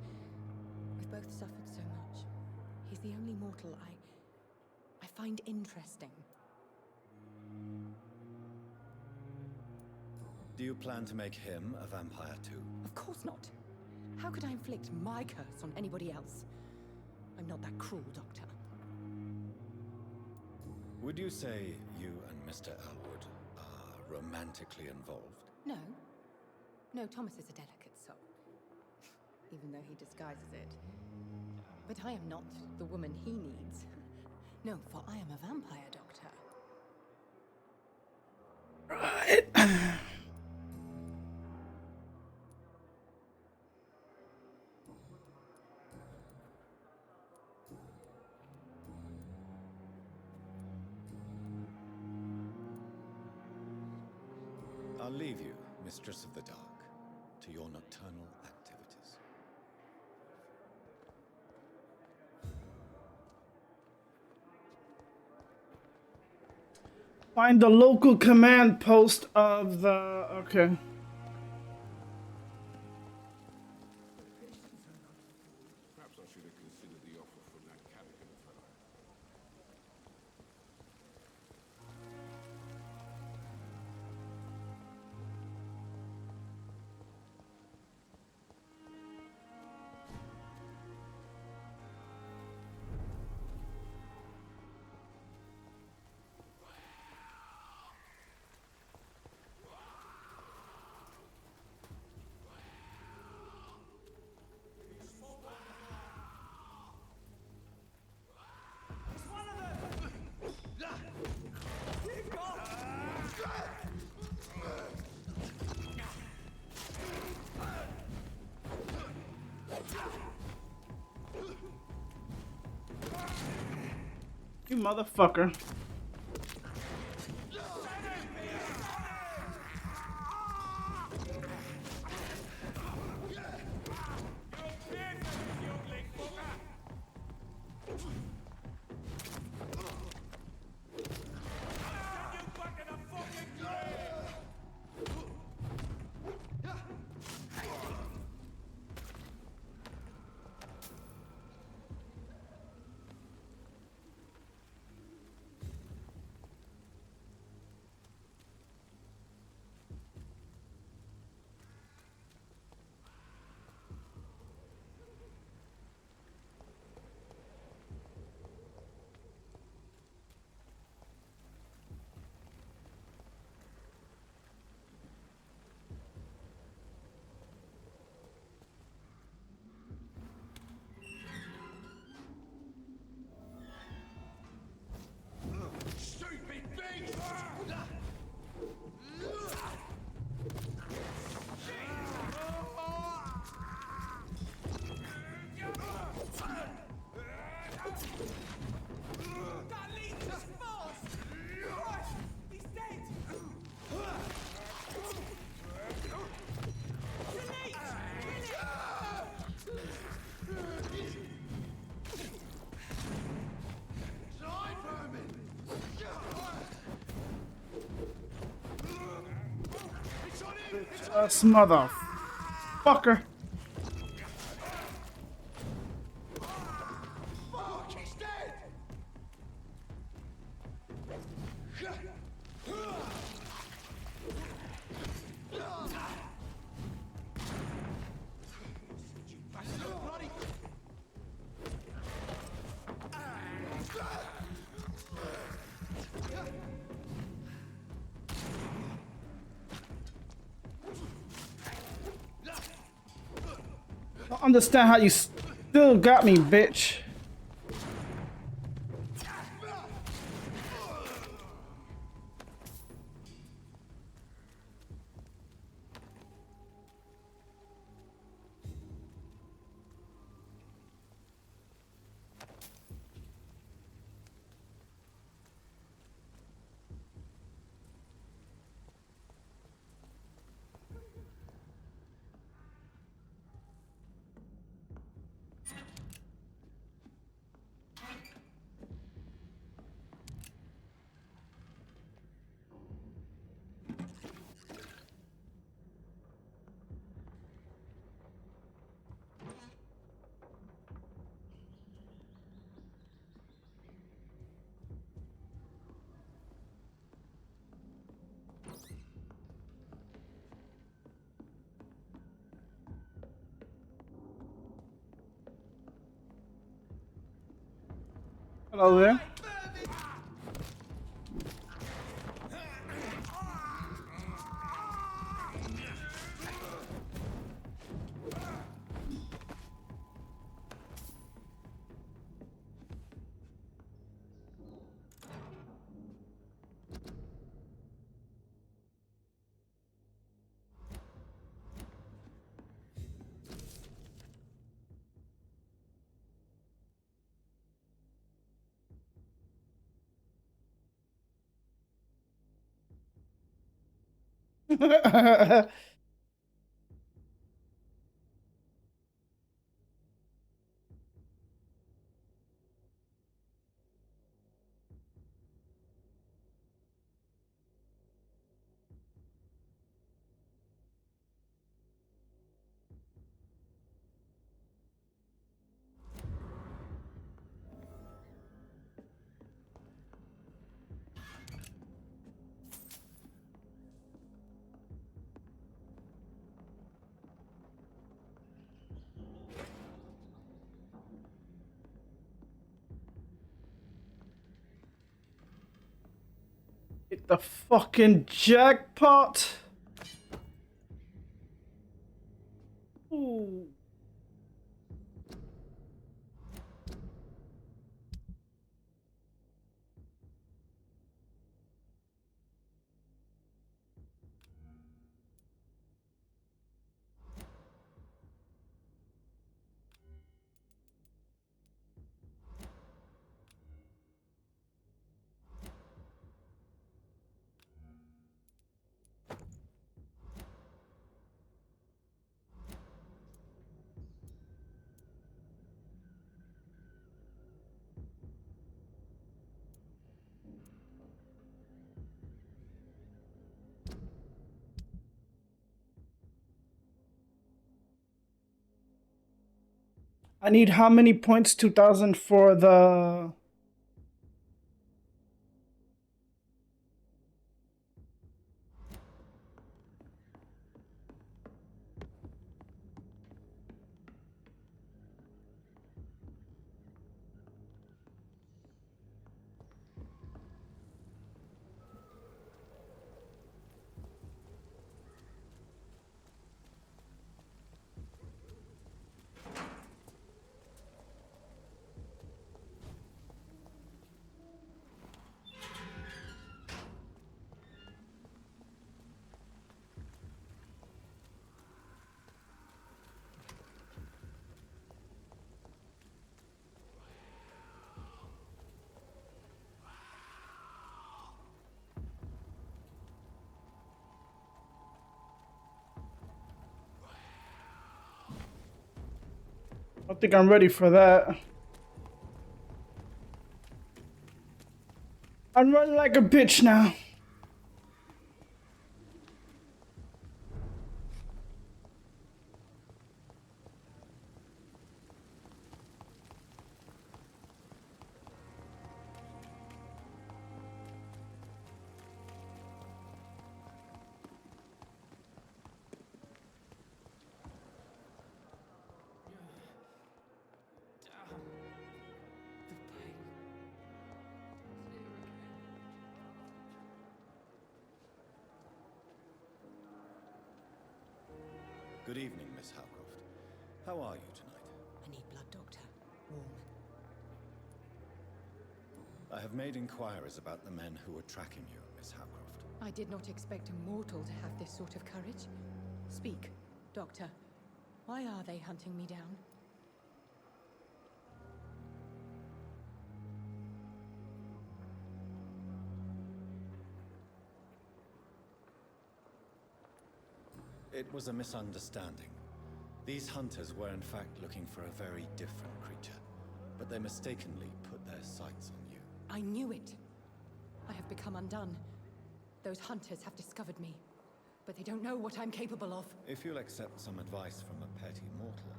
We've both suffered so much. He's the only mortal I find interesting. Do you plan to make him a vampire too? Of course not. How could I inflict my curse on anybody else? I'm not that cruel, Doctor. Would you say you and Mr. Elwood are romantically involved? No. No, Thomas is a delicate soul. Even though he disguises it. But I am not the woman he needs. No, for I am a vampire, Doctor. Right. I'll leave you, Mistress of the Dark, to your nocturnal activities. Find the local command post of the... Okay. Perhaps I should have considered the offer from that Cadigan fellow. You motherfucker. Motherfucker. don't understand how you still got me, bitch. Hello there. Hit the fucking jackpot. Ooh. I need how many points? 2,000 for the... I think I'm ready for that. I'm running like a bitch now. Good evening, Miss Howcroft. How are you tonight? I need blood, Doctor. Warm. I have made inquiries about the men who were tracking you, Miss Howcroft. I did not expect a mortal to have this sort of courage. Speak, Doctor. Why are they hunting me down? It was a misunderstanding. These hunters were in fact looking for a very different creature, but they mistakenly put their sights on you. I knew it. I have become undone. Those hunters have discovered me, but they don't know what I'm capable of. If you'll accept some advice from a petty mortal,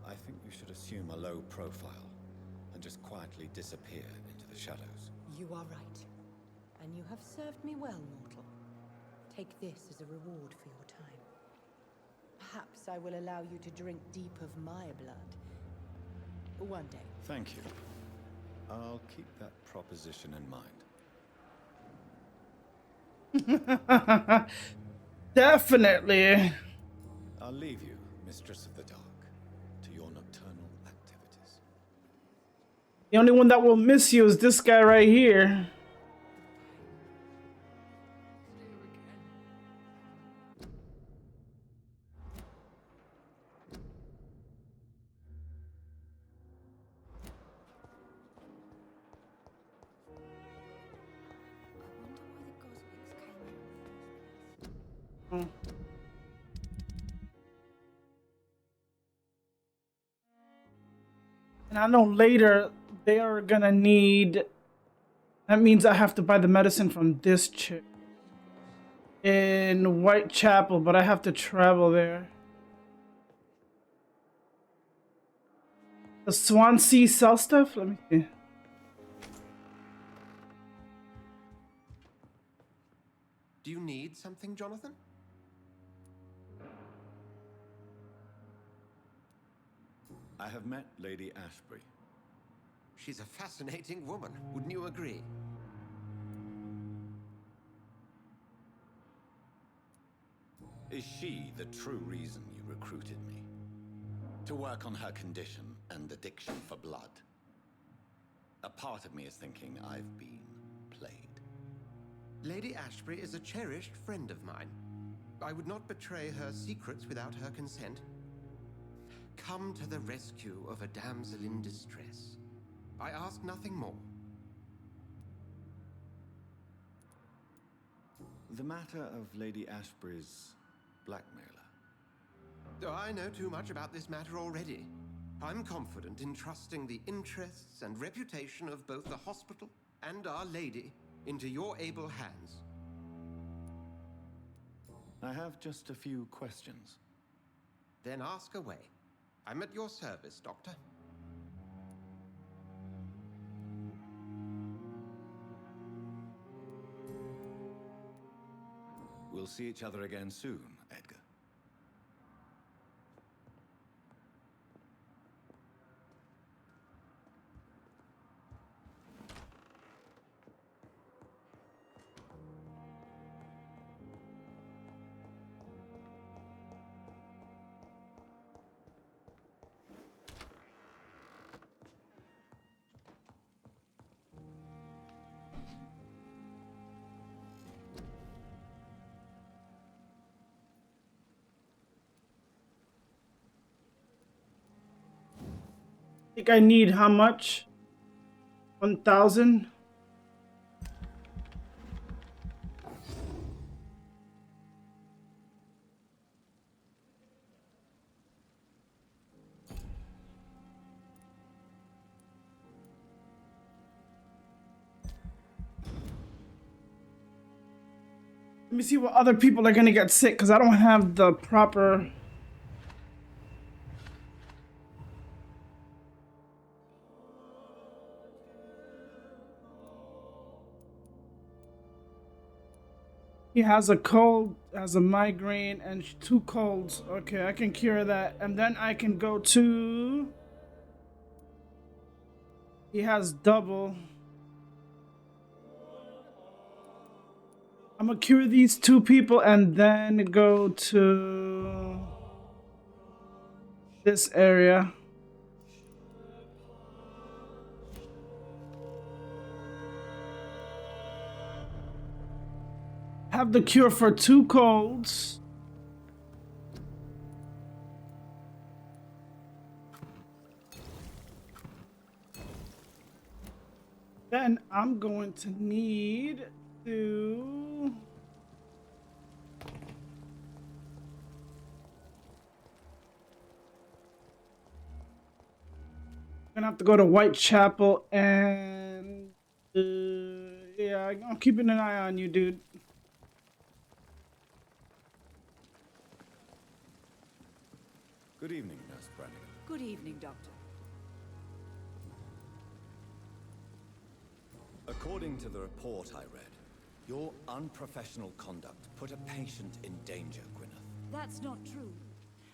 I think you should assume a low profile and just quietly disappear into the shadows. You are right. And you have served me well, mortal. Take this as a reward for your time. Perhaps I will allow you to drink deep of my blood. One day. Thank you. I'll keep that proposition in mind. Definitely. I'll leave you, Mistress of the Dark, to your nocturnal activities. The only one that will miss you is this guy right here. And I know later they are gonna need. That means I have to buy the medicine from this chick in Whitechapel, but I have to travel there. The Swansea sell stuff? Let me see. Do you need something, Jonathan? I have met Lady Ashbury. She's a fascinating woman, wouldn't you agree? Is she the true reason you recruited me? To work on her condition and addiction for blood? A part of me is thinking I've been played. Lady Ashbury is a cherished friend of mine. I would not betray her secrets without her consent. Come to the rescue of a damsel in distress. I ask nothing more. The matter of Lady Ashbury's blackmailer. Oh, I know too much about this matter already. I'm confident in trusting the interests and reputation of both the hospital and Our Lady into your able hands. I have just a few questions. Then ask away. I'm at your service, Doctor. We'll see each other again soon, Edgar. I think I need how much? 1,000? Let me see what other people are gonna get sick, because I don't have the proper... He has a cold, has a migraine, and 2 colds. Okay, I can cure that. And then I can go to... He has double. I'm gonna cure these 2 people and then go to... this area. Have the cure for 2 colds. Then I'm going to need to... Gonna have to go to Whitechapel and... yeah, I'm keeping an eye on you, dude. Good evening, Nurse Brannigan. Good evening, Doctor. According to the report I read, your unprofessional conduct put a patient in danger, Gwyneth. That's not true.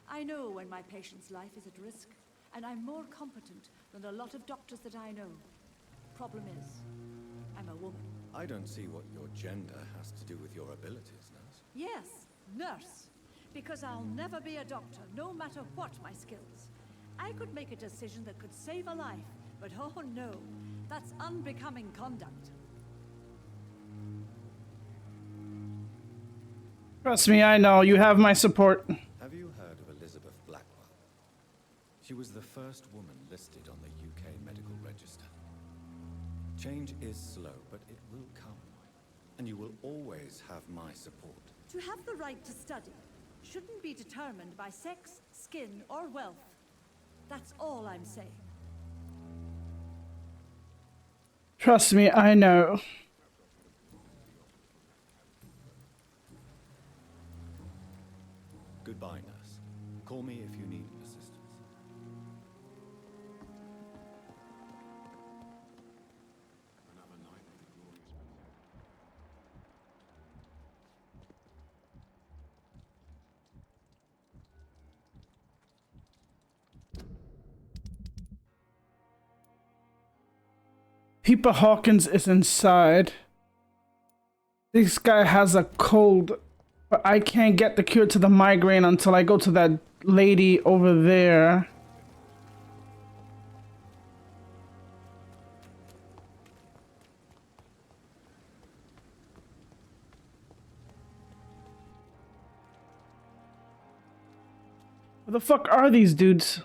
I know when my patient's life is at risk, and I'm more competent than a lot of doctors that I know. Problem is, I'm a woman. I don't see what your gender has to do with your abilities, Nurse. Yes, nurse. Because I'll never be a doctor, no matter what my skills. I could make a decision that could save a life, but oh no, that's unbecoming conduct. Trust me, I know. You have my support. Have you heard of Elizabeth Blackwell? She was the first woman listed on the UK Medical Register. Change is slow, but it will come. And you will always have my support. To have the right to study shouldn't be determined by sex, skin, or wealth. That's all I'm saying. Trust me, I know. Goodbye, Nurse. Call me if you need assistance. Peeper Hawkins is inside. This guy has a cold, but I can't get the cure to the migraine until I go to that lady over there. Where the fuck are these dudes?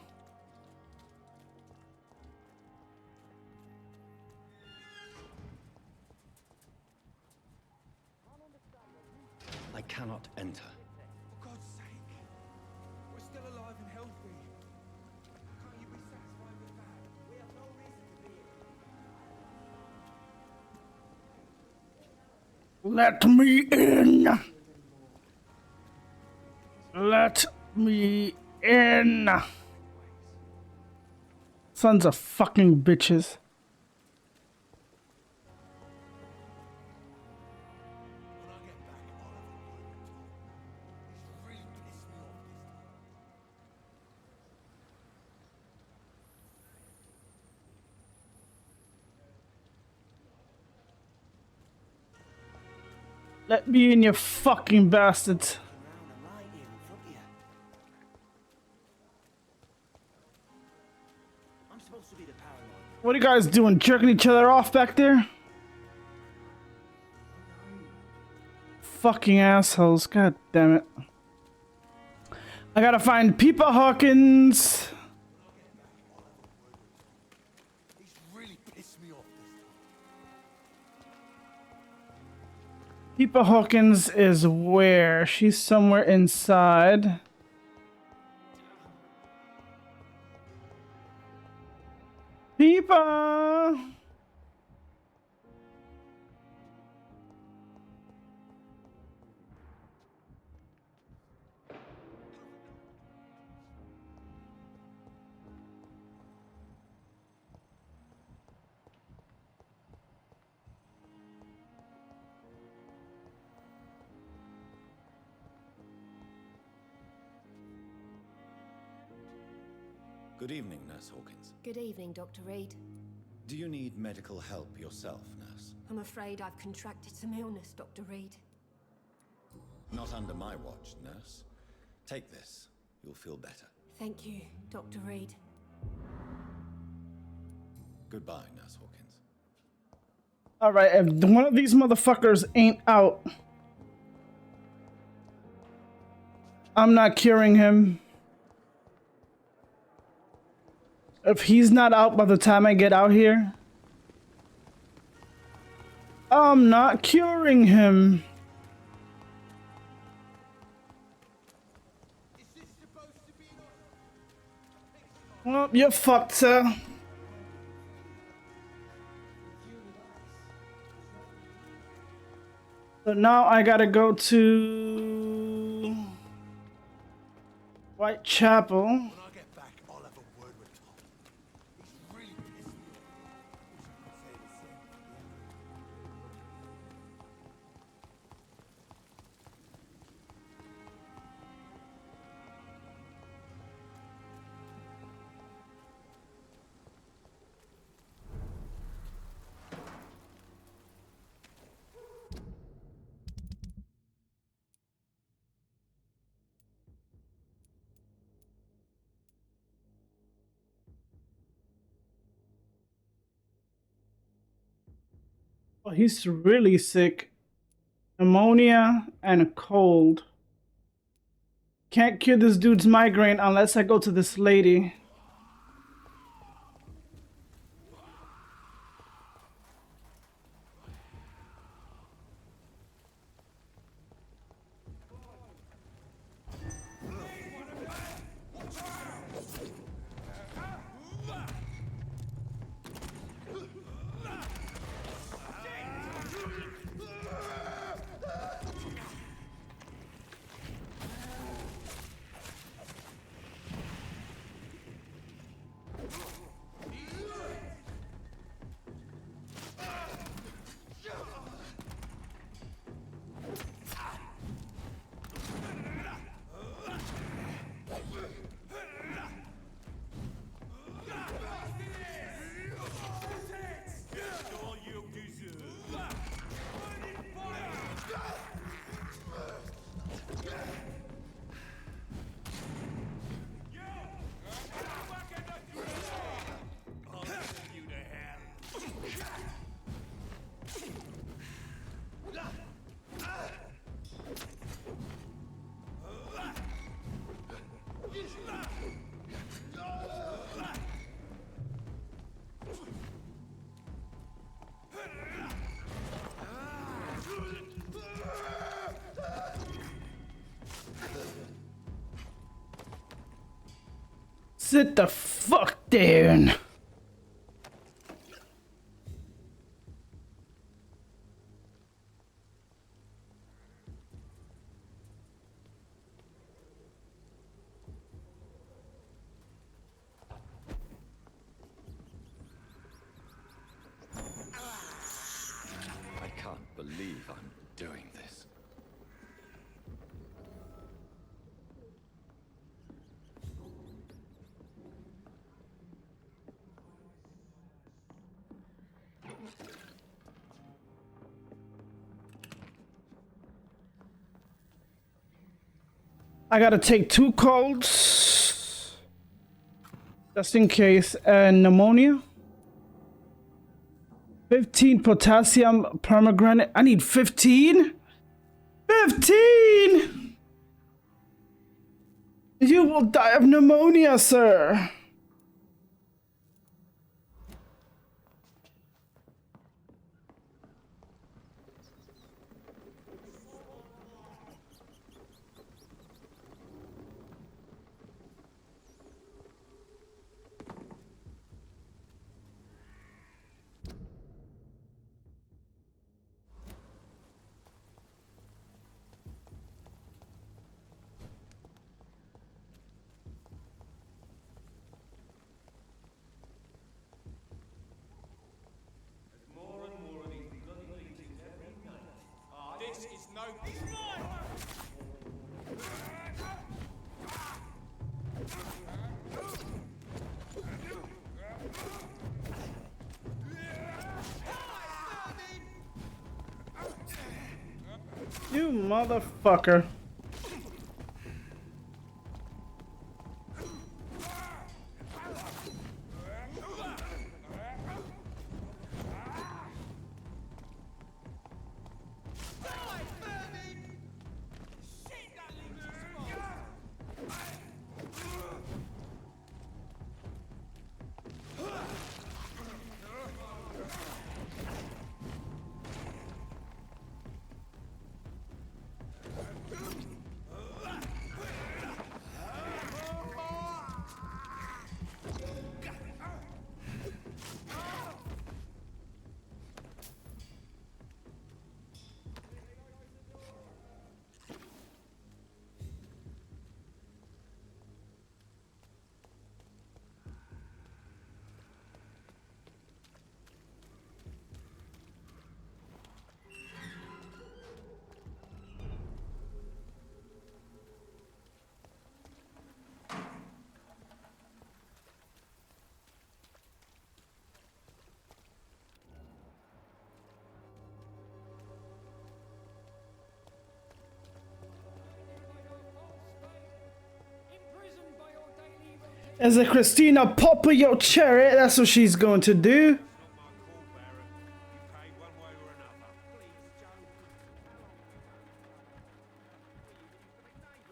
I cannot enter. For God's sake, we're still alive and healthy. Can't you be satisfied with that? We have no reason to be here. Let me in. Let me in. Sons of fucking bitches. Let me in, you fucking bastards. What are you guys doing? Jerking each other off back there? Fucking assholes. God damn it. I gotta find Peeper Hawkins. He's really pissed me off this time. Peeper Hawkins is where? She's somewhere inside. Peeper! Good evening, Nurse Hawkins. Good evening, Dr. Reed. Do you need medical help yourself, Nurse? I'm afraid I've contracted some illness, Dr. Reed. Not under my watch, Nurse. Take this. You'll feel better. Thank you, Dr. Reed. Goodbye, Nurse Hawkins. Alright, if one of these motherfuckers ain't out, I'm not curing him. If he's not out by the time I get out here, I'm not curing him. Well, you're fucked, sir. So now I gotta go to Whitechapel. Oh, he's really sick. Pneumonia and a cold. Can't cure this dude's migraine unless I go to this lady. Sit the fuck down. I can't believe I'm doing this. I gotta take 2 colds. Just in case. And pneumonia. 15 potassium pomegranate. I need 15? 15! You will die of pneumonia, sir. This is no... You motherfucker. As a Christina, pop your cherry. That's what she's going to do.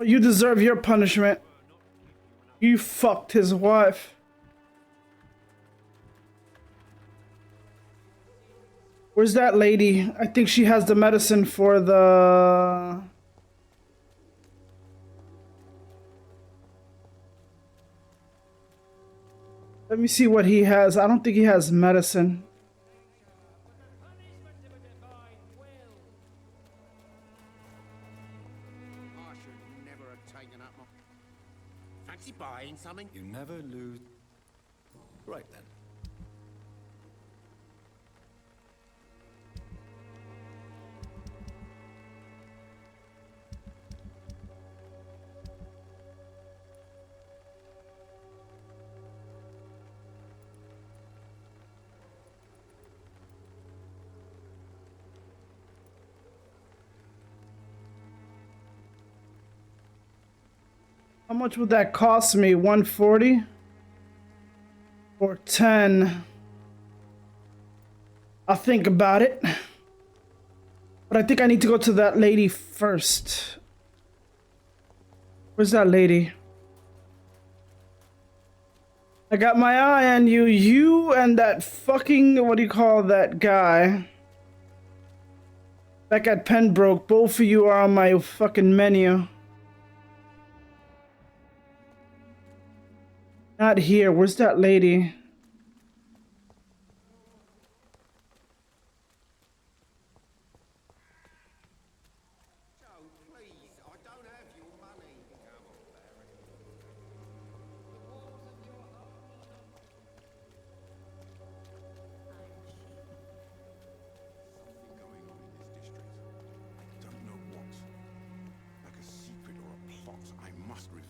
You deserve your punishment. You fucked his wife. Where's that lady? I think she has the medicine for the... Let me see what he has. I don't think he has medicine. I should never have taken up my... Fancy buying something? You never lose. Right then. How much would that cost me? 140 or 10? I'll think about it. But I think I need to go to that lady first. Where's that lady? I got my eye on you. You and that fucking, what do you call that guy? Back at Pembroke. Both of you are on my fucking menu. Not here. Where's that lady? Don't know what. Like a secret or a plot I must reveal.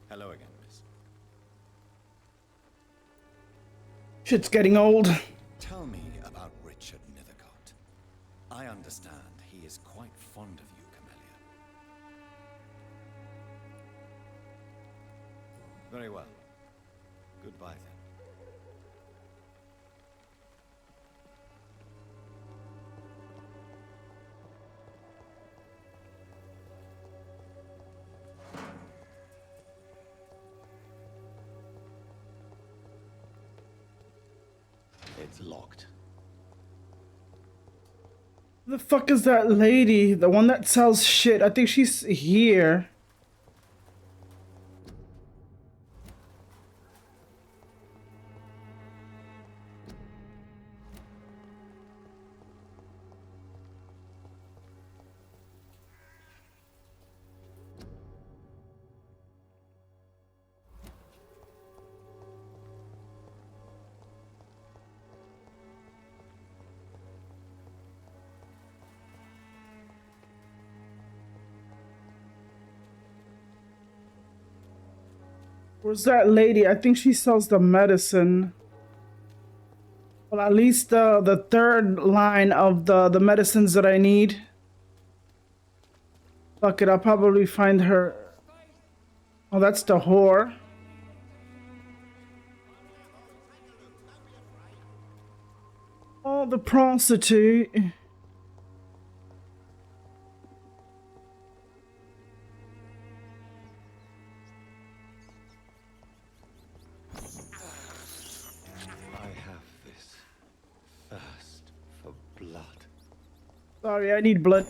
Hello again, miss. Shit's getting old. Tell me about Richard Nethercott. I understand he is quite fond of you, Camellia. Very well. Goodbye then. It's locked. Who the fuck is that lady? The one that sells shit. I think she's here. Where's that lady? I think she sells the medicine. Well, at least the third line of the medicines that I need. Fuck it, I'll probably find her. Oh, that's the whore. Oh, the prostitute. Sorry, I need blood.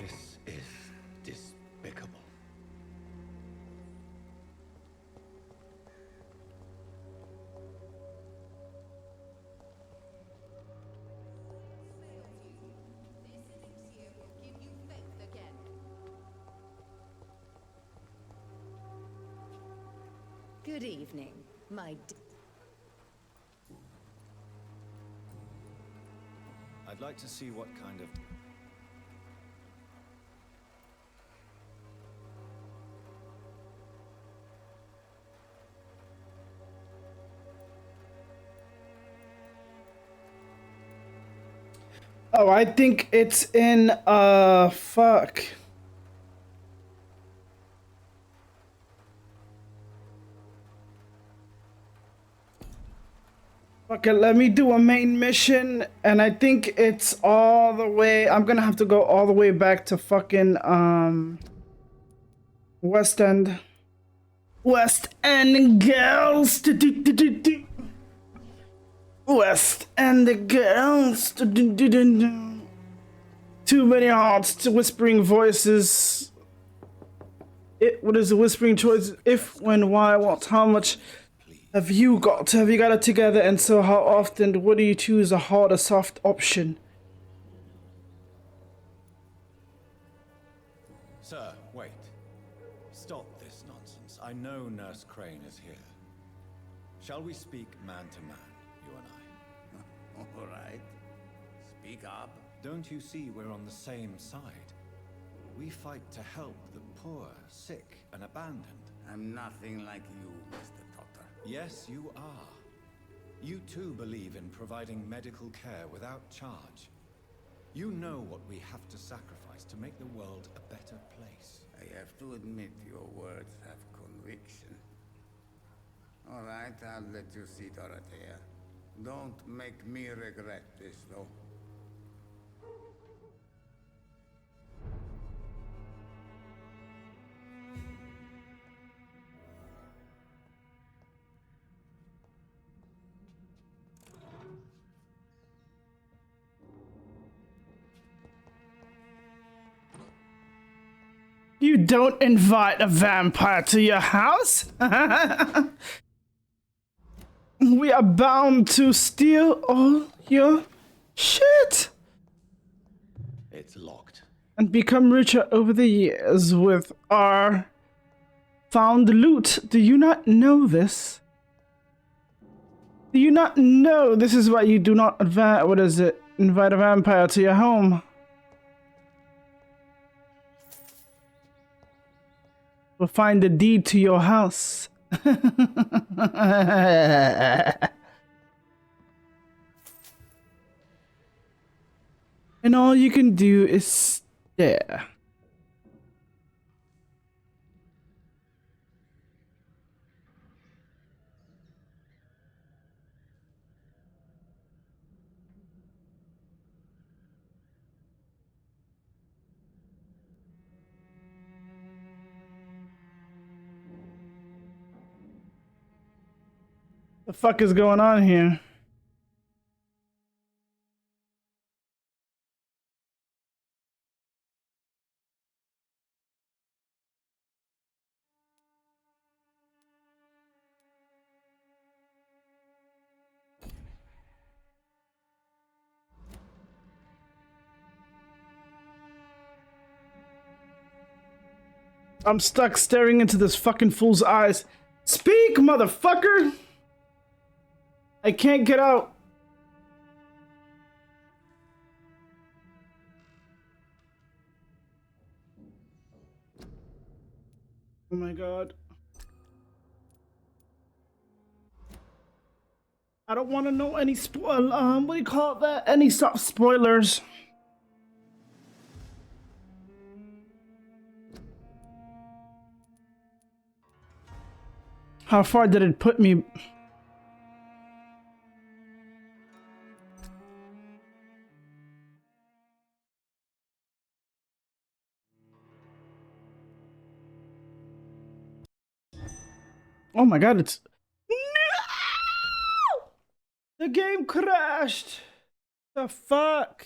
This is despicable. Good evening, my I'd like to see what kind of... Oh, I think it's in, fuck. Okay, let me do a main mission, and I think it's all the way. I'm gonna have to go all the way back to fucking, West End. West End girls. West End girls. Too many hearts to whispering voices. What is the whispering choice? If, when, why, what, how much have you got? Have you got it together? And so how often? What do you choose, a hard or soft option? Sir, wait. Stop this nonsense. I know Nurse Crane is here. Shall we speak man to man, you and I? All right. Speak up. Don't you see we're on the same side? We fight to help the poor, sick, and abandoned. I'm nothing like you, Mr. Doctor. Yes, you are. You too believe in providing medical care without charge. You know what we have to sacrifice to make the world a better place. I have to admit your words have conviction. All right, I'll let you see Dorothea. Don't make me regret this, though. You don't invite a vampire to your house? We are bound to steal all your shit. It's locked. And become richer over the years with our found loot. Do you not know this? Do you not know this is why you do not invite a vampire to your home? We'll find the deed to your house. And all you can do is stare. The fuck is going on here? I'm stuck staring into this fucking fool's eyes. Speak, motherfucker! I can't get out. Oh my god. I don't want to know any what do you call that? Any soft spoilers. How far did it put me? Oh my god, it's... No! The game crashed! The fuck?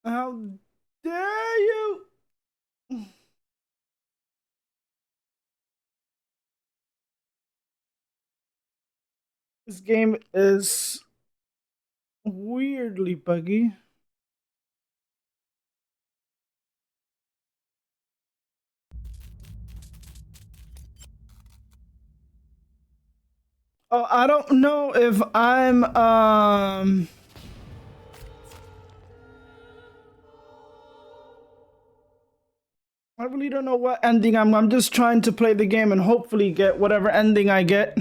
How dare you? This game is weirdly buggy. Oh, I don't know if I'm, I really don't know what ending I'm just trying to play the game and hopefully get whatever ending I get.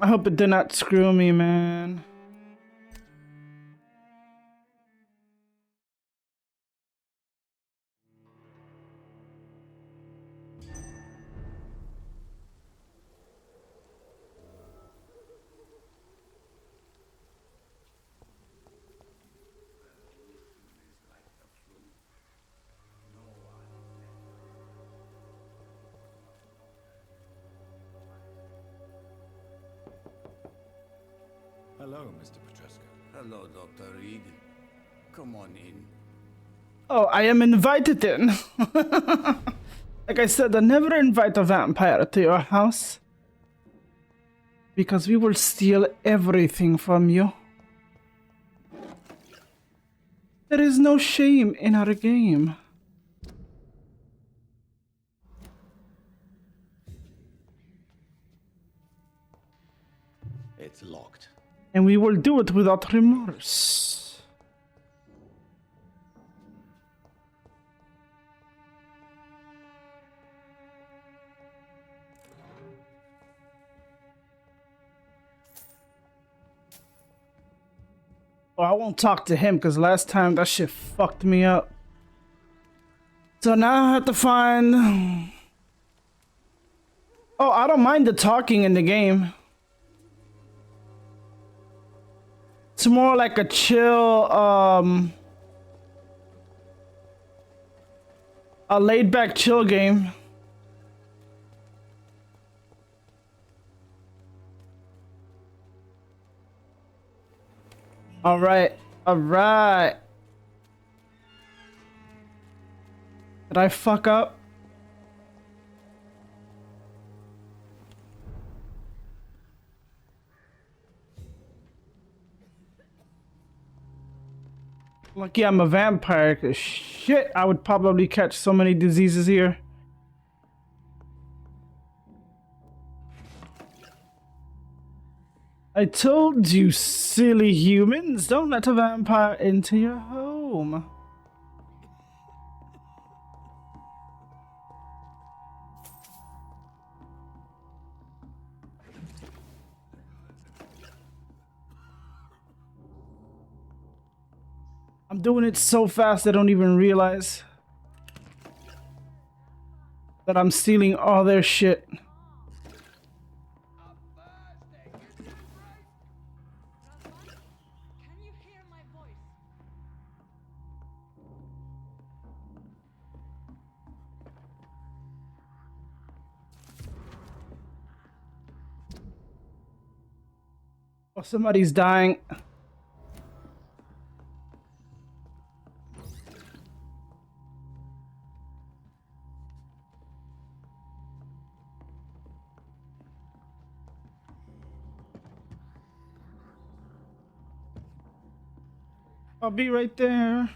I hope it did not screw me, man. Hello, Mr. Petrescu. Hello, Dr. Reed. Come on in. Oh, I am invited in. Like I said, I never invite a vampire to your house. Because we will steal everything from you. There is no shame in our game. It's locked. And we will do it without remorse. Oh, I won't talk to him because last time that shit fucked me up. So now I have to find... Oh, I don't mind the talking in the game. It's more like a chill, a laid-back chill game. All right, all right. Did I fuck up? Lucky I'm a vampire, cause shit, I would probably catch so many diseases here. I told you, silly humans, don't let a vampire into your home. I'm doing it so fast I don't even realize that I'm stealing all their shit. Oh, somebody's dying. I'll be right there.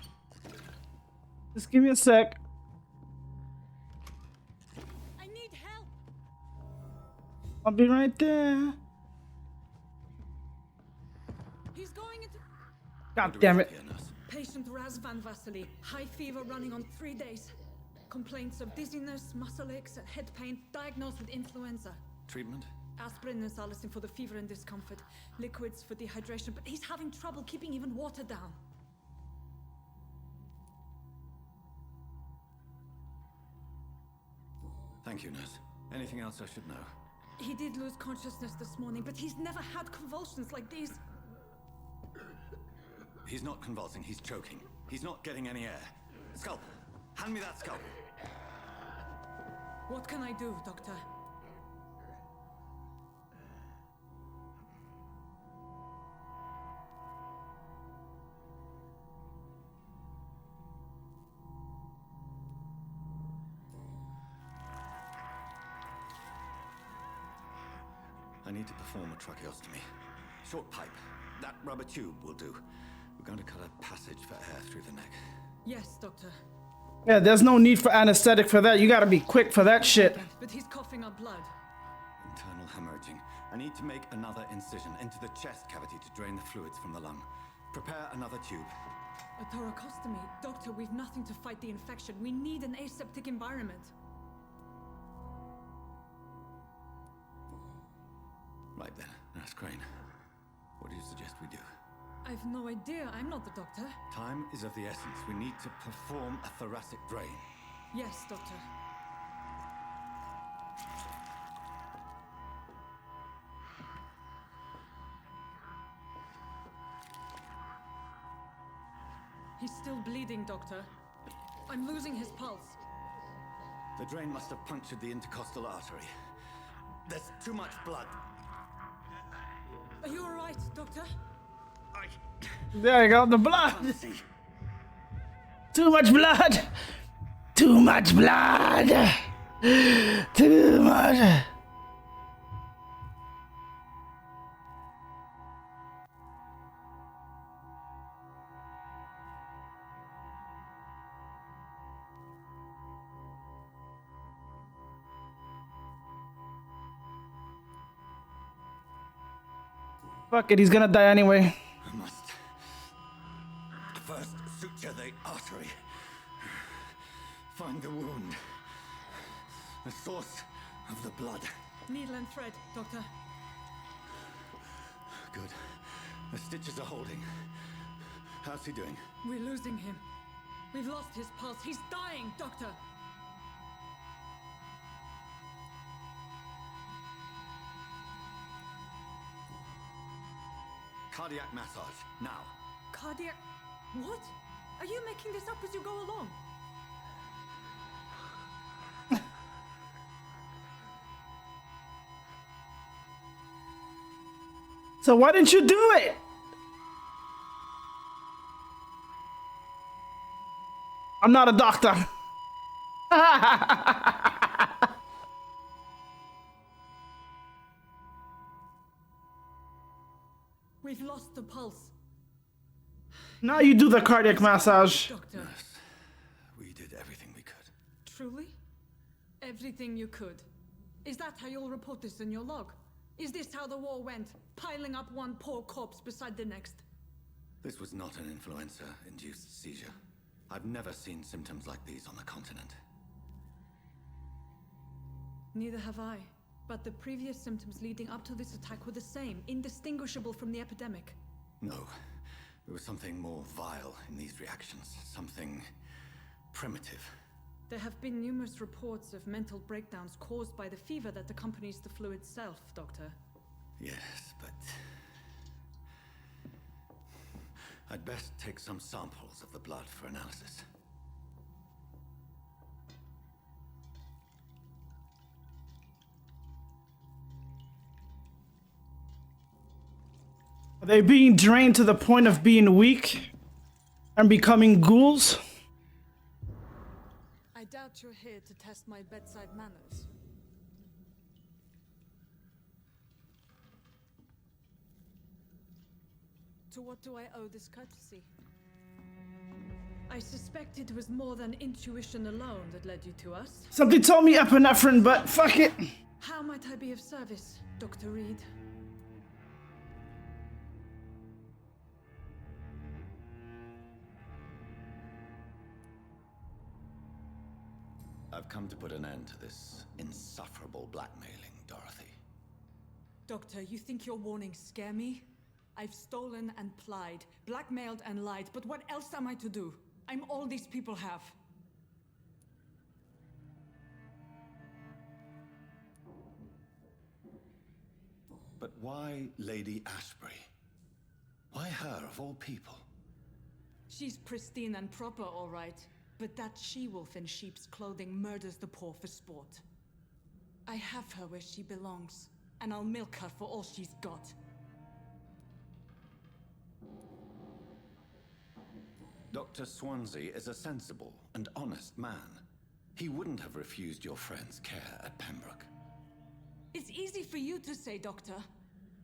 Just give me a sec. I need help. I'll be right there. He's going into... God damn it. Patient Raz Van Vasily. High fever running on 3 days. Complaints of dizziness, muscle aches, and head pain. Diagnosed with influenza. Treatment? Aspirin and salicin for the fever and discomfort. Liquids for dehydration, but he's having trouble keeping even water down. Thank you, nurse. Anything else I should know? He did lose consciousness this morning, but he's never had convulsions like these. He's not convulsing, he's choking. He's not getting any air. Scalpel! Hand me that scalpel! What can I do, Doctor? I need to perform a tracheostomy. Short pipe. That rubber tube will do. We're going to cut a passage for air through the neck. Yes, Doctor. Yeah, there's no need for anesthetic for that. You gotta be quick for that shit. But he's coughing up blood. Internal hemorrhaging. I need to make another incision into the chest cavity to drain the fluids from the lung. Prepare another tube. A thoracostomy. Doctor, we've nothing to fight the infection. We need an aseptic environment. Right then. Nurse Crane, what do you suggest we do? I've no idea. I'm not the doctor. Time is of the essence. We need to perform a thoracic drain. Yes, Doctor. He's still bleeding, Doctor. I'm losing his pulse. The drain must have punctured the intercostal artery. There's too much blood. Are you all right, Doctor? There you go, the blood. Too much blood. Too much blood. Too much. Fuck it, he's gonna die anyway. I must first suture the artery. Find the wound. The source of the blood. Needle and thread, Doctor. Good. The stitches are holding. How's he doing? We're losing him. We've lost his pulse. He's dying, Doctor. Cardiac massage, now. Cardiac... What? Are you making this up as you go along? So why didn't you do it? I'm not a doctor. We've lost the pulse. Now you do the cardiac massage. Doctor. Nurse, we did everything we could. Truly? Everything you could. Is that how you'll report this in your log? Is this how the war went? Piling up one poor corpse beside the next? This was not an influenza-induced seizure. I've never seen symptoms like these on the continent. Neither have I. But the previous symptoms leading up to this attack were the same, indistinguishable from the epidemic. No. There was something more vile in these reactions. Something primitive. There have been numerous reports of mental breakdowns caused by the fever that accompanies the flu itself, Doctor. Yes, but... I'd best take some samples of the blood for analysis. Are they being drained to the point of being weak and becoming ghouls? I doubt you're here to test my bedside manners. To what do I owe this courtesy? I suspect it was more than intuition alone that led you to us. Something told me epinephrine, but fuck it. How might I be of service, Dr. Reed? I've come to put an end to this insufferable blackmailing, Dorothy. Doctor, you think your warnings scare me? I've stolen and plied, blackmailed and lied, but what else am I to do? I'm all these people have. But why Lady Ashbury? Why her, of all people? She's pristine and proper, all right. But that she-wolf in sheep's clothing murders the poor for sport. I have her where she belongs, and I'll milk her for all she's got. Dr. Swansea is a sensible and honest man. He wouldn't have refused your friend's care at Pembroke. It's easy for you to say, Doctor.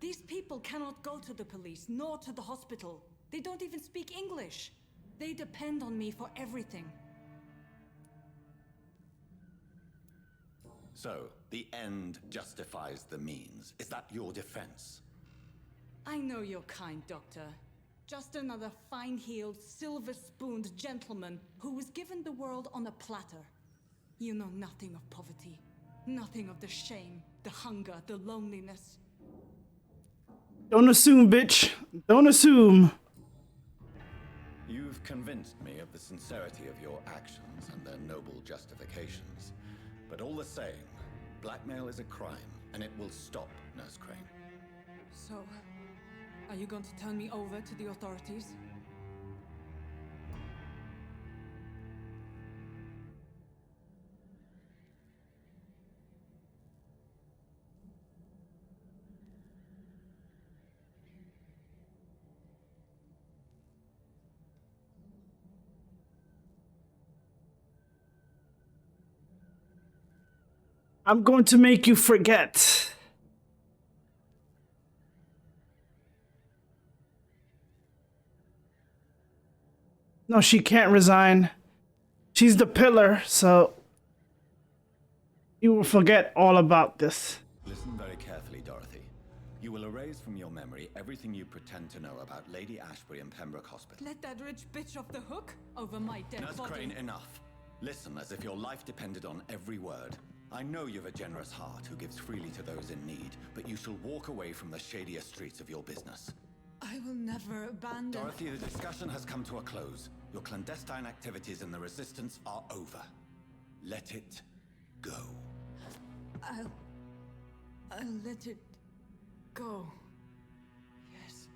These people cannot go to the police, nor to the hospital. They don't even speak English. They depend on me for everything. So, the end justifies the means. Is that your defense? I know you're kind, Doctor. Just another fine-heeled, silver-spooned gentleman who was given the world on a platter. You know nothing of poverty. Nothing of the shame, the hunger, the loneliness. Don't assume, bitch. Don't assume. You've convinced me of the sincerity of your actions and their noble justifications. But all the same, blackmail is a crime, and it will stop, Nurse Crane. So, are you going to turn me over to the authorities? I'm going to make you forget. No, she can't resign. She's the pillar, so you will forget all about this. Listen very carefully, Dorothy. You will erase from your memory everything you pretend to know about Lady Ashbury and Pembroke Hospital. Let that rich bitch off the hook over my dead Nurse body. Crane, enough. Listen as if your life depended on every word. I know you've a generous heart who gives freely to those in need, but you shall walk away from the shadier streets of your business. I will never abandon... Dorothy, the discussion has come to a close. Your clandestine activities in the Resistance are over. Let it go. I'll let it go. Yes.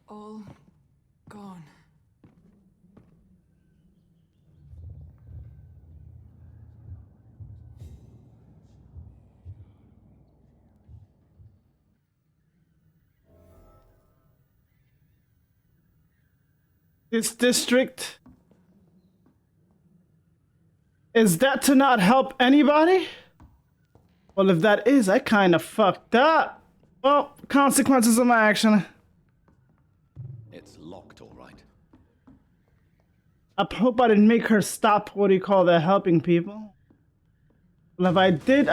All gone. This district, is that to not help anybody? Well, if that is, I kind of fucked up. Well, consequences of my action. It's locked, all right. I hope I didn't make her stop, what do you call that, helping people. Well, if I did,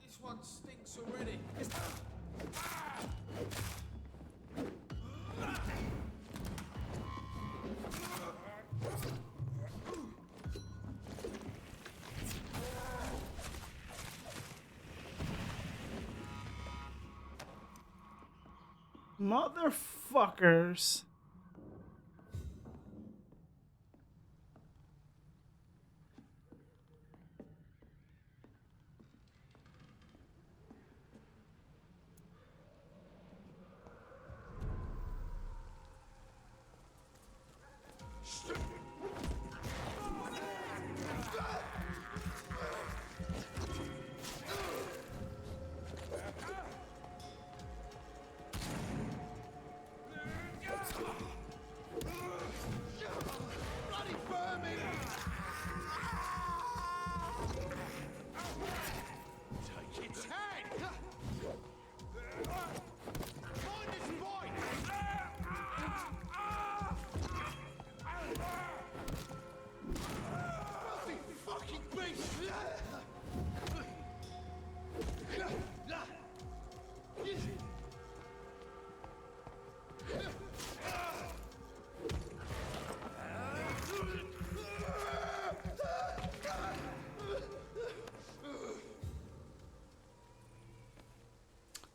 This one stinks already. Motherfuckers.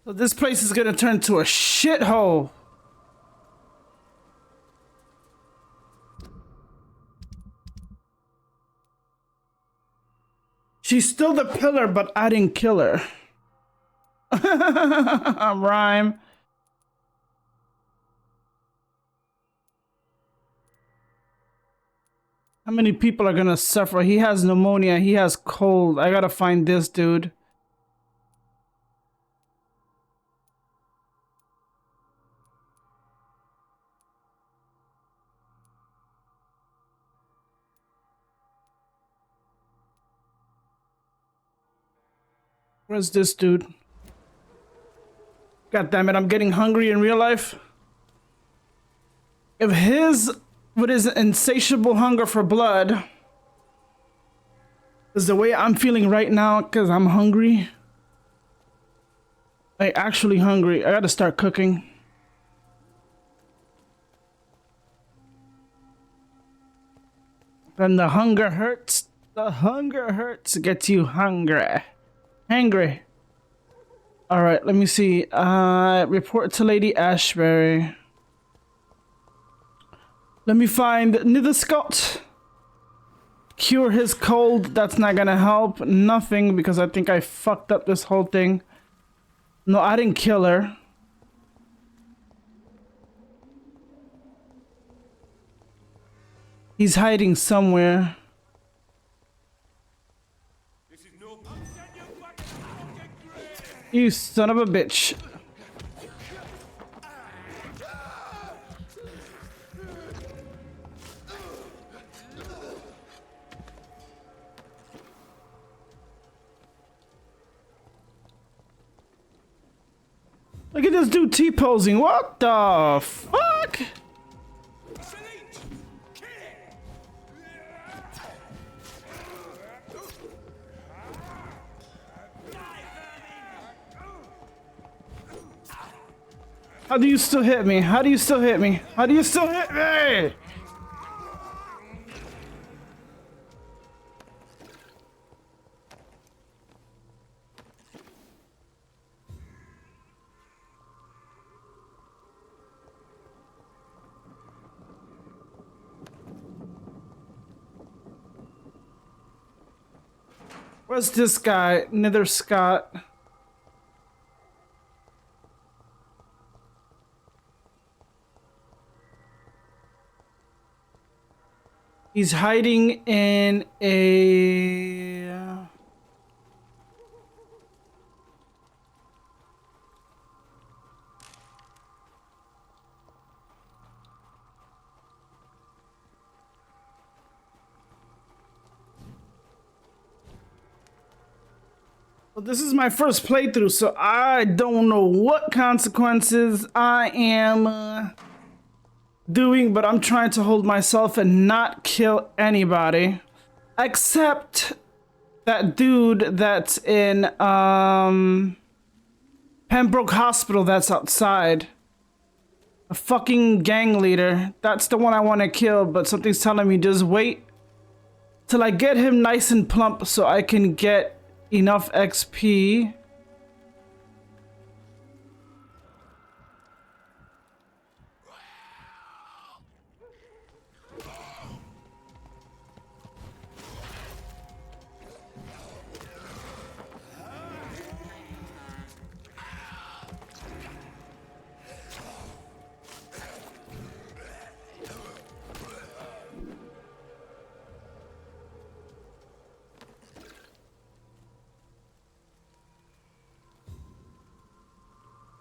So this place is gonna turn to a shithole. She's still the pillar, but I didn't kill her. Rhyme. How many people are gonna suffer? He has pneumonia, he has cold. I gotta find this dude. Where's this dude? God damn it, I'm getting hungry in real life. If with his insatiable hunger for blood is the way I'm feeling right now, because I'm hungry. Like, actually hungry. I gotta start cooking. When the hunger hurts, the hunger hurts gets you hungry. Hangry. Alright, let me see. Report to Lady Ashbury. Let me find Nither Scott. Cure his cold. That's not gonna help. Nothing, because I think I fucked up this whole thing. No, I didn't kill her. He's hiding somewhere. You son of a bitch. Look at this dude T-posing. What the fuck? How do you still hit me? How do you still hit me? How do you still hit me? Where's this guy? Nither Scott. He's hiding in a... Well, this is my first playthrough, so I don't know what consequences I am doing, but I'm trying to hold myself and not kill anybody except that dude that's in Pembroke Hospital that's outside. A fucking gang leader. That's the one I want to kill, but something's telling me just wait till I get him nice and plump so I can get enough XP.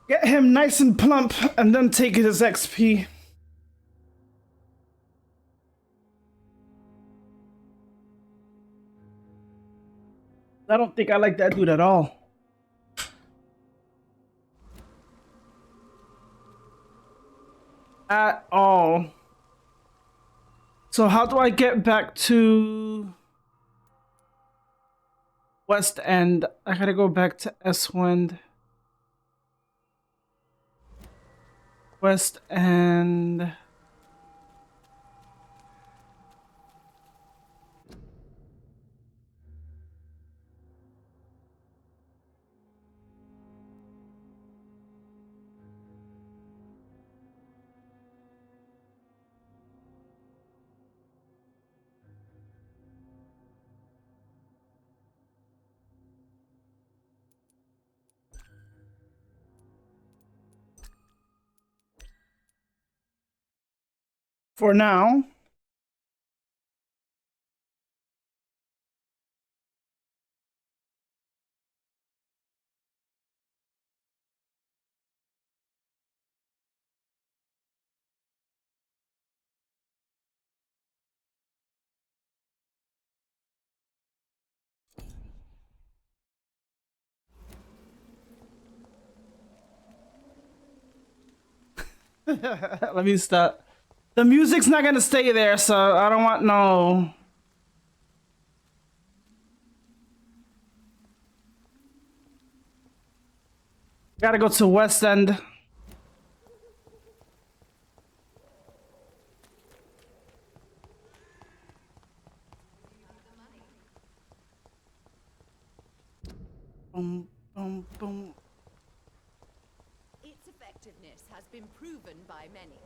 Get him nice and plump and then take his XP. I don't think I like that dude at all. At all. So how do I get back to West End? I gotta go back to Eswind. West End. For now. Let me stop. The music's not gonna stay there, so I don't want no. Gotta go to West End. effectiveness has been proven by many.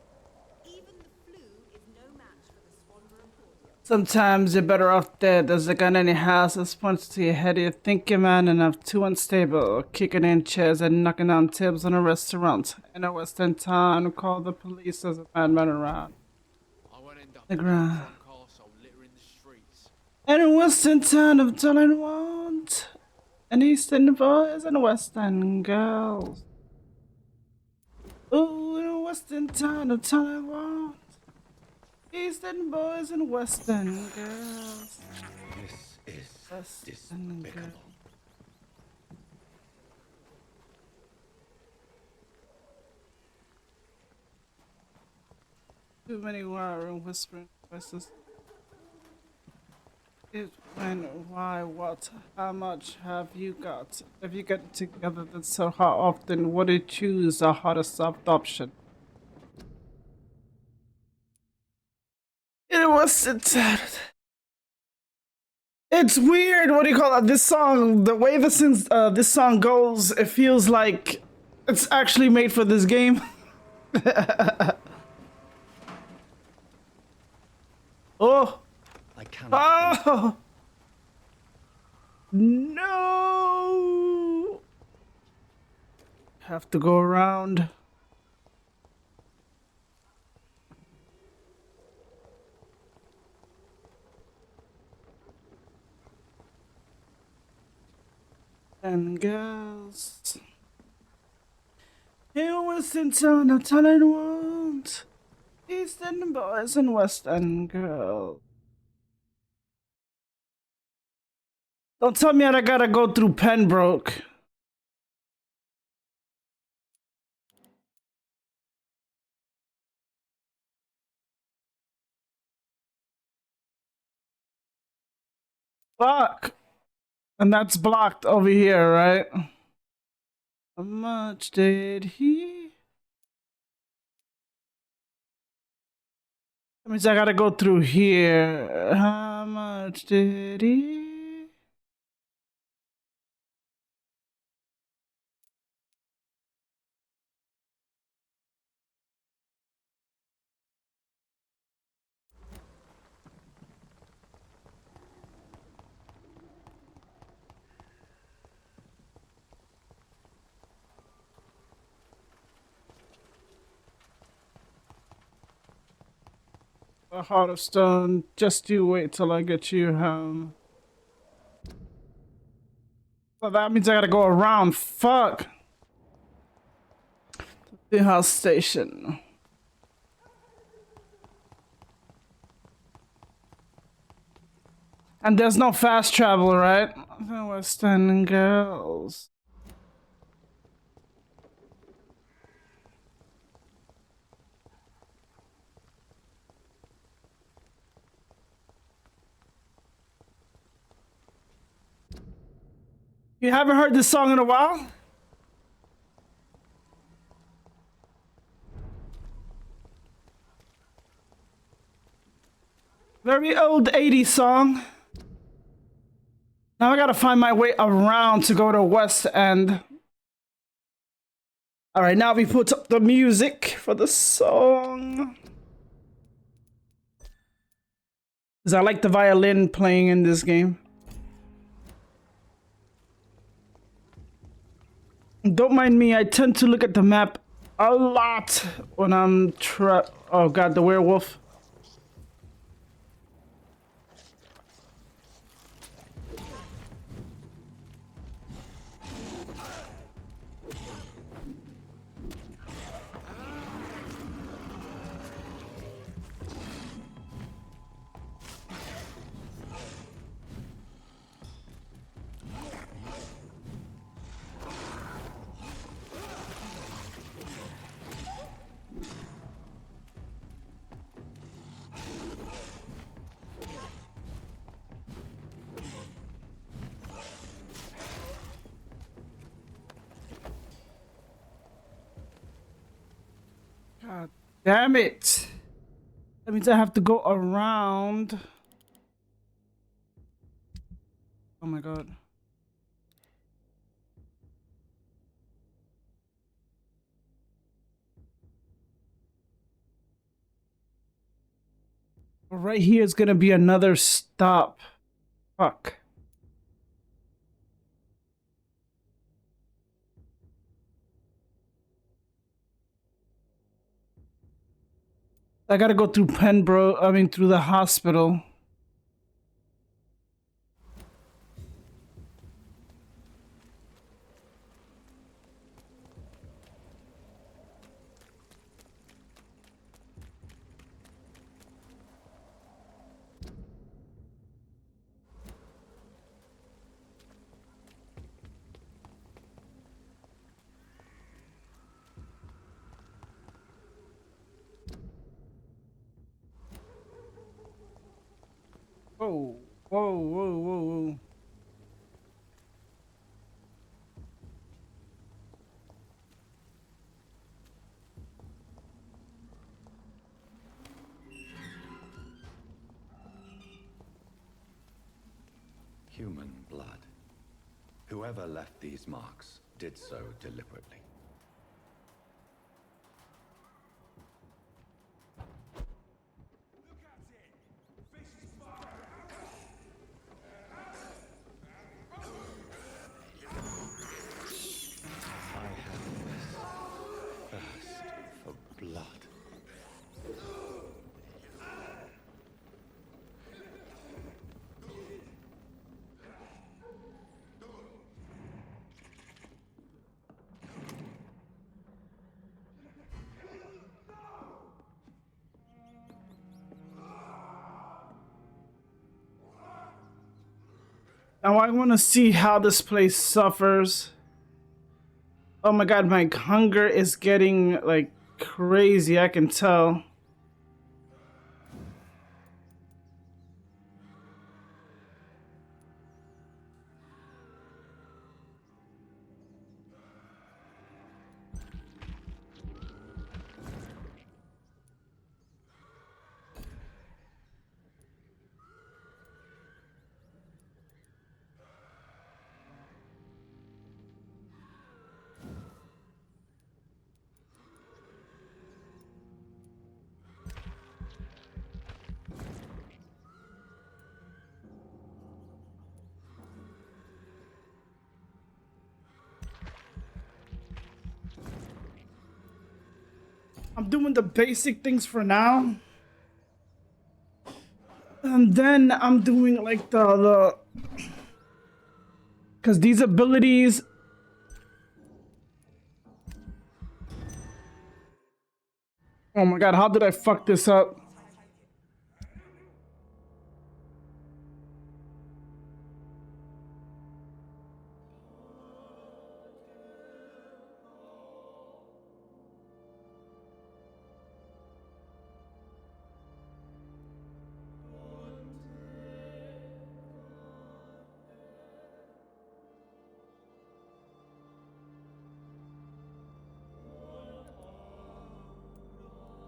Even the flu is no match for the Squanderer cordial. Sometimes you're better off dead. There's a gun in your house that points to your head. You think you're man enough, too unstable, kicking in chairs and knocking down tables in a restaurant. In a western town, call the police. There's a madman around the ground. In a western town of all I want. And eastern boys and western girls. Ooh, in a western town of all I want. Eastern boys and western girls. This is Western despicable. girls. Too many wiring whispering voices. It, when, why, what, how much have you got? If you get together, then so how often would you choose the hottest soft option? It was it's weird. What do you call it? This song, the way this song goes, it feels like it's actually made for this game. Oh, I cannot. oh, no! Have to go around. And girls. In Western town, that's all I want. Eastern boys and Western girls. Don't tell me I gotta go through Pembroke. Fuck. And that's blocked over here, right? How much did he? That means I gotta go through here. How much did he? A heart of stone. Just you wait till I get you home. Well, that means I gotta go around. Fuck. The house station. And there's no fast travel, right? The Western girls. You haven't heard this song in a while? Very old 80s song. Now I gotta find my way around to go to West End. Alright, now we put up the music for the song. Because I like the violin playing in this game. Don't mind me, I tend to look at the map a lot when I'm oh god, the werewolf. God damn it. That means I have to go around. Oh my god. Right here is gonna be another stop. Fuck. I gotta go through through the hospital. Whoa, whoa, whoa, whoa, whoa. Human blood. Whoever left these marks did so deliberately. I have this thirst for blood. Now I want to see how this place suffers. Oh my god, my hunger is getting like crazy, I can tell. I'm doing the basic things for now. And then I'm doing like the because these abilities. Oh my god, how did I fuck this up?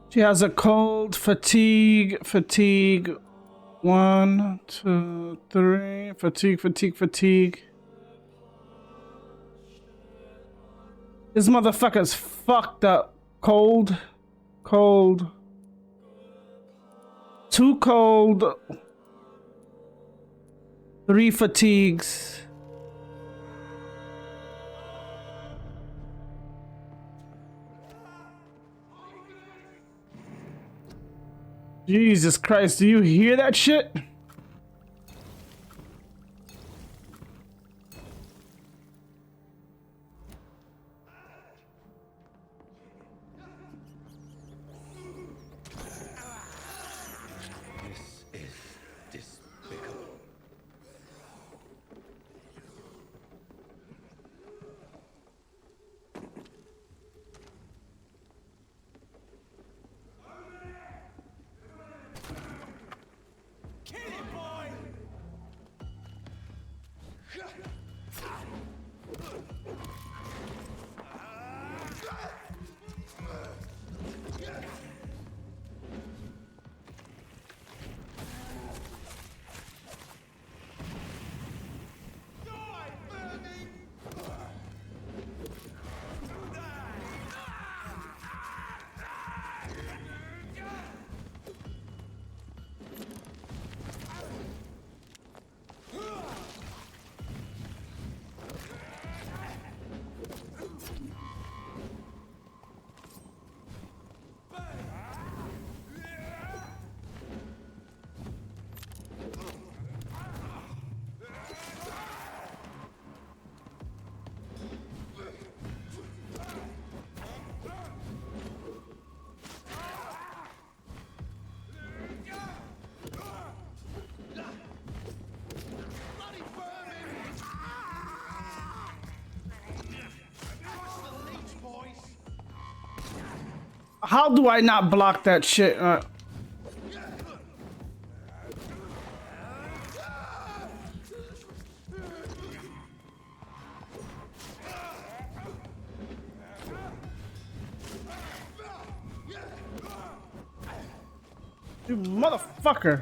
She has a cold, fatigue. 1, 2, 3. Fatigue. This motherfucker's fucked up. Cold. 2 cold. 3 fatigues. Jesus Christ, do you hear that shit? This is despicable. Kill How do I not block that shit? You motherfucker.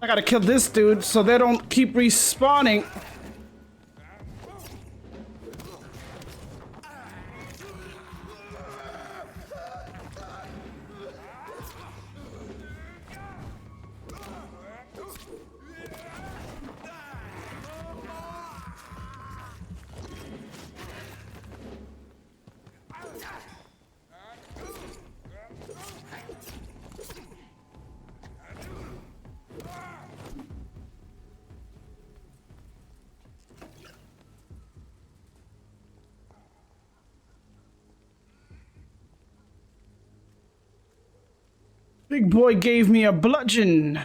I gotta kill this dude so they don't keep respawning. Big boy gave me a bludgeon.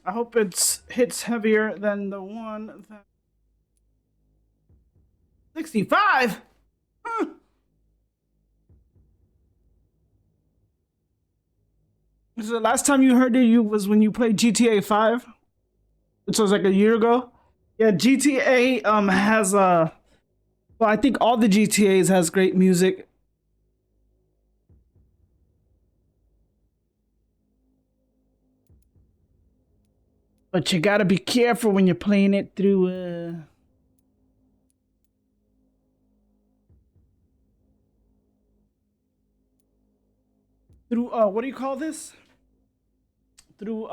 I hope it hits heavier than the one that... 65? Huh. So the last time you heard it was when you played GTA 5? Which was like a year ago? Yeah, GTA has a... Well, I think all the GTAs has great music. But you gotta be careful when you're playing it through, what do you call this? Through,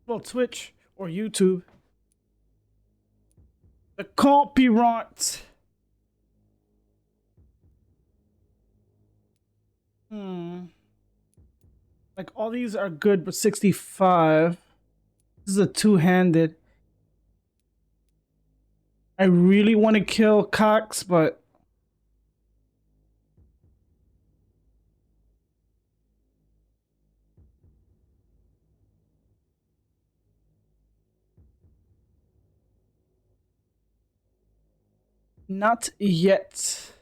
well, Twitch or YouTube. The copyright. Like, all these are good, but 65. This is a two-handed. I really want to kill Cox, but... not yet.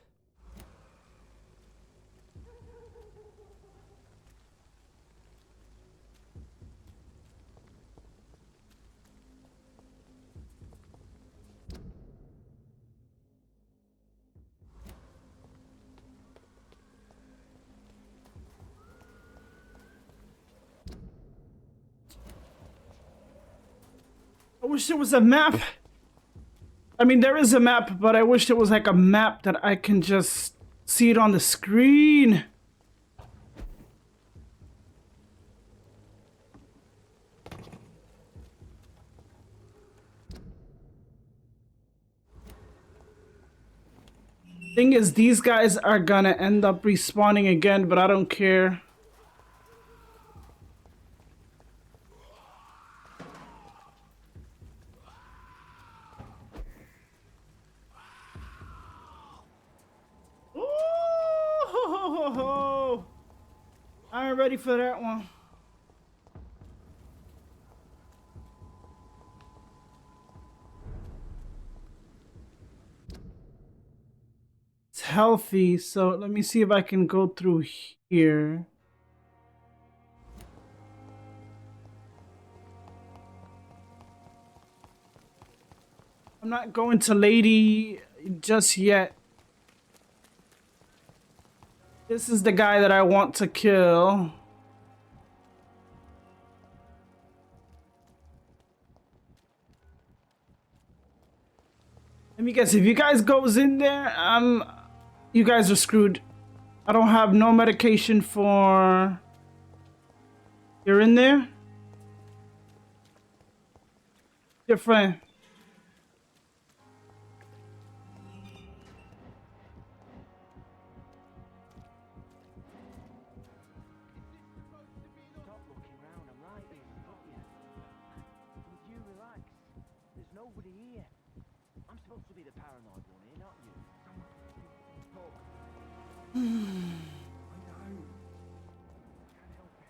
I wish there was a map. I mean, there is a map, but I wish there was like a map that I can just see it on the screen. Thing is, these guys are gonna end up respawning again, but I don't care. Ooh, I'm ready for that one. It's healthy, so let me see if I can go through here. I'm not going to Lady just yet. This is the guy that I want to kill. Let me guess, if you guys goes in there, you guys are screwed. I don't have no medication for... You're in there? Your friend. Stop looking round, I'm right here, got you. Would you relax? There's nobody here. I'm supposed to be the paranoid one here, not you. Talk. I know. Can't help it.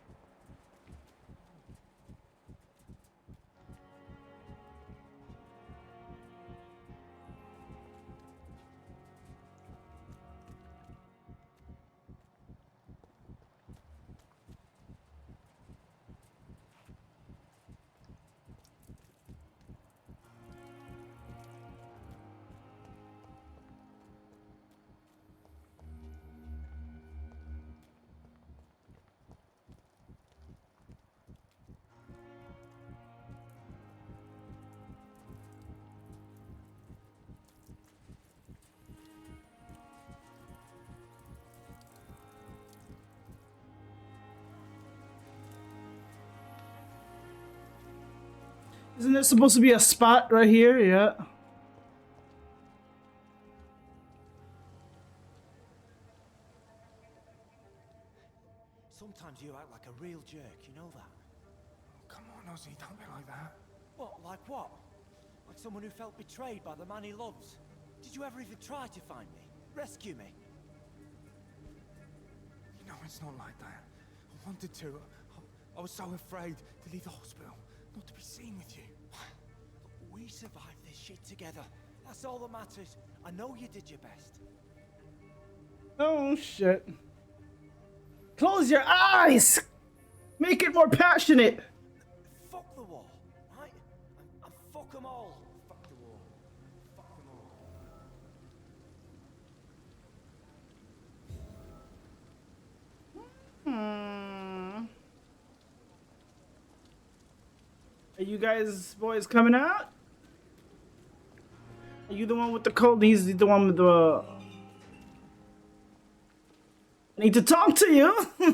Isn't there supposed to be a spot right here? Yeah. Sometimes you act like a real jerk, you know that? Come on, Ozzy, don't be like that. What, like what? Like someone who felt betrayed by the man he loves? Did you ever even try to find me? Rescue me? You know it's not like that. I wanted to. I was so afraid to leave the hospital, not to be seen with you. We survived this shit together. That's all that matters. I know you did your best. Oh shit. Close your eyes! Make it more passionate! Fuck the war, right? And fuck them all. Fuck the war. Fuck them all. Are you guys boys coming out? Are you the one with the cold? He's the one with the... I need to talk to you. You're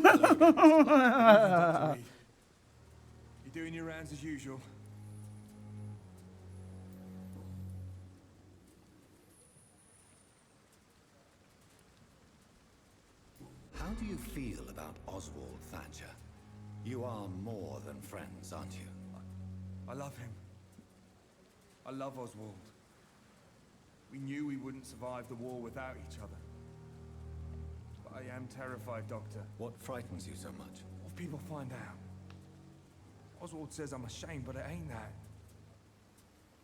doing your rounds as usual. How do you feel about Oswald Thatcher? You are more than friends, aren't you? I love him. I love Oswald. We knew we wouldn't survive the war without each other. But I am terrified, Doctor. What frightens you so much? What people find out. Oswald says I'm ashamed, but it ain't that.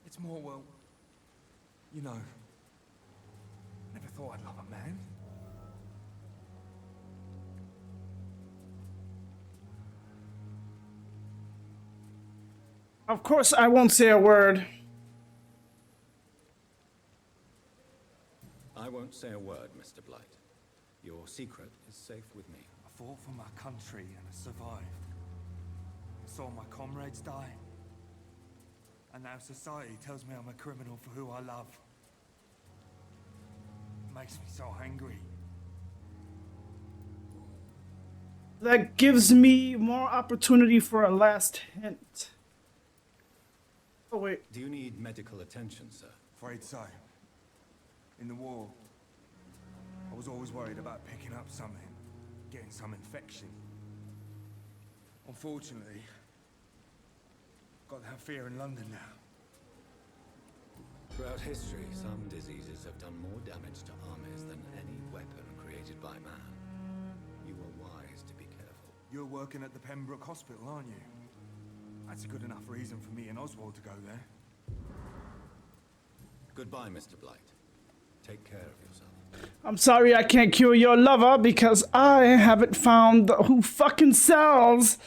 It's more, well, you know, I never thought I'd love a man. Of course I won't say a word. I won't say a word, Mr. Blight. Your secret is safe with me. I fought for my country and I survived. I saw my comrades die. And now society tells me I'm a criminal for who I love. It makes me so angry. That gives me more opportunity for a last hint. Oh wait. Do you need medical attention, sir? Afraid so. In the war, I was always worried about picking up something, getting some infection. Unfortunately, I've got that fear in London now. Throughout history, some diseases have done more damage to armies than any weapon created by man. You are wise to be careful. You're working at the Pembroke Hospital, aren't you? That's a good enough reason for me and Oswald to go there. Goodbye, Mr. Blight. Take care of yourself. I'm sorry I can't cure your lover because I haven't found who fucking sells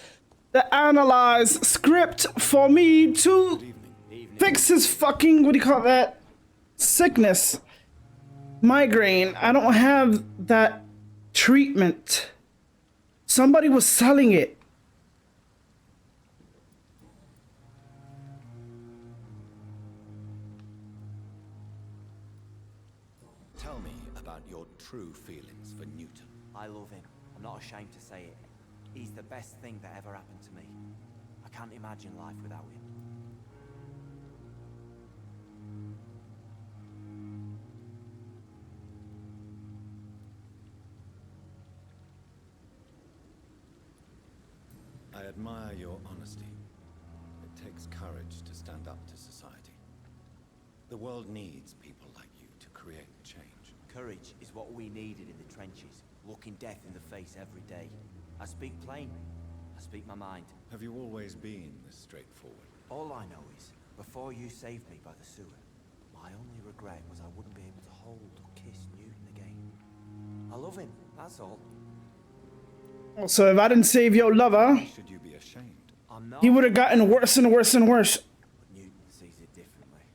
the analyze script for me to fix his fucking, what do you call that? Sickness. Migraine. I don't have that treatment. Somebody was selling it. about your true feelings for Newton. I love him. I'm not ashamed to say it. He's the best thing that ever happened to me. I can't imagine life without him. I admire your honesty. It takes courage to stand up to society. The world needs people like you to create change. Courage is what we needed in the trenches, looking death in the face every day. I speak plain. I speak my mind. Have you always been this straightforward? All I know is, before you saved me by the sewer, my only regret was I wouldn't be able to hold or kiss Newton again. I love him, that's all. So if I didn't save your lover, should you be ashamed? I'm not. He would have gotten worse and worse and worse. But Newton sees it differently.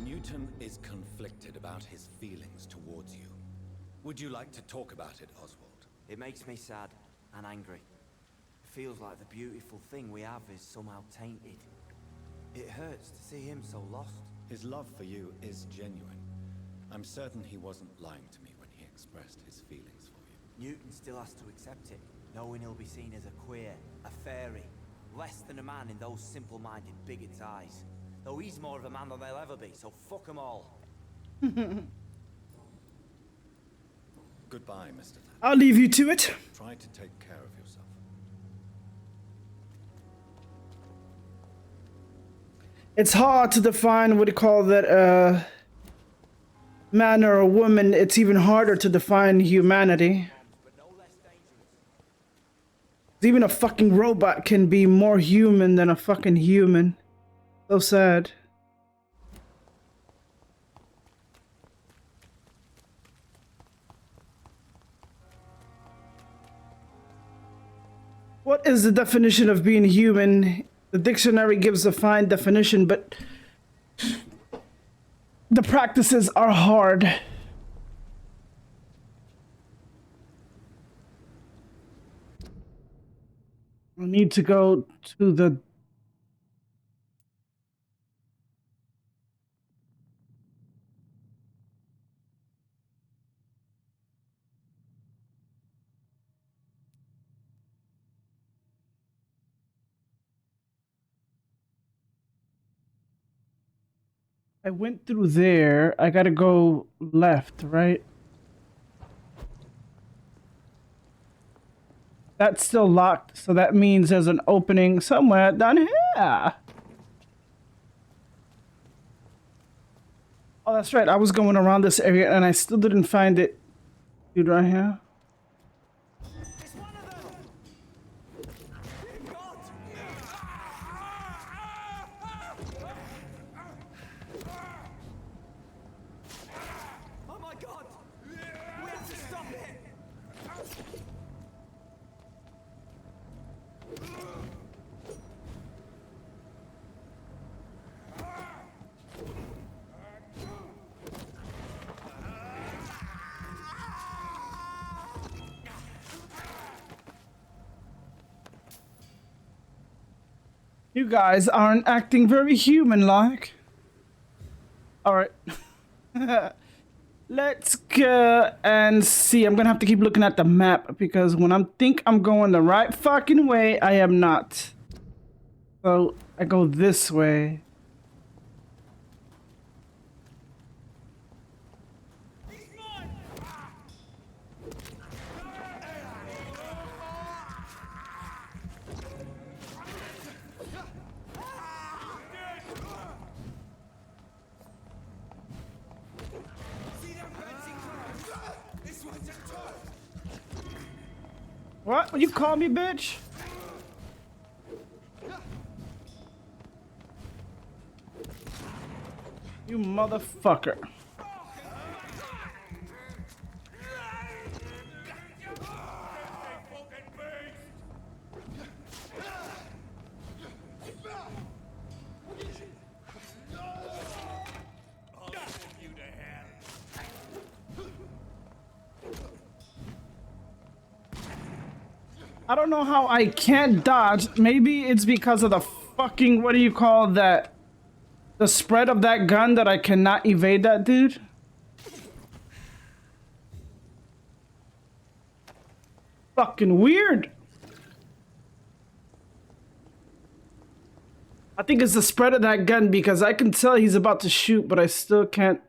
Newton is conflicted about his feelings towards you. Would you like to talk about it, Oswald? It makes me sad and angry. It feels like the beautiful thing we have is somehow tainted. It hurts to see him so lost. His love for you is genuine. I'm certain he wasn't lying to me when he expressed his feelings for you. Newton still has to accept it, knowing he'll be seen as a queer, a fairy, less than a man in those simple-minded bigots' eyes. Though he's more of a man than they'll ever be, so fuck them all. Goodbye, Mr. Thatcher. I'll leave you to it. Try to take care of yourself. It's hard to define what you call that, man or a woman. It's even harder to define humanity. Even a fucking robot can be more human than a fucking human. So sad. What is the definition of being human? The dictionary gives a fine definition, but the practices are hard. I need to go to the... I went through there. I gotta go left, right? That's still locked, so that means there's an opening somewhere down here. Oh, that's right. I was going around this area and I still didn't find it. Dude, right here. You guys aren't acting very human-like. Alright. Let's go and see. I'm gonna have to keep looking at the map because when I think I'm going the right fucking way, I am not. So I go this way. What? You call me bitch? You motherfucker. I don't know how I can't dodge. Maybe it's because of the fucking, what do you call that? The spread of that gun that I cannot evade that dude. Fucking weird. I think it's the spread of that gun because I can tell he's about to shoot, but I still can't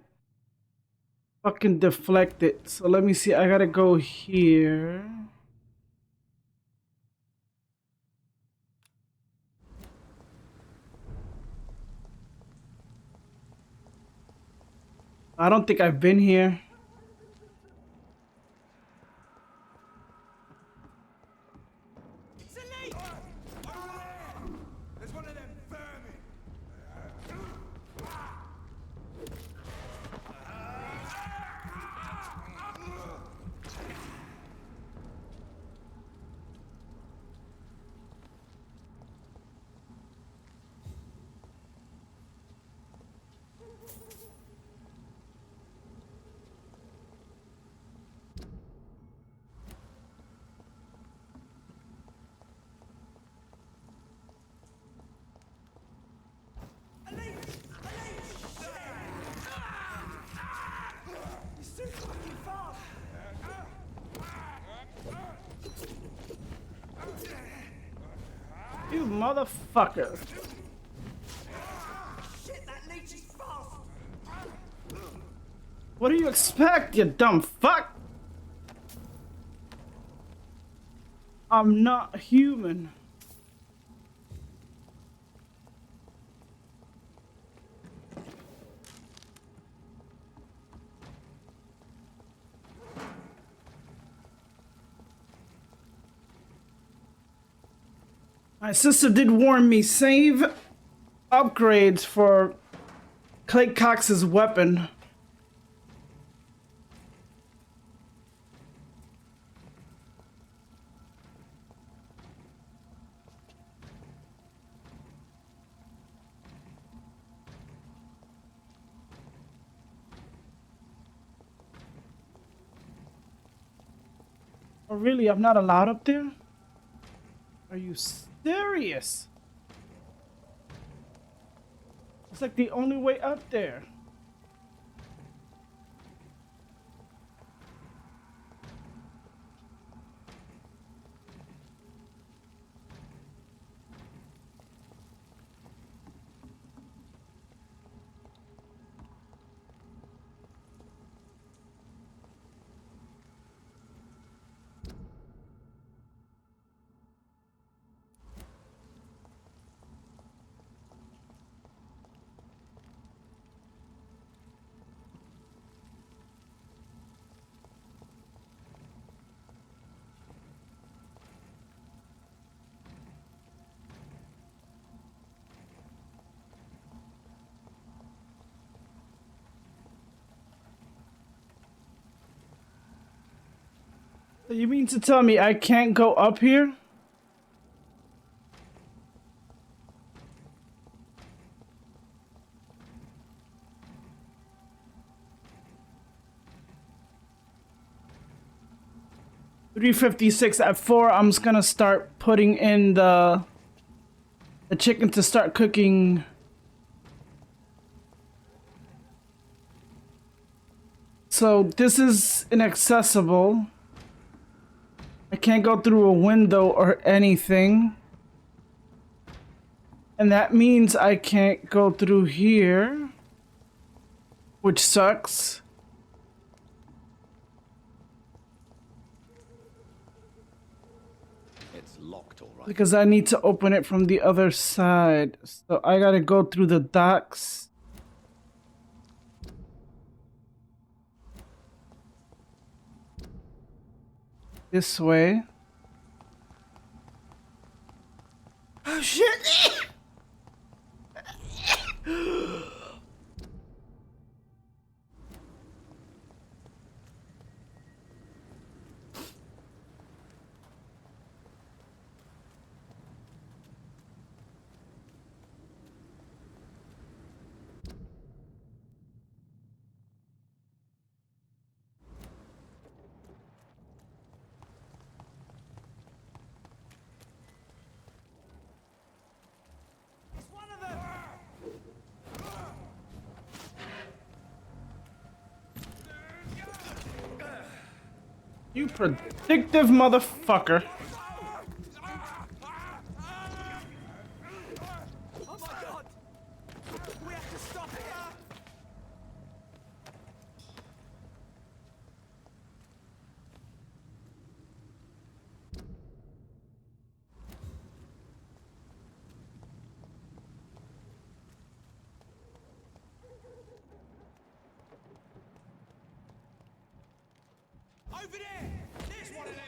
fucking deflect it. So let me see. I gotta go here. I don't think I've been here. There's one of them vermin. You motherfucker. Shit, that leech is fast! What do you expect, you dumb fuck? I'm not human. My sister did warn me, save upgrades for Clay Cox's weapon. Oh really, I'm not allowed up there? Are you serious? It's like the only way up there. You mean to tell me I can't go up here? $3.56 at 4. I'm just gonna start putting in the chicken to start cooking. So this is inaccessible. I can't go through a window or anything. And that means I can't go through here, which sucks. It's locked, all right. Because I need to open it from the other side. So I gotta go through the docks. This way. Oh shit! You predictive motherfucker. Oh my god! We have to stop it! Over there! There's one of them!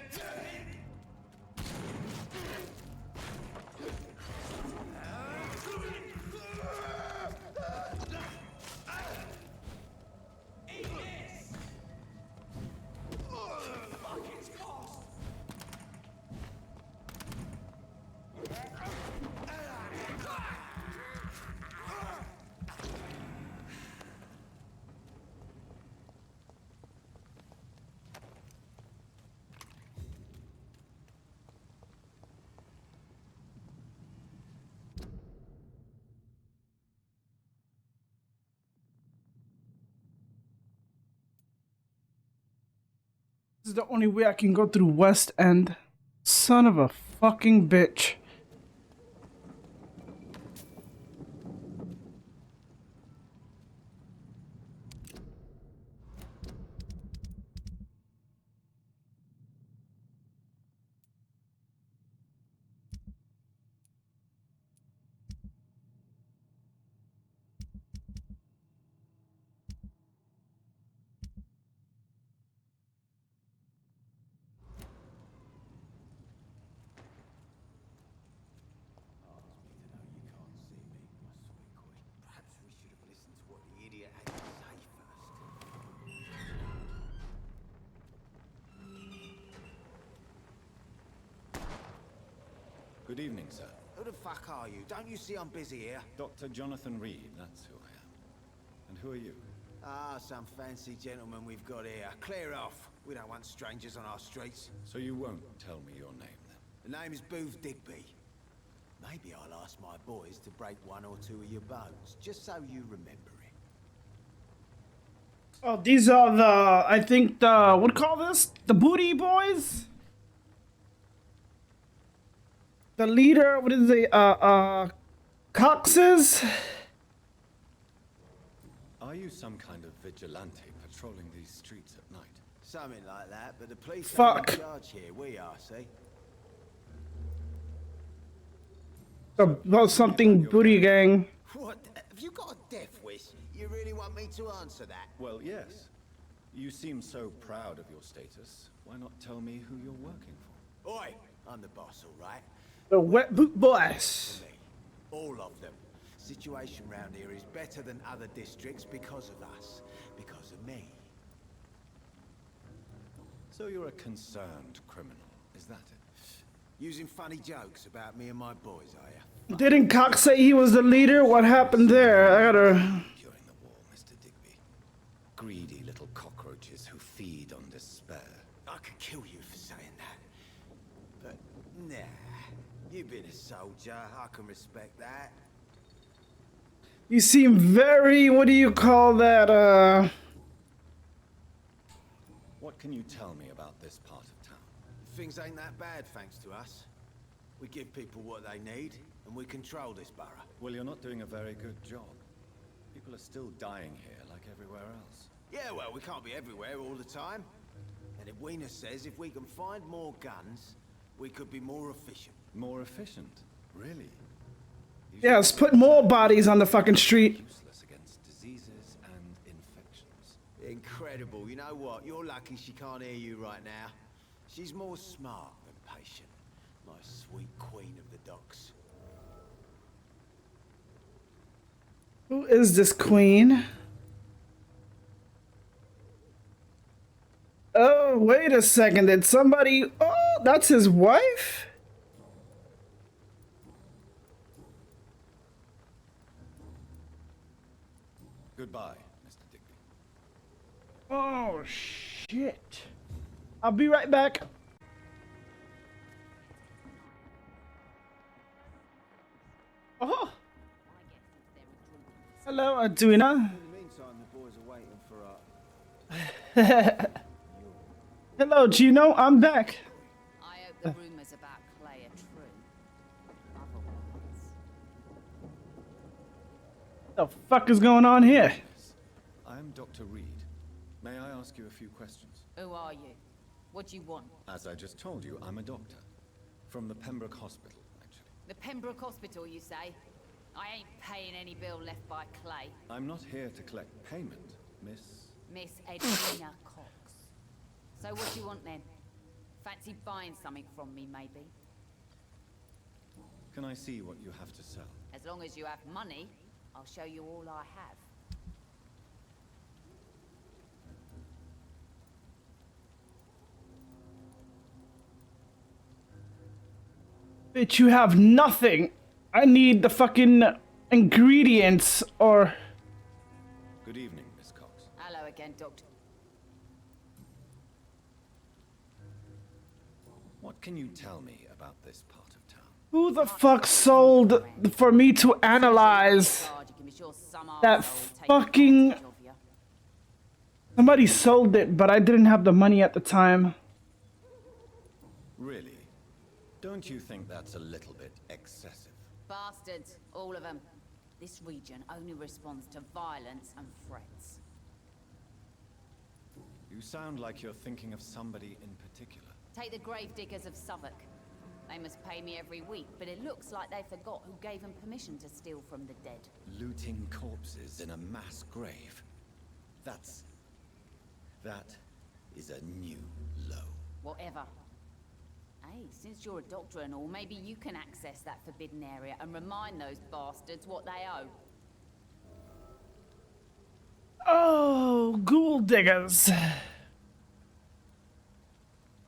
Eat this! Fuck, it's cost! This is the only way I can go through West End. Son of a fucking bitch. Perhaps we should have listened to what the idiot had to say first. Good evening, sir. Who the fuck are you? Don't you see I'm busy here? Dr. Jonathan Reed, that's who I am. And who are you? Ah, some fancy gentleman we've got here. Clear off. We don't want strangers on our streets. So you won't tell me your name, then? The name is Booth Digby. Maybe I'll ask my boys to break one or two of your bones, just so you remember it. Oh, these are the, I think the, what call this? The booty boys? The leader, what is it, Coxes? Are you some kind of vigilante patrolling these streets at night? Something like that, but the police Fuck. are in charge here. We are, see? About something booty gang. What? Have you got a death wish? You really want me to answer that? Well, yes. You seem so proud of your status. Why not tell me who you're working for? Oi! I'm the boss, all right? The wet boot boys. All of them. Situation round here is better than other districts because of us. Because of me. So you're a concerned criminal, is that it? Using funny jokes about me and my boys, are you? Didn't Cox say he was the leader? What happened there? I gotta... During the war, Mr. Digby. Greedy little cockroaches who feed on despair. I could kill you for saying that. But, nah. You've been a soldier. I can respect that. You seem very, what do you call that, What can you tell me about this part of town? Things ain't that bad, thanks to us. We give people what they need, and we control this borough. Well, you're not doing a very good job. People are still dying here like everywhere else. Yeah, well, we can't be everywhere all the time. And if Wiener says if we can find more guns, we could be more efficient. More efficient? Really? yeah, let's put more bodies on the fucking street. Useless against diseases and infections. Incredible. You know what? You're lucky she can't hear you right now. She's more smart than patient. My sweet queen of the docks. Who is this queen? Oh, wait a second. Did somebody... Oh, that's his wife? Goodbye, Mr. Digby. Oh, shit. I'll be right back. Oh. Hello, Aduna. In the meantime, the boys are waiting for Hello, Gino. I'm back. I hope the rumors about Clay are true. Otherwise... The fuck is going on here? I am Dr. Reed. May I ask you a few questions? Who are you? What do you want? As I just told you, I'm a doctor. From the Pembroke Hospital, actually. The Pembroke Hospital, you say? I ain't paying any bill left by Clay. I'm not here to collect payment, Miss Edwina Cox. So what do you want then? Fancy buying something from me, maybe? Can I see what you have to sell? As long as you have money, I'll show you all I have. Bitch, you have nothing. I need the fucking ingredients or... Good evening, Miss Cox. Hello again, Doctor. What can you tell me about this part of town? Who the fuck sold for me to analyze that fucking... Somebody sold it, but I didn't have the money at the time. Really? Don't you think that's a little bit excessive? Bastards, all of them. This region only responds to violence and threats. You sound like you're thinking of somebody in particular. Take the gravediggers of Southwark. They must pay me every week, but it looks like they forgot who gave them permission to steal from the dead. Looting corpses in a mass grave. That is a new low. Whatever. Hey, since you're a doctor and all, maybe you can access that forbidden area and remind those bastards what they owe. Oh, ghoul diggers.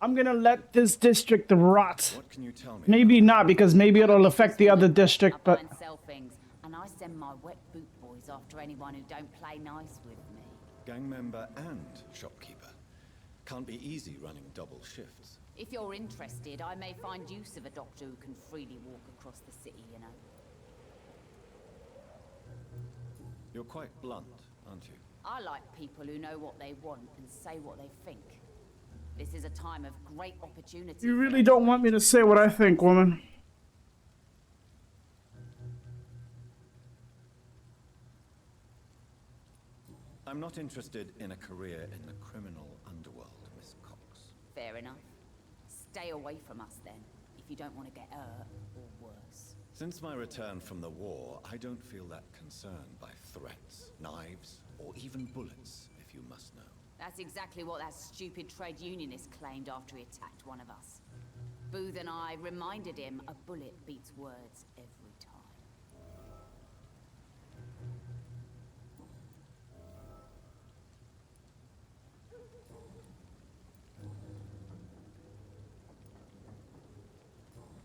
I'm gonna let this district rot. What can you tell me? Maybe not, because maybe it'll affect the other district, but... I sell things, and I send my wet boot boys after anyone who don't play nice with me. Gang member and shopkeeper. Can't be easy running double shifts. If you're interested, I may find use of a doctor who can freely walk across the city, you know. You're quite blunt, aren't you? I like people who know what they want and say what they think. This is a time of great opportunity. You really don't want me to say what I think, woman. I'm not interested in a career in the criminal underworld, Miss Cox. Fair enough. Stay away from us then, if you don't want to get hurt or worse. Since my return from the war, I don't feel that concerned by threats, knives, or even bullets, if you must know. That's exactly what that stupid trade unionist claimed after he attacked one of us. Booth and I reminded him a bullet beats words every time.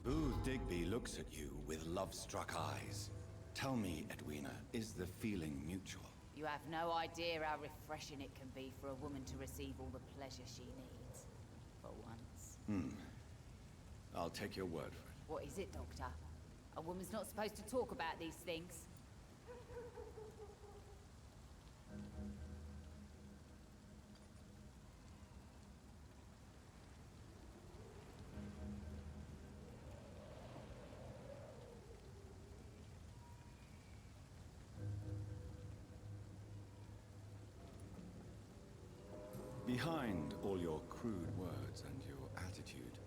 Booth Digby looks at you with love-struck eyes. Tell me, Edwina, is the feeling mutual? You have no idea how refreshing it can be for a woman to receive all the pleasure she needs. For once. I'll take your word for it. What is it, Doctor? A woman's not supposed to talk about these things. Behind all your crude words and your attitude,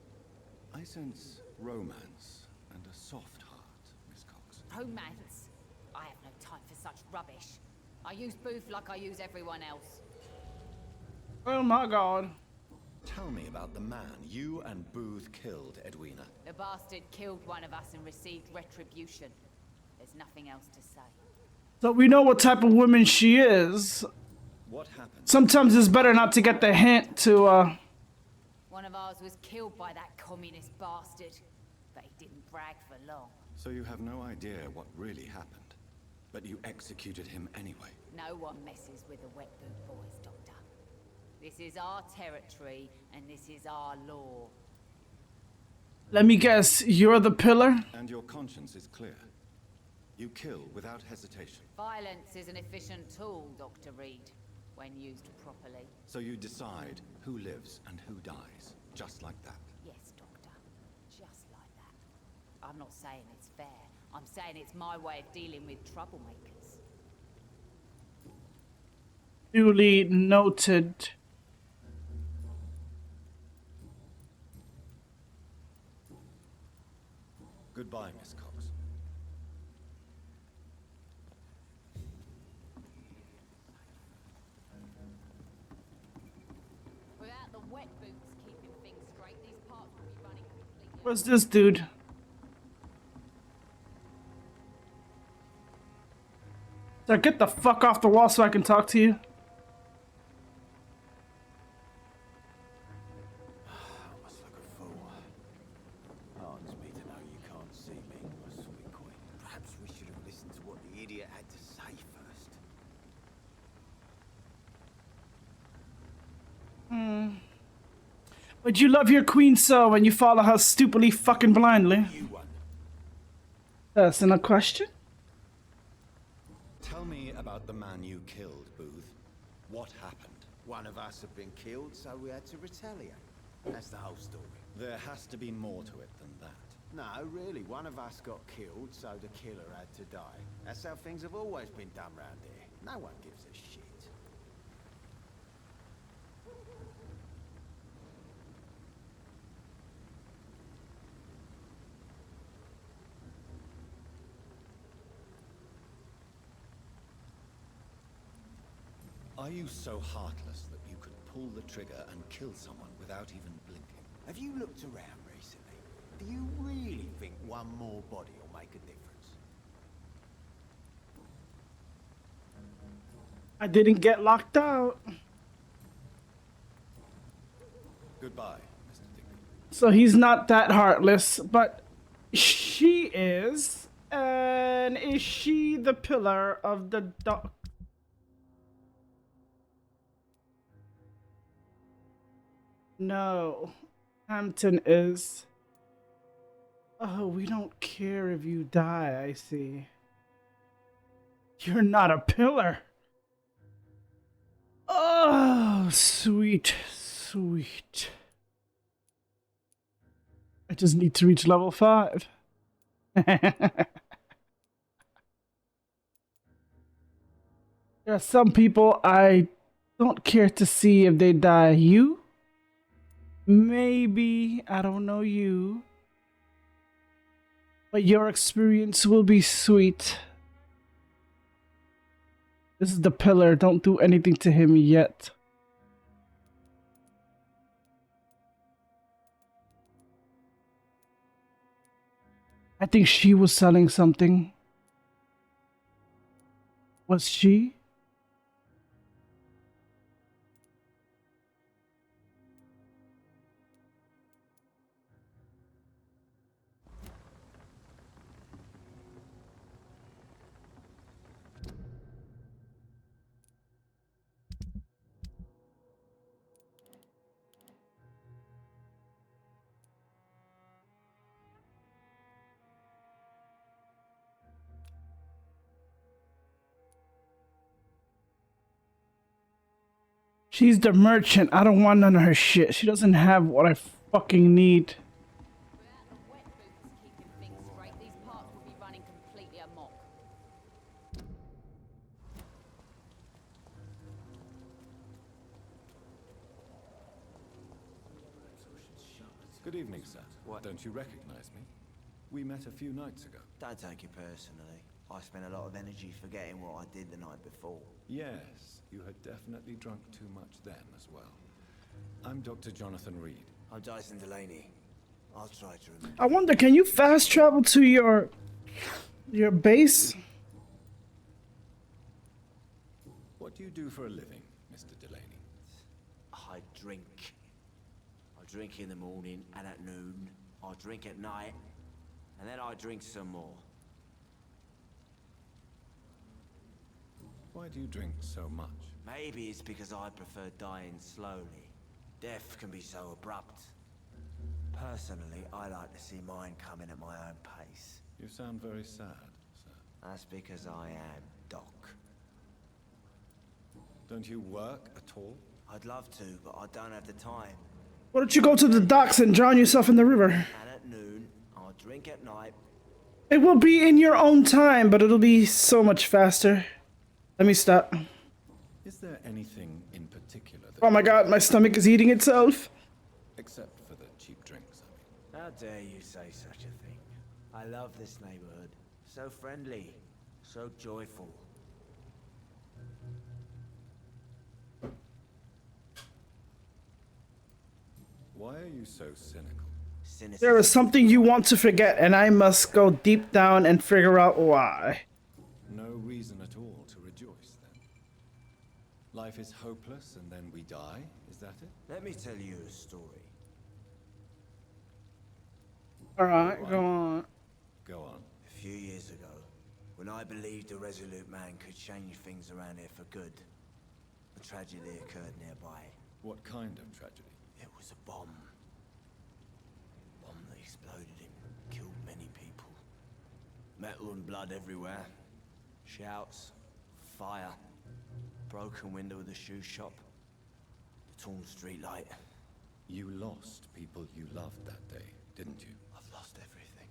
I sense romance and a soft heart, Miss Cox. Romance? I have no time for such rubbish. I use Booth like I use everyone else. Oh my god. Tell me about the man you and Booth killed, Edwina. The bastard killed one of us and received retribution. There's nothing else to say. So we know what type of woman she is. What happened? Sometimes it's better not to get the hint to, One of ours was killed by that communist bastard, but he didn't brag for long. So you have no idea what really happened, but you executed him anyway. No one messes with the wet boot boys, Doctor. This is our territory, and this is our law. Let me guess, you're the pillar? And your conscience is clear. You kill without hesitation. Violence is an efficient tool, Dr. Reed. when used properly. So you decide who lives and who dies, just like that. Yes, Doctor. Just like that. I'm not saying it's fair. I'm saying it's my way of dealing with troublemakers. Duly noted. Goodbye, Miss Cox. Without the wet boots keeping things straight, these parts will be running completely. What's this dude? So get the fuck off the wall so I can talk to you. Must look a fool. Hardens me to know you can't see me, my sweet queen. Perhaps we should have listened to what the idiot had to say first. But you love your queen so when you follow her stupidly fucking blindly. That's a question? Tell me about the man you killed, Booth. What happened? One of us had been killed, so we had to retaliate. That's the whole story. There has to be more to it than that. No, really, one of us got killed, so the killer had to die. That's how things have always been done round here. No one gives a shit. Are you so heartless that you could pull the trigger and kill someone without even blinking? Have you looked around recently? Do you really think one more body will make a difference? I didn't get locked out. Goodbye, Mr. Digby. So he's not that heartless, but she is. And is she the pillar of the doc? No. Hampton is. Oh, we don't care if you die, I see. You're not a pillar. Oh, sweet, sweet. I just need to reach level 5. There are some people I don't care to see if they die. You? Maybe, I don't know you. But your experience will be sweet. This is the pillar. Don't do anything to him yet. I think she was selling something. Was she? She's the merchant. I don't want none of her shit. She doesn't have what I fucking need. Without the wet boots keeping things straight, these parts will be running completely amok. Good evening, sir. What? Don't you recognize me? We met a few nights ago. Don't take it personally. I spent a lot of energy forgetting what I did the night before. Yes, you had definitely drunk too much then as well. I'm Dr. Jonathan Reed. I'm Jason Delaney. I'll try to remember. I wonder, can you fast travel to your base? What do you do for a living, Mr. Delaney? I drink. I drink in the morning and at noon. I drink at night. And then I drink some more. Why do you drink so much? Maybe it's because I prefer dying slowly. Death can be so abrupt. Personally, I like to see mine coming at my own pace. You sound very sad, sir. That's because I am Doc. Don't you work at all? I'd love to, but I don't have the time. Why don't you go to the docks and drown yourself in the river? And at noon, I'll drink at night. It will be in your own time, but it'll be so much faster. Let me stop. Is there anything in particular that... Oh my god, my stomach is eating itself. Except for the cheap drinks, I mean. How dare you say such a thing? I love this neighborhood. So friendly, so joyful. Why are you so cynical? There is something you want to forget, and I must go deep down and figure out why. No reason at all to rejoice, then. Life is hopeless, and then we die? Is that it? Let me tell you a story. Alright, go on. Go on. A few years ago, when I believed a resolute man could change things around here for good, a tragedy occurred nearby. What kind of tragedy? It was a bomb. Bomb that exploded and killed many people. Metal and blood everywhere. Shouts, fire, broken window of the shoe shop, the torn street light. You lost people you loved that day, didn't you? I've lost everything.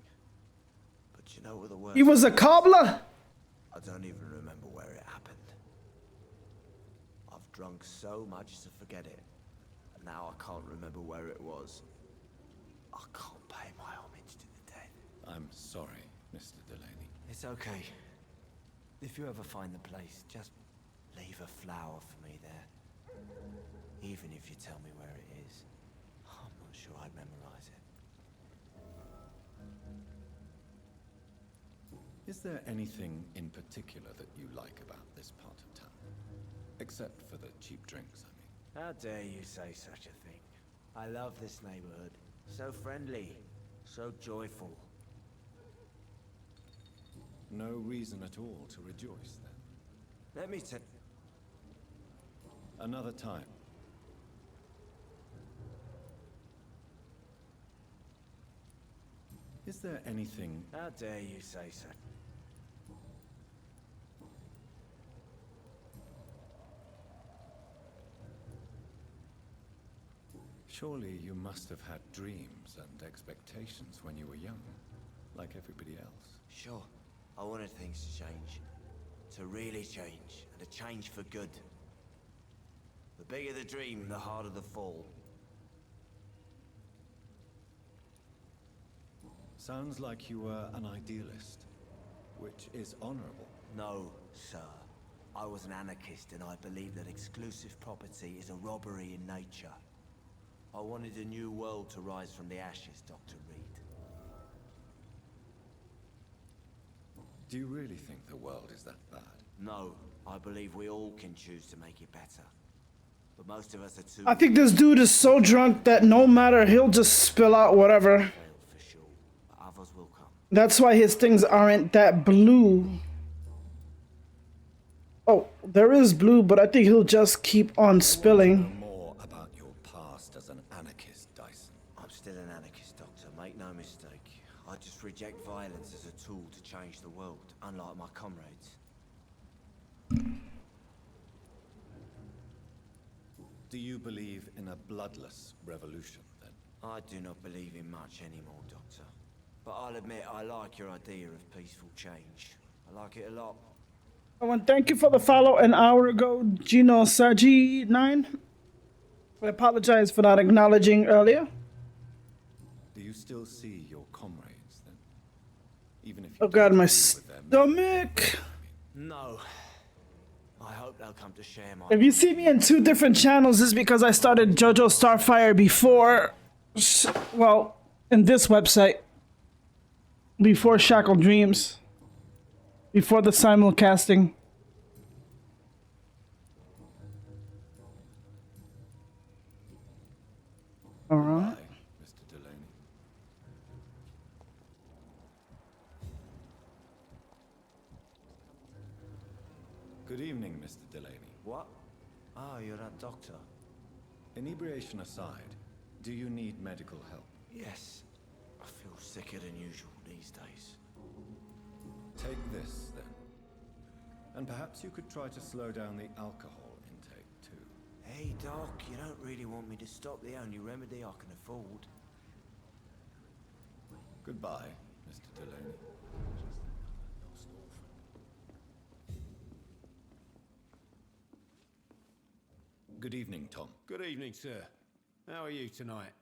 But you know what the worst... He was a cobbler? I don't even remember where it happened. I've drunk so much to forget it. And now I can't remember where it was. I can't pay my homage to the dead. I'm sorry, Mr. Delaney. It's okay. If you ever find the place, just leave a flower for me there. Even if you tell me where it is, I'm not sure I'd memorize it. Is there anything in particular that you like about this part of town? Except for the cheap drinks, I mean. How dare you say such a thing? I love this neighborhood. So friendly, so joyful. No reason at all to rejoice, then. Let me tell... Another time. Is there anything... How dare you say so? Surely you must have had dreams and expectations when you were young, like everybody else. Sure. I wanted things to change. To really change, and to change for good. The bigger the dream, the harder the fall. Sounds like you were an idealist, which is honorable. No, sir. I was an anarchist, and I believed that exclusive property is a robbery in nature. I wanted a new world to rise from the ashes, Dr. Reed. Do you really think the world is that bad? No, I believe we all can choose to make it better. But most of us are too... I think this dude is so drunk that no matter, he'll just spill out whatever. For sure, but others will come. That's why his things aren't that blue. Oh, there is blue, but I think he'll just keep on spilling. More about your past as an anarchist, Dyson. I'm still an anarchist, Doctor. Make no mistake. I just reject violence as a tool to change the world, unlike my comrades. Do you believe in a bloodless revolution, then? I do not believe in much anymore, Doctor. But I'll admit I like your idea of peaceful change. I like it a lot. I want to thank you for the follow an hour ago, Gino Saji 9. I apologize for not acknowledging earlier. Do you still see your comrades, then? Even if you Oh god, my disagree with them? stomach. No. I hope they'll come to share my... If you see me in two different channels, it's because I started JoJo Starfire before, well, in this website, before Shackle Dreams, before the simulcasting. All right. Mr. Delaney. Good evening, Mr. Delaney. What? Ah, you're that doctor. Inebriation aside, do you need medical help? Yes. I feel sicker than usual these days. Take this, then. And perhaps you could try to slow down the alcohol intake. Hey, Doc, you don't really want me to stop the only remedy I can afford. Goodbye, Mr. Delaney. Good evening, Tom. Good evening, sir. How are you tonight?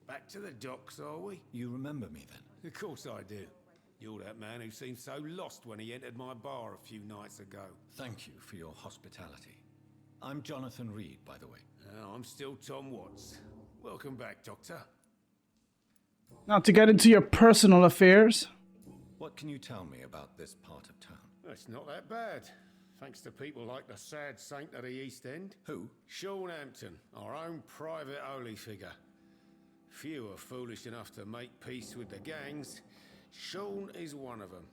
Back to the docks, are we? You remember me then? Of course I do. You're that man who seemed so lost when he entered my bar a few nights ago. Thank you for your hospitality. I'm Jonathan Reed, by the way. I'm still Tom Watts. Welcome back, Doctor. Now to get into your personal affairs. What can you tell me about this part of town? It's not that bad. Thanks to people like the sad saint of the East End. Who? Sean Hampton, our own private holy figure. Few are foolish enough to make peace with the gangs. Sean is one of them.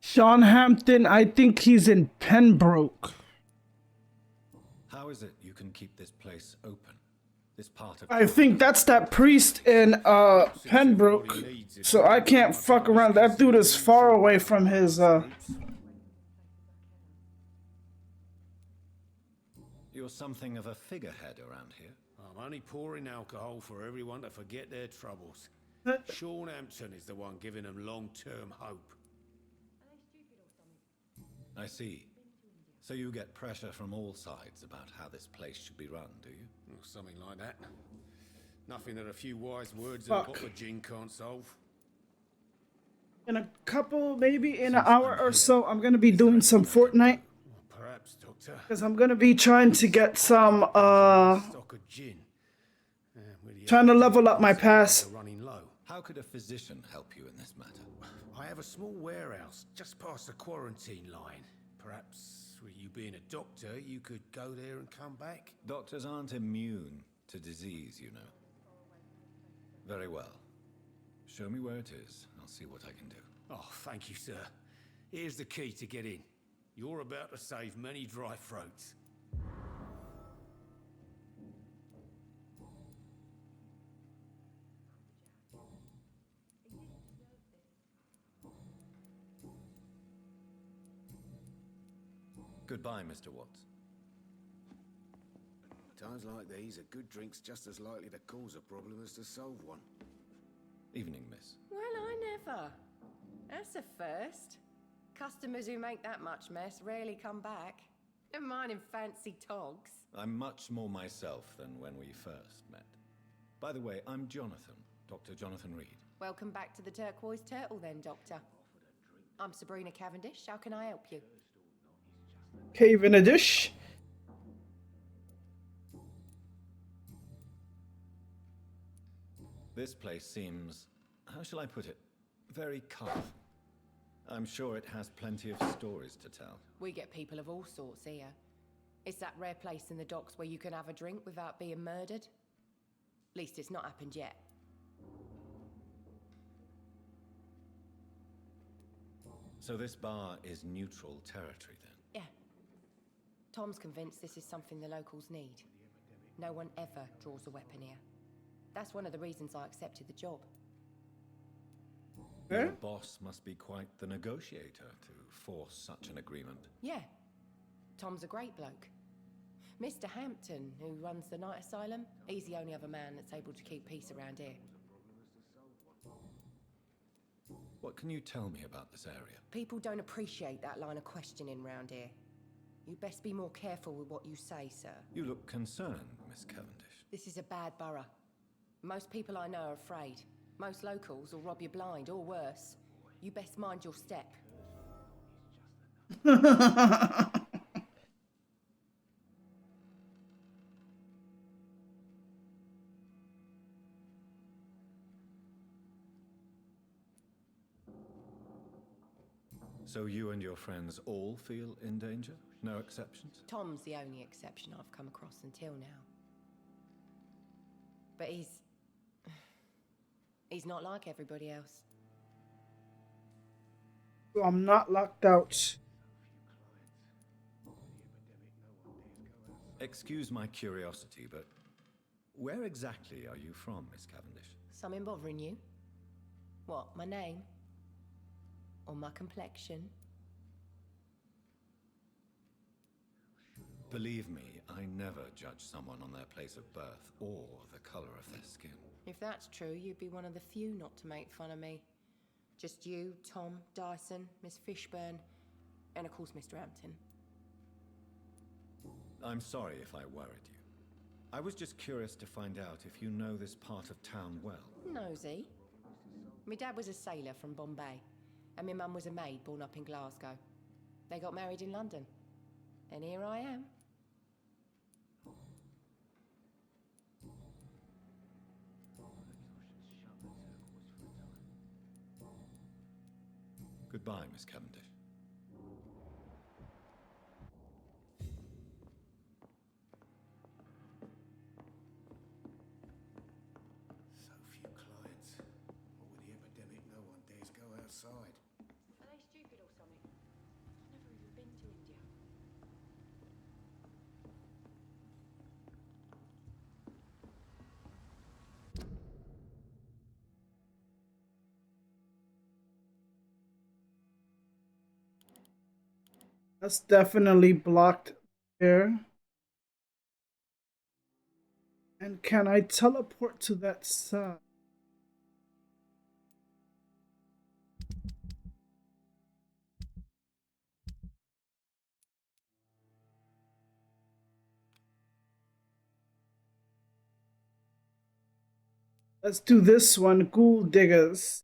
Sean Hampton, I think he's in Pembroke. How is it you can keep this place open? This part of I think that's that priest in Pembroke. So I can't fuck around. That dude is far away from his You're something of a figurehead around here. I'm only pouring alcohol for everyone to forget their troubles. Sean Hampton is the one giving them long-term hope. I see. So you get pressure from all sides about how this place should be run, do you? Or something like that. Nothing that a few wise words and a bottle of gin can't solve. in a couple, maybe in an hour or so, I'm gonna be doing some Fortnite. Perhaps, Doctor. Because I'm gonna be trying to get some Stock of gin. trying to level up my pass. Running low. How could a physician help you in this matter? I have a small warehouse just past the quarantine line. Perhaps, with you being a doctor, you could go there and come back? Doctors aren't immune to disease, you know. Very well. Show me where it is. I'll see what I can do. Oh, thank you, sir. Here's the key to get in. You're about to save many dry throats. Goodbye, Mr. Watts. Times like these, a good drink's just as likely to cause a problem as to solve one. Evening, miss. Well, I never. That's a first. Customers who make that much mess rarely come back. Never mind in fancy togs. I'm much more myself than when we first met. By the way, I'm Jonathan, Dr. Jonathan Reed. Welcome back to the Turquoise Turtle then, Doctor. I'm Sabrina Cavendish. How can I help you? Cave in a dish. This place seems, how shall I put it, very calm. I'm sure it has plenty of stories to tell. We get people of all sorts here. It's that rare place in the docks where you can have a drink without being murdered. At least it's not happened yet. So this bar is neutral territory then? Yeah. Tom's convinced this is something the locals need. No one ever draws a weapon here. That's one of the reasons I accepted the job. Your boss must be quite the negotiator to force such an agreement. Yeah. Tom's a great bloke. Mr. Hampton, who runs the night asylum, he's the only other man that's able to keep peace around here. What can you tell me about this area? People don't appreciate that line of questioning round here. You'd best be more careful with what you say, sir. You look concerned, Miss Cavendish. This is a bad borough. Most people I know are afraid. Most locals will rob you blind, or worse. You best mind your step. So you and your friends all feel in danger? No exceptions? Tom's the only exception I've come across until now. But he's not like everybody else. I'm not locked out. Excuse my curiosity, but where exactly are you from, Miss Cavendish? Something bothering you? What, my name? Or my complexion? Believe me, I never judge someone on their place of birth or the color of their skin. If that's true, you'd be one of the few not to make fun of me. Just you, Tom, Dyson, Miss Fishburne, and of course Mr. Hampton. I'm sorry if I worried you. I was just curious to find out if you know this part of town well. Nosy. My dad was a sailor from Bombay, and my mum was a maid born up in Glasgow. They got married in London, and here I am. Goodbye, Miss Cavendish. So few clients. What with the epidemic, no one dares go outside. Are they stupid or something? I've never even been to India. That's definitely blocked there. And can I teleport to that side? Let's do this one, Ghoul Diggers.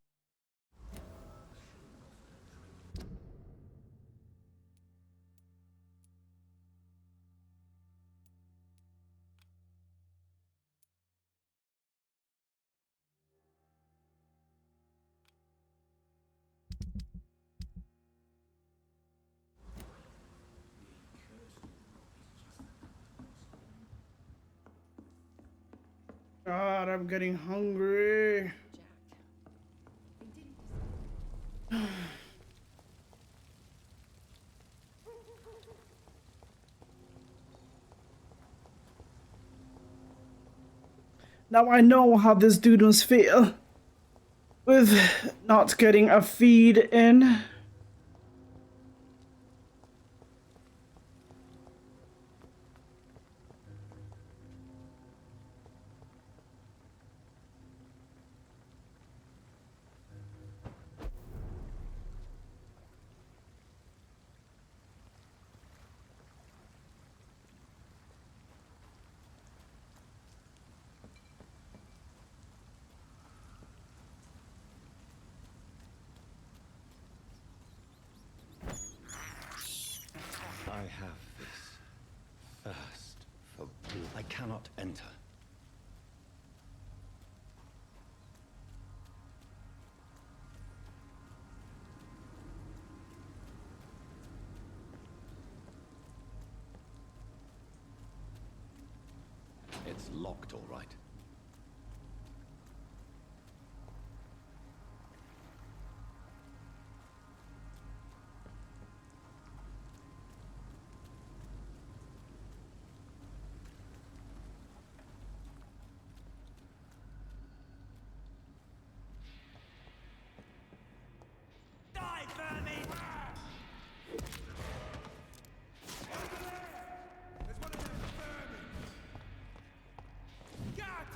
God, I'm getting hungry. Now I know how this dude must feel with not getting a feed in. I have this thirst for blood. I cannot enter. It's locked, all right. God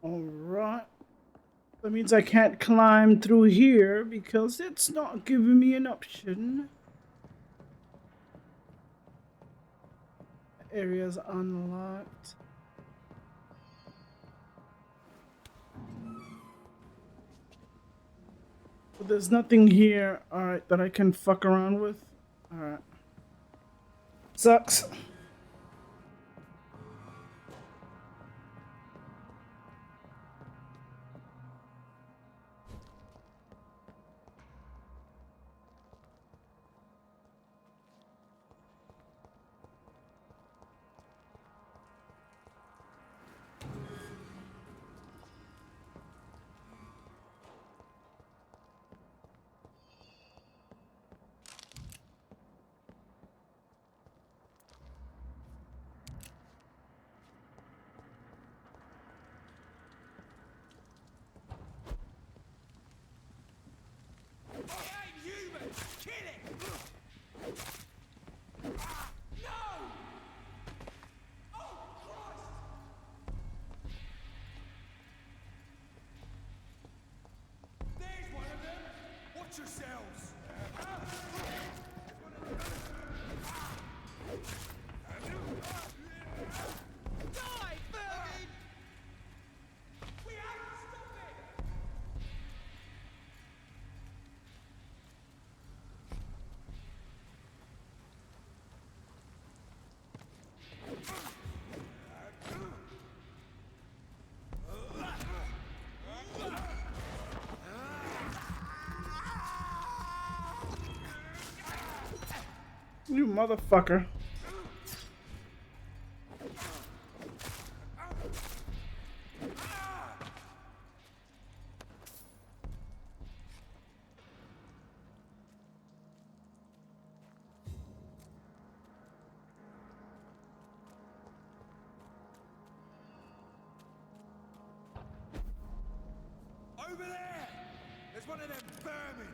Alright. That means I can't climb through here because it's not giving me an option. The area's unlocked. But there's nothing here, alright, that I can fuck around with. Alright. Sucks. Watch yourselves! Die, Fergie! We have to stop it! You motherfucker. Over there! There's one of them vermin!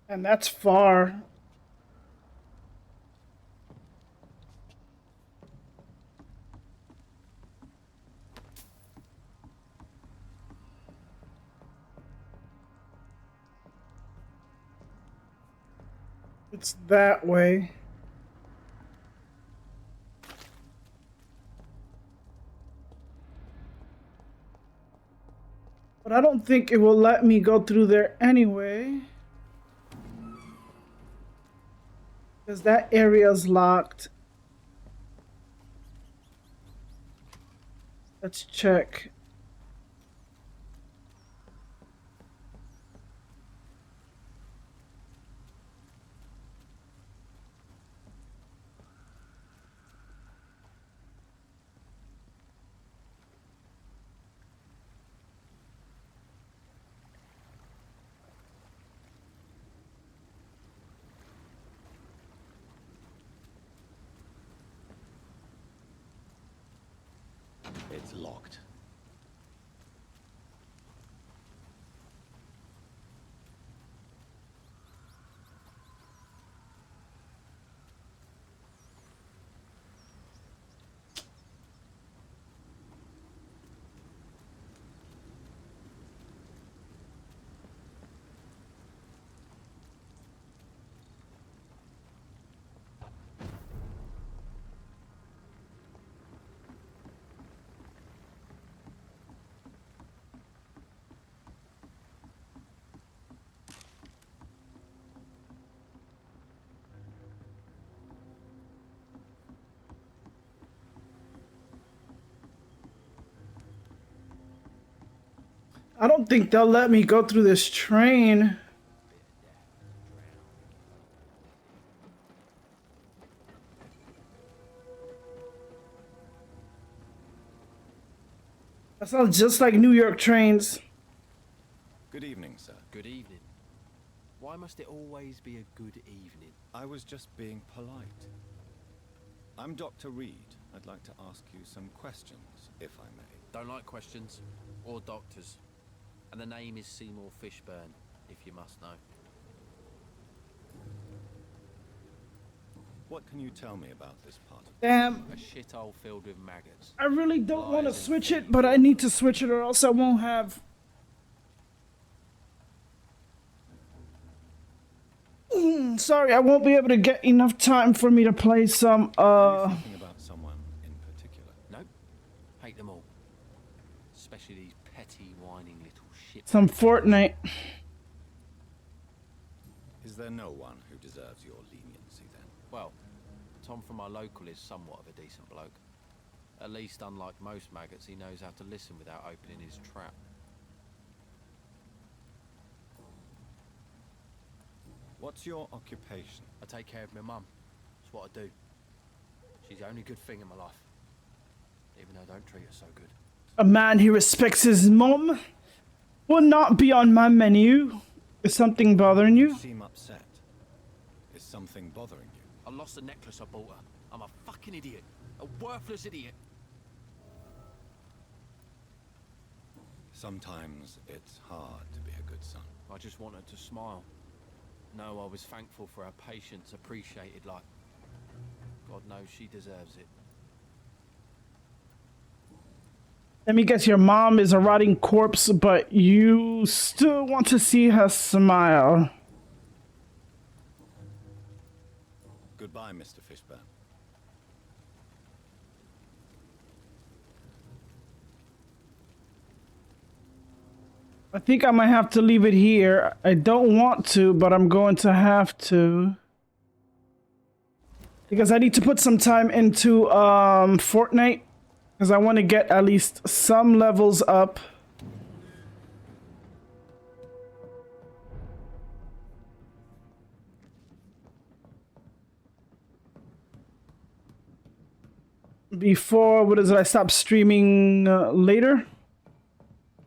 And that's far. It's that way. But I don't think it will let me go through there anyway. Because that area's locked. Let's check. It's locked. I don't think they'll let me go through this train. That sounds just like New York trains. Good evening, sir. Good evening. Why must it always be a good evening? I was just being polite. I'm Dr. Reed. I'd like to ask you some questions, if I may. Don't like questions or doctors. And the name is Seymour Fishburne, if you must know. What can you tell me about this part of Damn. A shithole filled with maggots. I really don't want to switch it, but I need to switch it or else I won't have... Sorry, I won't be able to get enough time for me to play some, Are you thinking about someone in particular? Nope. Hate them all. Especially these petty, whining little shit. some Fortnite. Is there no one who deserves your leniency then? Well, Tom from our local is somewhat of a decent bloke. At least, unlike most maggots, he knows how to listen without opening his trap. What's your occupation? I take care of my mum. That's what I do. She's the only good thing in my life. Even though I don't treat her so good. A man who respects his mom will not be on my menu. Is something bothering you? You seem upset. Is something bothering you? I lost the necklace I bought her. I'm a fucking idiot. A worthless idiot. Sometimes it's hard to be a good son. I just want her to smile. No, I was thankful for her patience, appreciated like... God knows she deserves it. Let me guess, your mom is a rotting corpse, but you still want to see her smile. Goodbye, Mr. Fishburne. I think I might have to leave it here. I don't want to, but I'm going to have to. Because I need to put some time into Fortnite. Because I want to get at least some levels up. Before, what is it? I stop streaming later.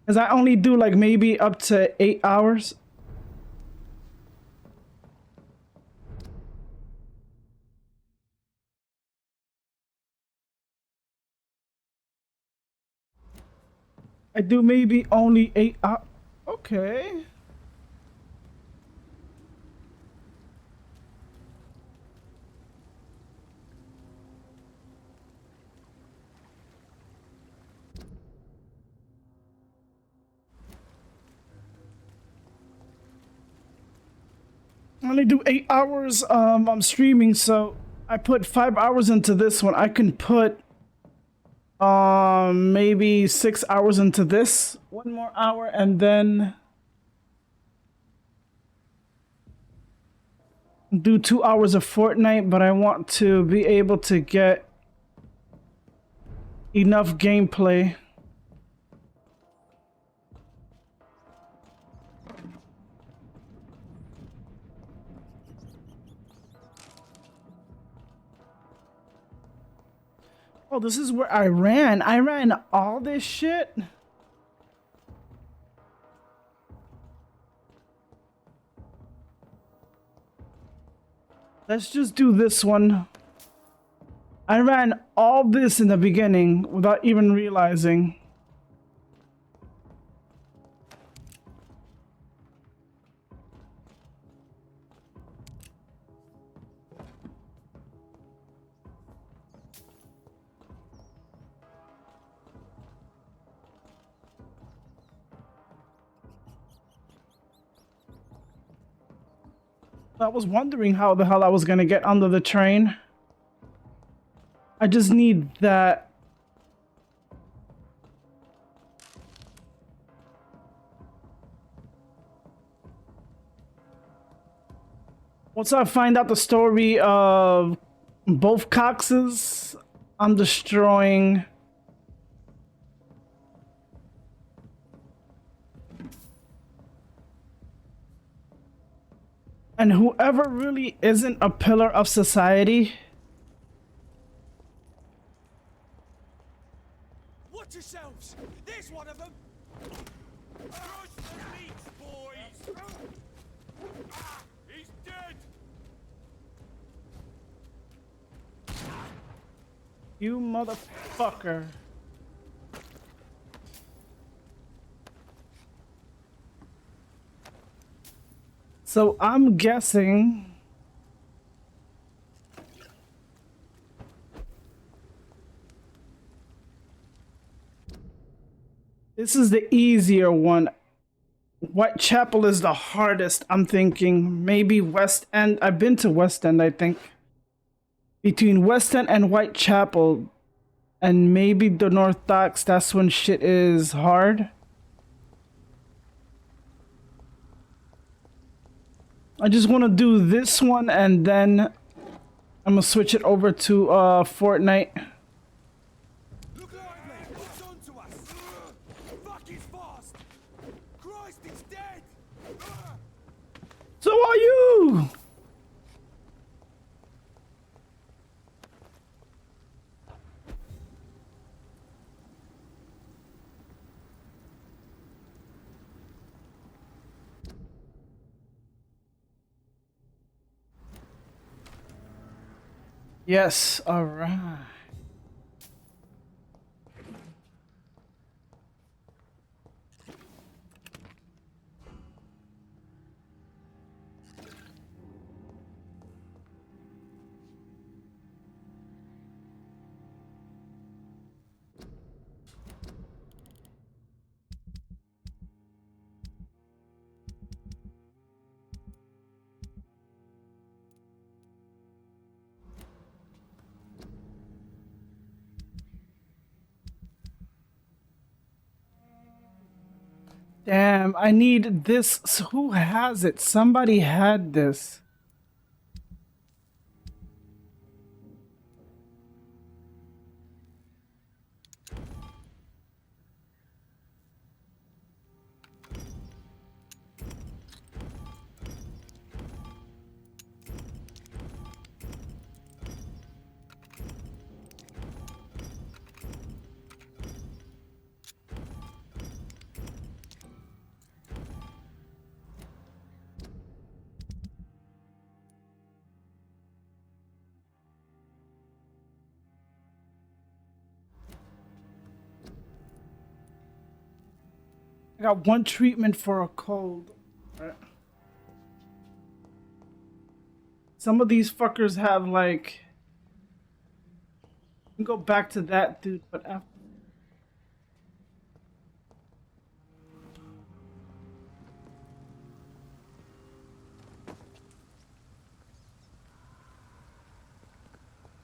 Because I only do like maybe up to 8 hours. I do maybe only 8 hours. Okay. I only do 8 hours I'm streaming, so I put 5 hours into this one. I can put maybe 6 hours into this, 1 more hour, and then do 2 hours of Fortnite. But I want to be able to get enough gameplay. Oh, this is where I ran. I ran all this shit. Let's just do this one. I ran all this in the beginning without even realizing. I was wondering how the hell I was gonna get under the train. I just need that. Once I find out the story of both Coxes, I'm destroying. And whoever really isn't a pillar of society. Watch yourselves! There's one of them! Crush the meat, boys! Ah, he's dead! You motherfucker. So I'm guessing this is the easier one. Whitechapel is the hardest. I'm thinking maybe West End. I've been to West End, I think. Between West End and Whitechapel and maybe the North Docks, that's when shit is hard. I just want to do this one and then I'm gonna switch it over to Fortnite. Look lively! What's on to us? Fuck, he's fast! Christ, he's dead! So are you! Yes, alright. Damn, I need this. So who has it? Somebody had this. I got one treatment for a cold. Right. Some of these fuckers have like. You can go back to that dude, but after.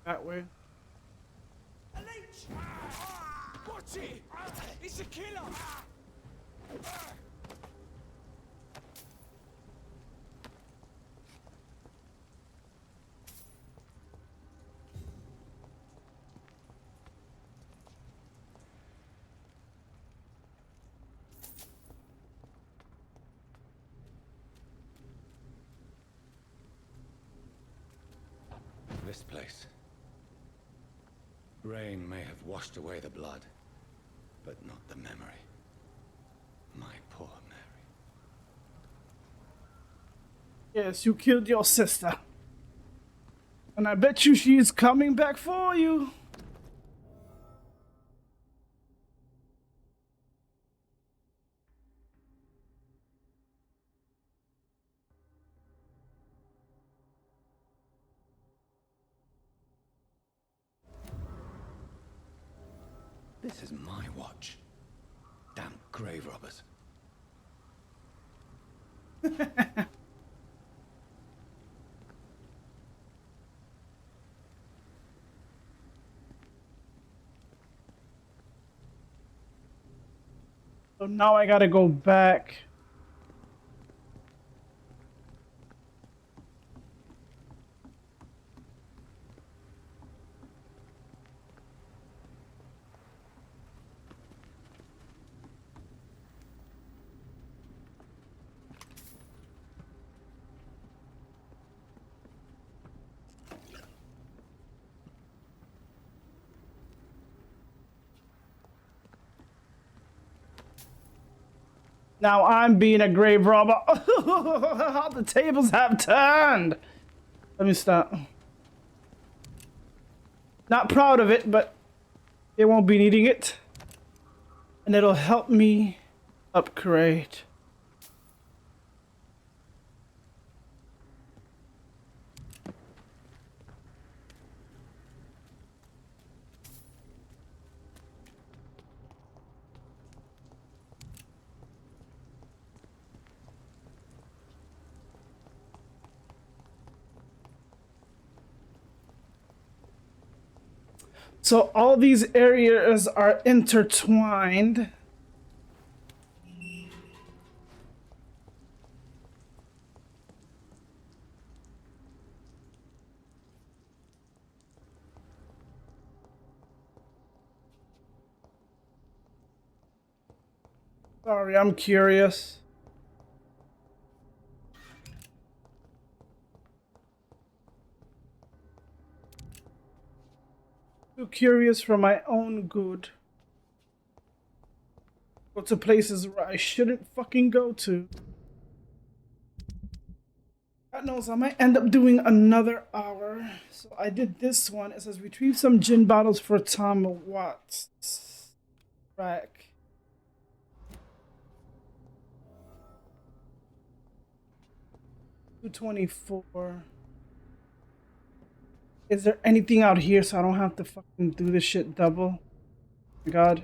That way. A leech! Watch it! It's a killer! This place. Rain may have washed away the blood, but not the memory. My poor Mary. Yes, you killed your sister. And I bet you she's coming back for you. This is my watch. Damn grave robbers. So now I gotta go back. Now I'm being a grave robber. How the tables have turned. Let me stop. Not proud of it, but they won't be needing it. And it'll help me upgrade. So all these areas are intertwined. Sorry, I'm curious. Too curious for my own good. Go to places where I shouldn't fucking go to. God knows, I might end up doing another hour. So I did this one. It says retrieve some gin bottles for Tom Watts. Rack. $224. Is there anything out here so I don't have to fucking do this shit double? Oh my God.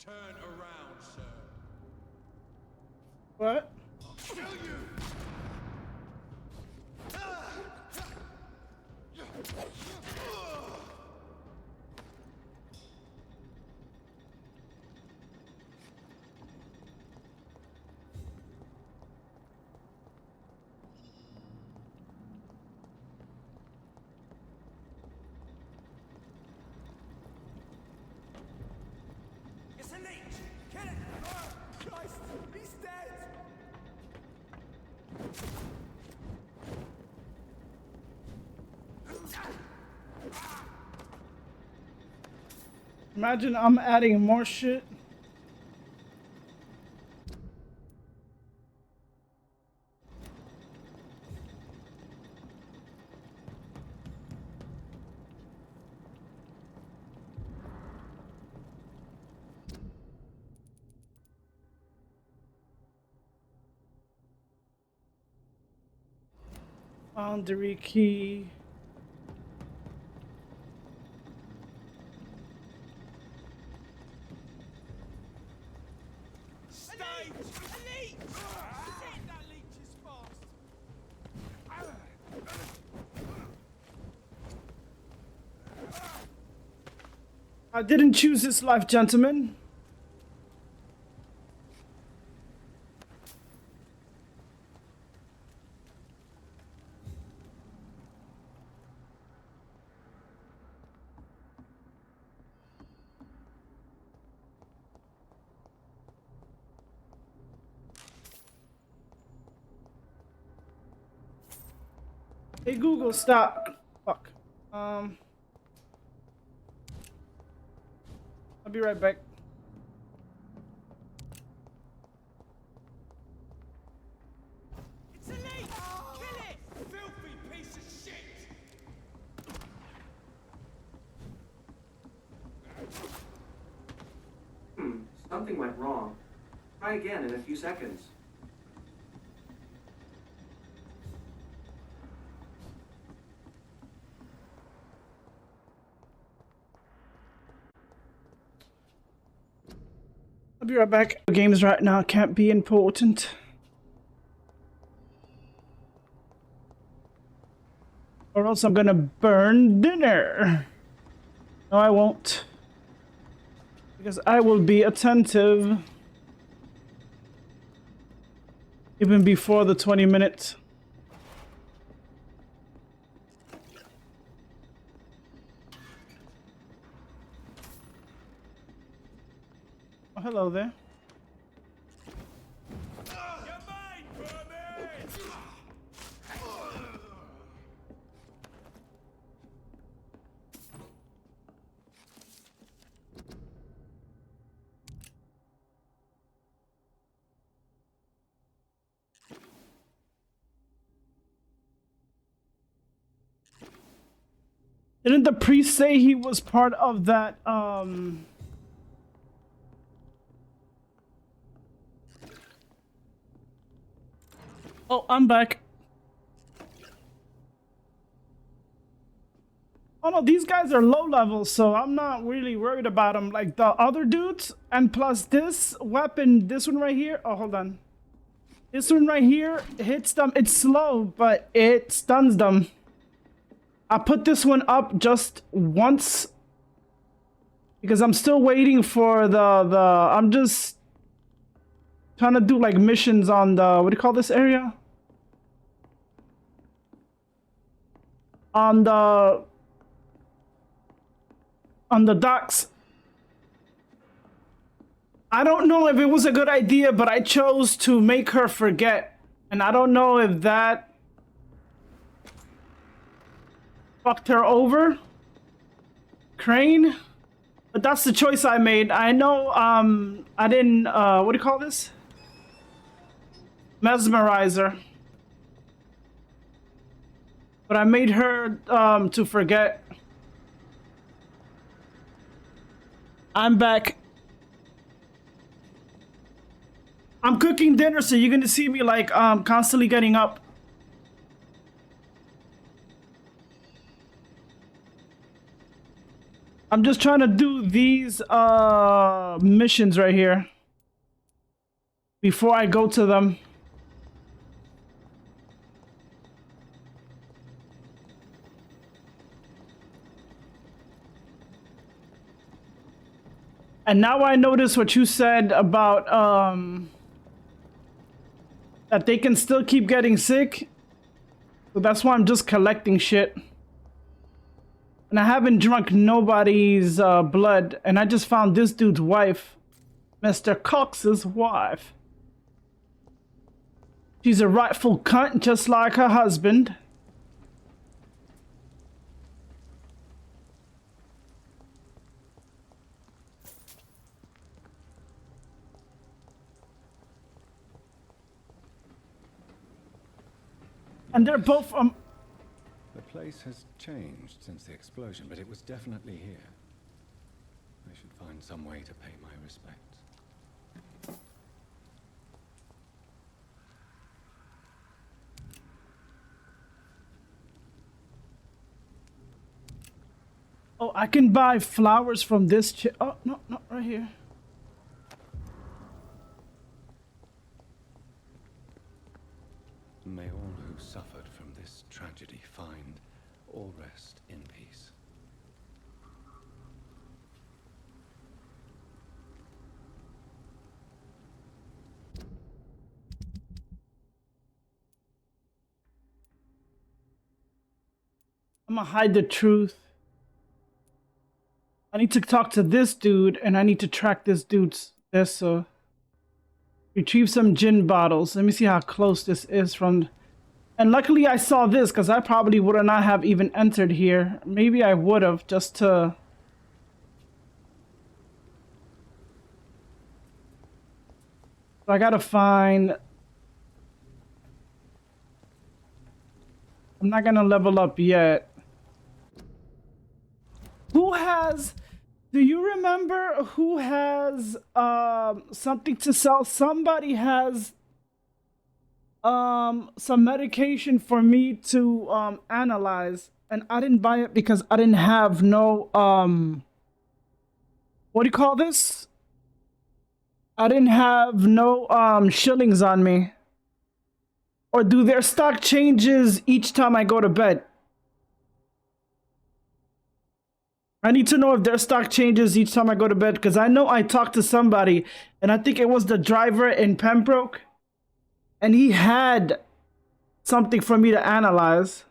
Turn around, sir. What? Kill you! It's a leech! Kill it! Christ! He's dead! Imagine I'm adding more shit. Boundary key. Stay! A leech! Send that leech is fast! I didn't choose this life, gentlemen. Hey Google, stop. Fuck. I'll be right back. It's a leech! Kill it! Filthy piece of shit! Something went wrong. Try again in a few seconds. I'll be right back. Games right now can't be important. Or else I'm gonna burn dinner. No, I won't. Because I will be attentive. Even before the 20 minutes. Oh, hello there. Didn't the priest say he was part of that, Oh, I'm back. Oh no, these guys are low level, so I'm not really worried about them like the other dudes. And plus this weapon, this one right here. Oh, hold on. This one right here hits them. It's slow, but it stuns them. I put this one up just once because I'm still waiting for the I'm just trying to do like missions on the, what do you call this area? On the docks. I don't know if it was a good idea, but I chose to make her forget. And I don't know if that fucked her over. Crane. But that's the choice I made. I know I didn't what do you call this? Mesmerizer. But I made her to forget. I'm back. I'm cooking dinner, so you're gonna see me like constantly getting up. I'm just trying to do these missions right here before I go to them. And now I notice what you said about that they can still keep getting sick. So that's why I'm just collecting shit. And I haven't drunk nobody's blood. And I just found this dude's wife. Mr. Cox's wife. She's a rightful cunt just like her husband. And they're both The place has changed since the explosion, but it was definitely here. I should find some way to pay my respects. Oh, I can buy flowers from this oh, no, not right here. May all who suffered from this tragedy find or rest in peace. I'm gonna hide the truth. I need to talk to this dude, and I need to track this dude's retrieve some gin bottles. Let me see how close this is from. And luckily I saw this because I probably would not have even entered here. Maybe I would have just to. So I gotta find. I'm not gonna level up yet. Who has. Do you remember who has something to sell? Somebody has some medication for me to analyze, and I didn't buy it because I didn't have no what do you call this? I didn't have no shillings on me. Or do their stock changes each time I go to bed? I need to know if their stock changes each time I go to bed, because I know I talked to somebody, and I think it was the driver in Pembroke, and he had something for me to analyze.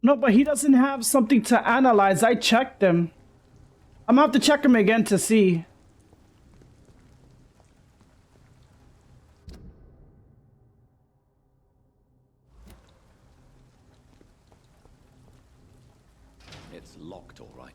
No, but he doesn't have something to analyze. I checked him. I'm gonna have to check him again to see. It's locked, all right.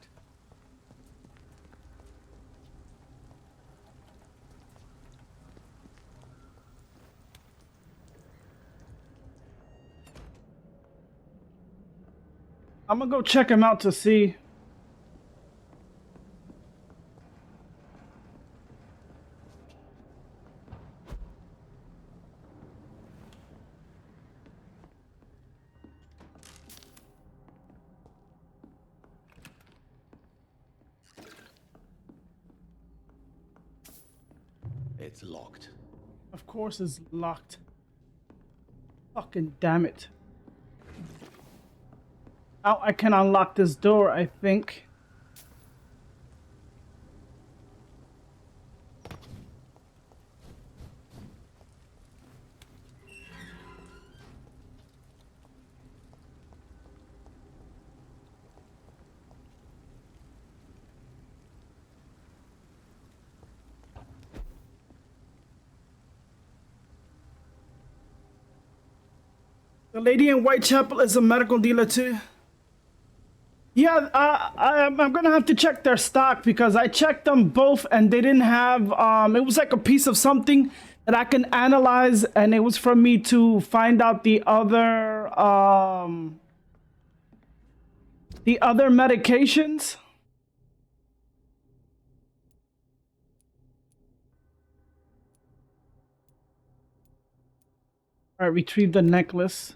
I'm gonna go check him out to see. It's locked. Of course it's locked. Fucking damn it. Now I can unlock this door, I think. The lady in Whitechapel is a medical dealer too. Yeah, I'm gonna have to check their stock because I checked them both and they didn't have. It was like a piece of something that I can analyze, and it was for me to find out the other medications. All right, retrieve the necklace.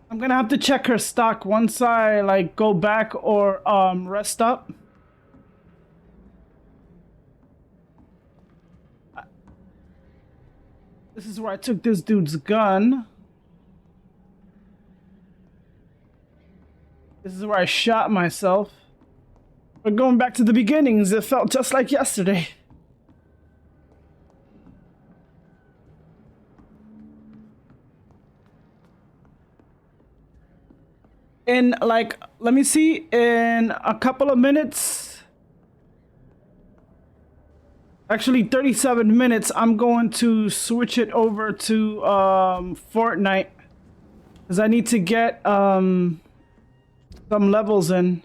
I'm gonna have to check her stock once I like go back or rest up. This is where I took this dude's gun. This is where I shot myself. But going back to the beginnings, it felt just like yesterday. In like, let me see, in a couple of minutes, actually 37 minutes, I'm going to switch it over to Fortnite because I need to get some levels in.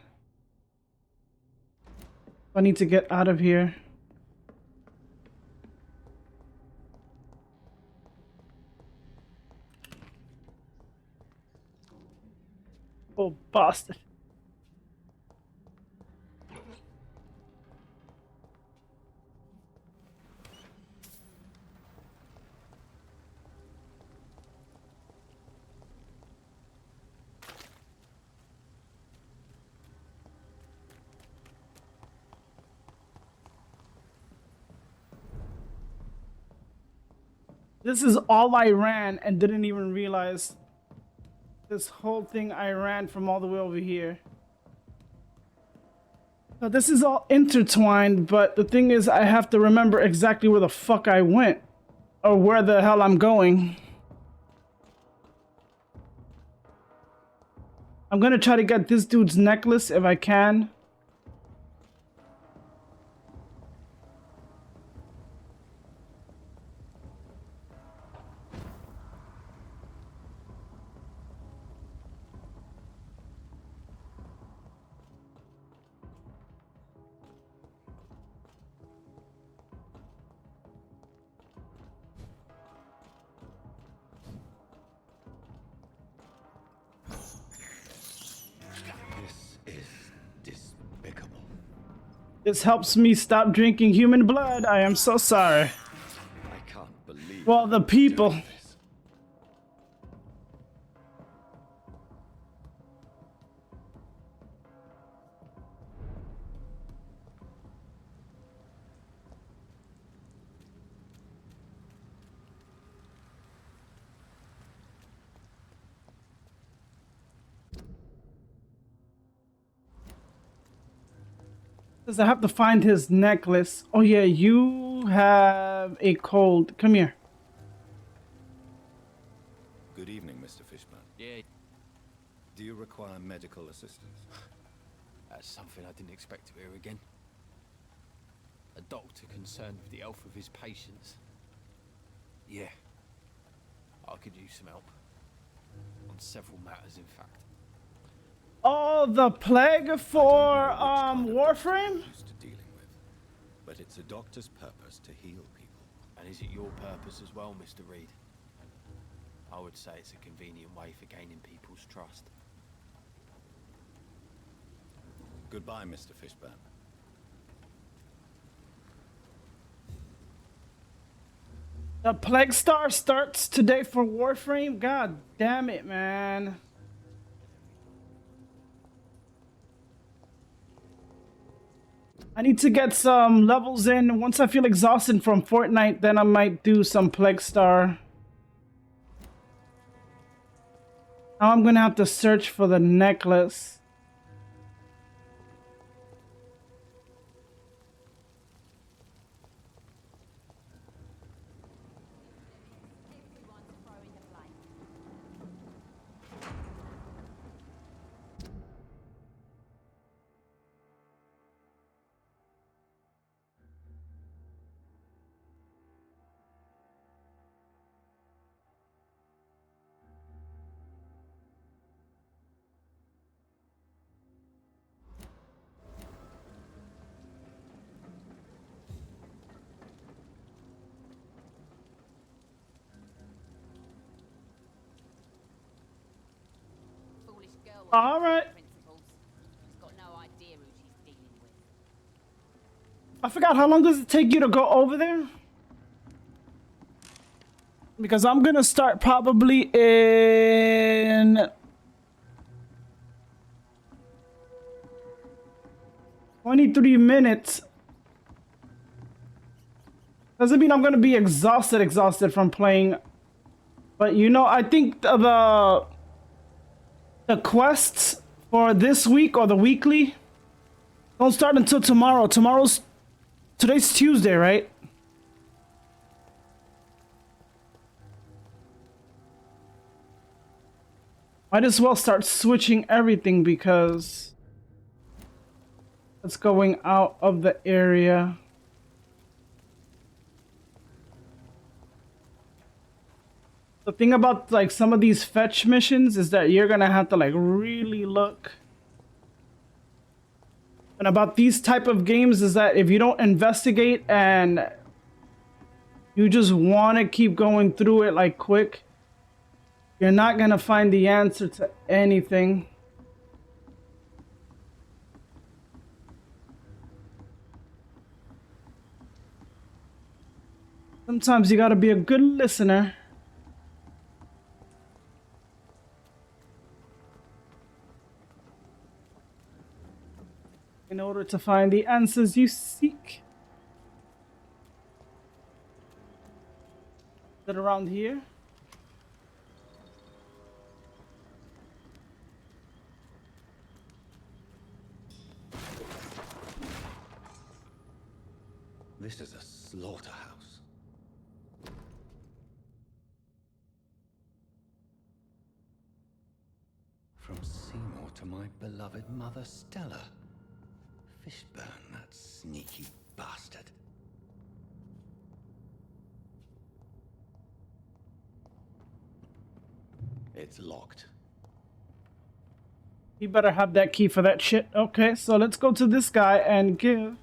I need to get out of here. Oh, bastard. This is all I ran and didn't even realize this whole thing I ran from all the way over here. Now this is all intertwined, but the thing is I have to remember exactly where the fuck I went or where the hell I'm going. I'm gonna try to get this dude's necklace if I can. This helps me stop drinking human blood. I am so sorry. I can't believe. Well, the people. Says I have to find his necklace. Oh yeah, you have a cold. Come here. Good evening, Mr. Fishburne. Yeah. Do you require medical assistance? That's something I didn't expect to hear again. A doctor concerned with the health of his patients. Yeah. I could use some help. On several matters, in fact. Oh, the plague for Warframe? Used to dealing with, but it's a doctor's purpose to heal people. And is it your purpose as well, Mr. Reed? I would say it's a convenient way for gaining people's trust. Goodbye, Mr. Fishburne. The Plague Star starts today for Warframe. God damn it, man. I need to get some levels in. Once I feel exhausted from Fortnite, then I might do some Plague Star. Now I'm gonna have to search for the necklace. All right. I forgot, how long does it take you to go over there? Because I'm gonna start probably in 23 minutes. Doesn't mean I'm gonna be exhausted from playing. But you know, I think the quests for this week or the weekly don't start until tomorrow. Today's Tuesday, right? Might as well start switching everything because it's going out of the area. The thing about like some of these fetch missions is that you're gonna have to like really look. And about these type of games is that if you don't investigate and you just want to keep going through it like quick, you're not gonna find the answer to anything. Sometimes you gotta be a good listener. In order to find the answers you seek. Is it around here? This is a slaughterhouse. From Seymour to my beloved mother Stella. Fishburne, that sneaky bastard. It's locked. You better have that key for that shit. Okay, so let's go to this guy and give.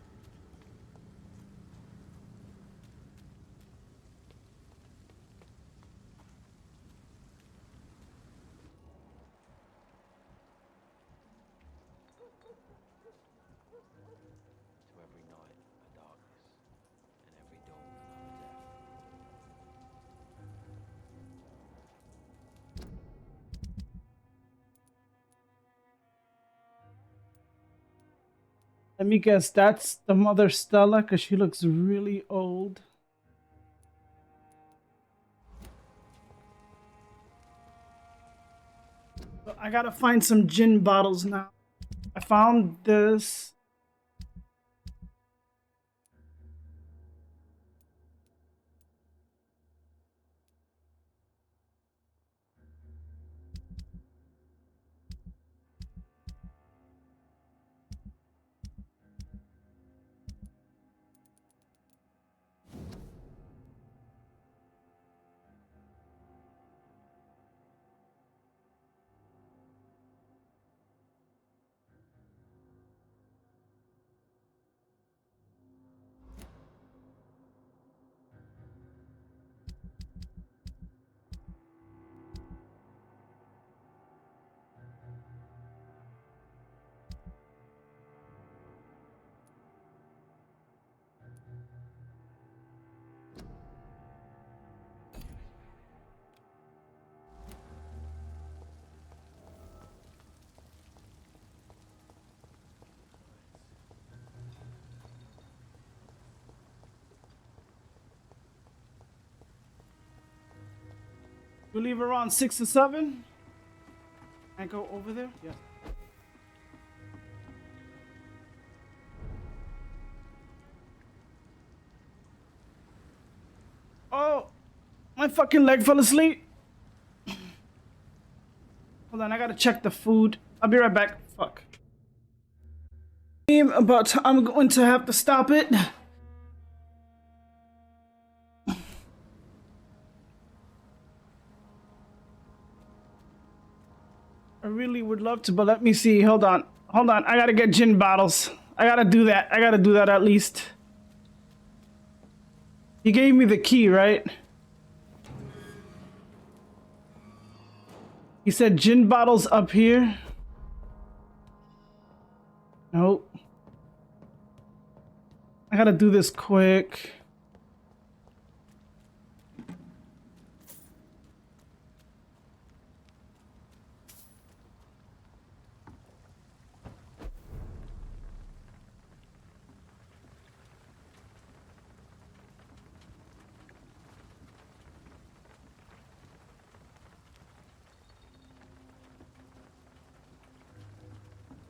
To every night a darkness, and every dawn another death. Let me guess, that's the mother Stella because she looks really old. So I gotta find some gin bottles now. I found this. We leave around 6 or 7. I go over there? Yeah. Oh, my fucking leg fell asleep. Hold on, I gotta check the food. I'll be right back. Fuck. But I'm going to have to stop it. I really would love to, but let me see. Hold on. Hold on. I gotta get gin bottles. I gotta do that. I gotta do that at least. He gave me the key, right? He said gin bottles up here. Nope. I gotta do this quick.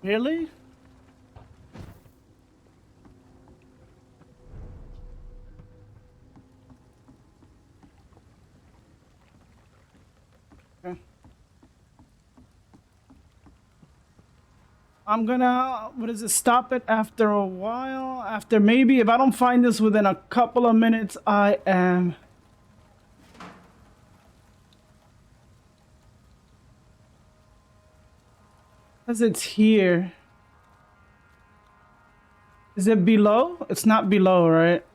Really? Okay. I'm gonna, what is it, stop it after a while? After maybe, if I don't find this within a couple of minutes, I am... Because it's here. Is it below? It's not below, right?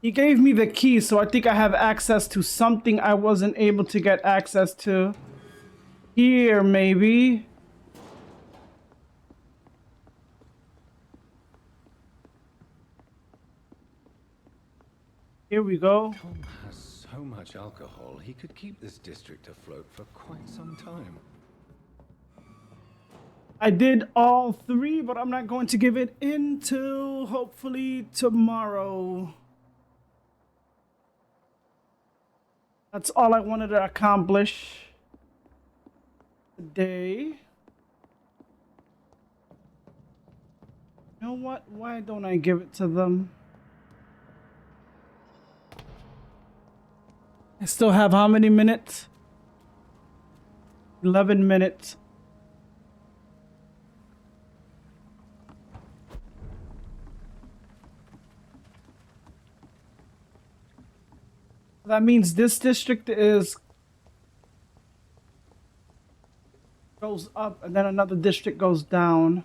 He gave me the key, so I think I have access to something I wasn't able to get access to. Here, maybe. Here we go. Tom has so much alcohol, he could keep this district afloat for quite some time. I did all 3, but I'm not going to give it until hopefully tomorrow. That's all I wanted to accomplish today. You know what? Why don't I give it to them? I still have how many minutes? 11 minutes. That means this district goes up and then another district goes down.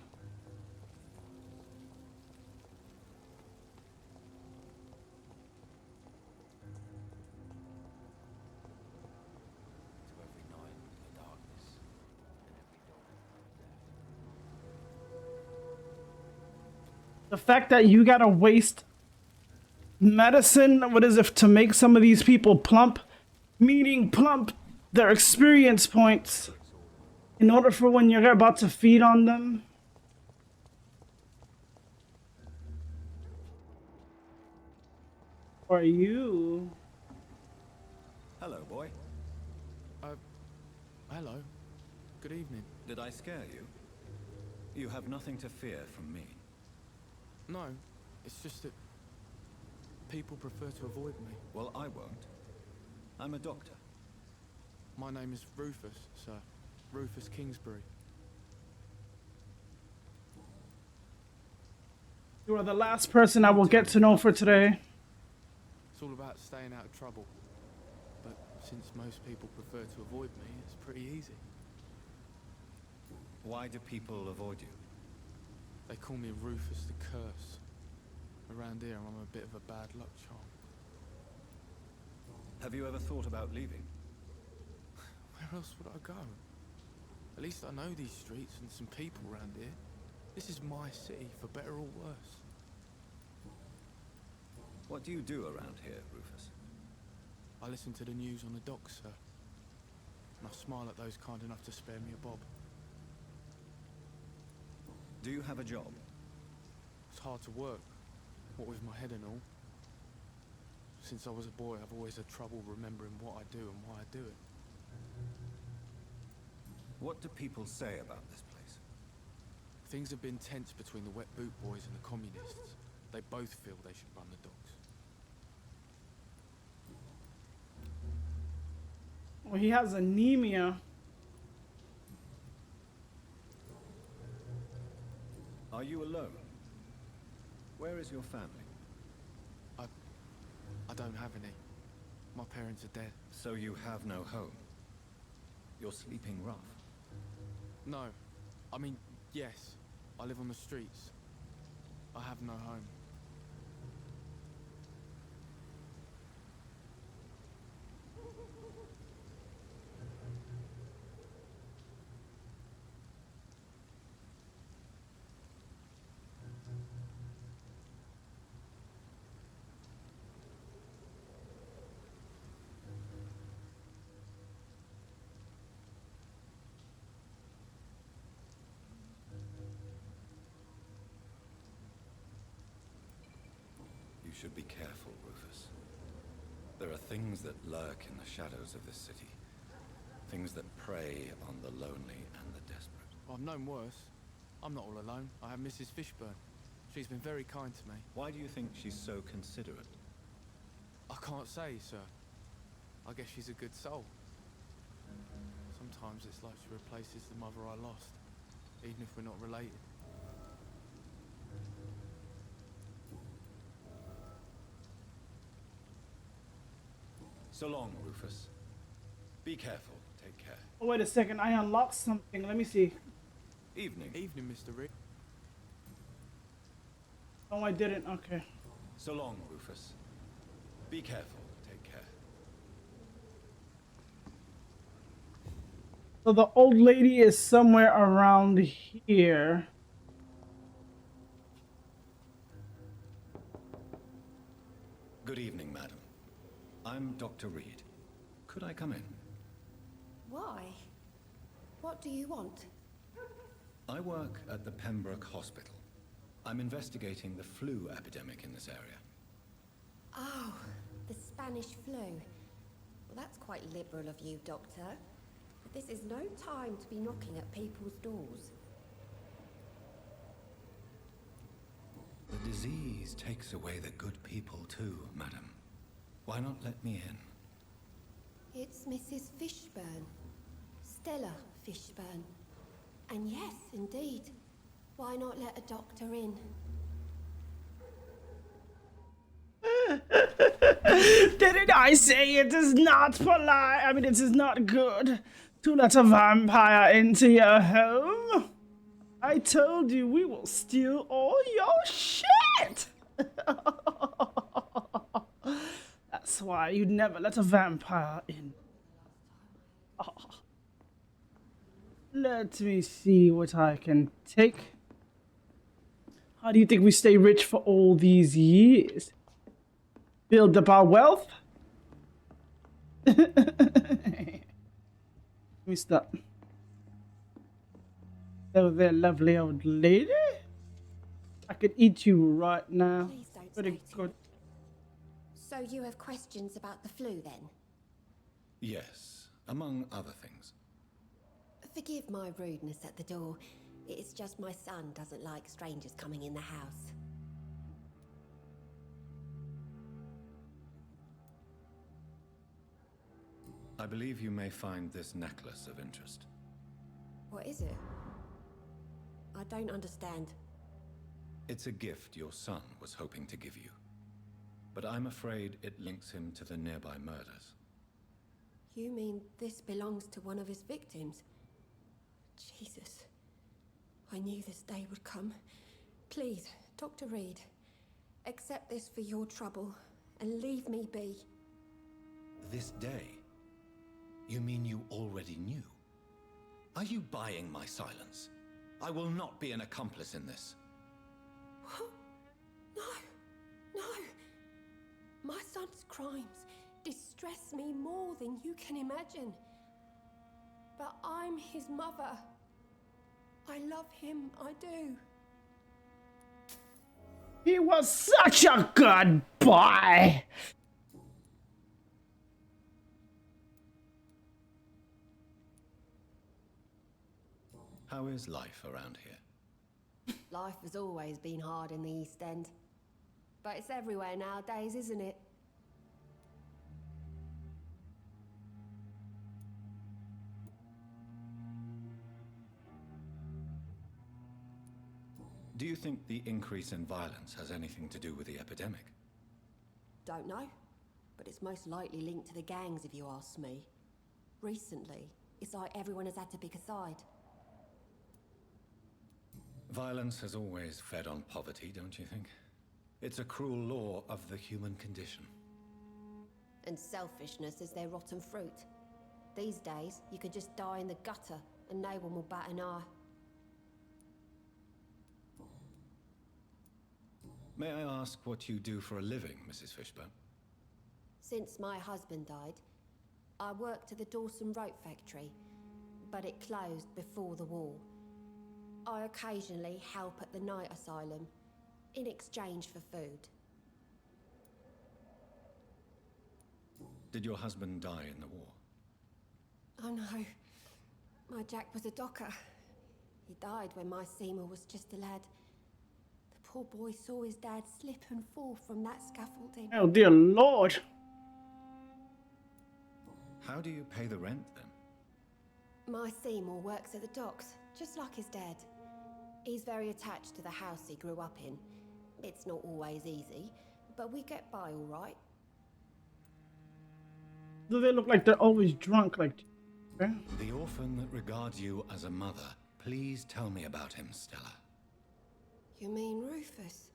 The fact that you gotta waste medicine, what is it, to make some of these people plump, meaning plump their experience points in order for when you're about to feed on them. Or you. Hello, boy. Hello. Good evening. Did I scare you? You have nothing to fear from me. No, it's just that people prefer to avoid me. Well, I won't. I'm a doctor. My name is Rufus, sir. Rufus Kingsbury. You are the last person I will get to know for today. It's all about staying out of trouble. But since most people prefer to avoid me, it's pretty easy. Why do people avoid you? They call me Rufus the Curse. Around here, I'm a bit of a bad luck charm. Have you ever thought about leaving? Where else would I go? At least I know these streets and some people around here. This is my city, for better or worse. What do you do around here, Rufus? I listen to the news on the docks, sir. And I smile at those kind enough to spare me a bob. Do you have a job? It's hard to work, what with my head and all. Since I was a boy, I've always had trouble remembering what I do and why I do it. What do people say about this place? Things have been tense between the wet boot boys and the communists. They both feel they should run the docks. Well, he has anemia. Are you alone? Where is your family? I don't have any. My parents are dead. So you have no home? You're sleeping rough? No. I mean, yes. I live on the streets. I have no home. You should be careful, Rufus. There are things that lurk in the shadows of this city. Things that prey on the lonely and the desperate. I've known worse. I'm not all alone. I have Mrs. Fishburne. She's been very kind to me. Why do you think she's so considerate? I can't say, sir. I guess she's a good soul. Sometimes it's like she replaces the mother I lost, even if we're not related. So long, Rufus. Be careful. Take care. Oh, wait a second. I unlocked something. Let me see. Evening. Evening, Mr. Rick. Oh, I didn't. Okay. So long, Rufus. Be careful. Take care. So the old lady is somewhere around here. Good evening, madam. I'm Dr. Reed. Could I come in? Why? What do you want? I work at the Pembroke Hospital. I'm investigating the flu epidemic in this area. Oh, the Spanish flu. Well, that's quite liberal of you, Doctor. But this is no time to be knocking at people's doors. The disease takes away the good people too, madam. Why not let me in? It's Mrs. Fishburne. Stella Fishburne. And yes, indeed. Why not let a doctor in? Didn't I say it is not polite? I mean, it is not good to let a vampire into your home. I told you we will steal all your shit. That's why you'd never let a vampire in. Oh. Let me see what I can take. How do you think we stay rich for all these years? Build up our wealth? Let me stop. Oh, there, lovely old lady. I could eat you right now. Please don't Pretty state it. good. So you have questions about the flu, then? Yes, among other things. Forgive my rudeness at the door. It's just my son doesn't like strangers coming in the house. I believe you may find this necklace of interest. What is it? I don't understand. It's a gift your son was hoping to give you. But I'm afraid it links him to the nearby murders. You mean this belongs to one of his victims? Jesus. I knew this day would come. Please, Dr. Reed, accept this for your trouble and leave me be. This day? You mean you already knew? Are you buying my silence? I will not be an accomplice in this. What? No. No. My son's crimes. distress me more than you can imagine. But I'm his mother. I love him, I do. He was such a good boy. How is life around here? Life has always been hard in the East End. But it's everywhere nowadays, isn't it? Do you think the increase in violence has anything to do with the epidemic? Don't know. But it's most likely linked to the gangs, if you ask me. Recently, it's like everyone has had to pick a side. Violence has always fed on poverty, don't you think? It's a cruel law of the human condition. And selfishness is their rotten fruit. These days, you could just die in the gutter and no one will bat an eye. May I ask what you do for a living, Mrs. Fishburne? Since my husband died, I worked at the Dawson Rope factory, but it closed before the war. I occasionally help at the night asylum, in exchange for food. Did your husband die in the war? Oh no, my Jack was a docker. He died when my Seymour was just a lad. The poor boy saw his dad slip and fall from that scaffolding. Oh dear Lord. How do you pay the rent then? My Seymour works at the docks, just like his dad. He's very attached to the house he grew up in. It's not always easy, but we get by all right. Do they look like they're always drunk? Like, okay? The orphan that regards you as a mother. Please tell me about him, Stella. You mean Rufus?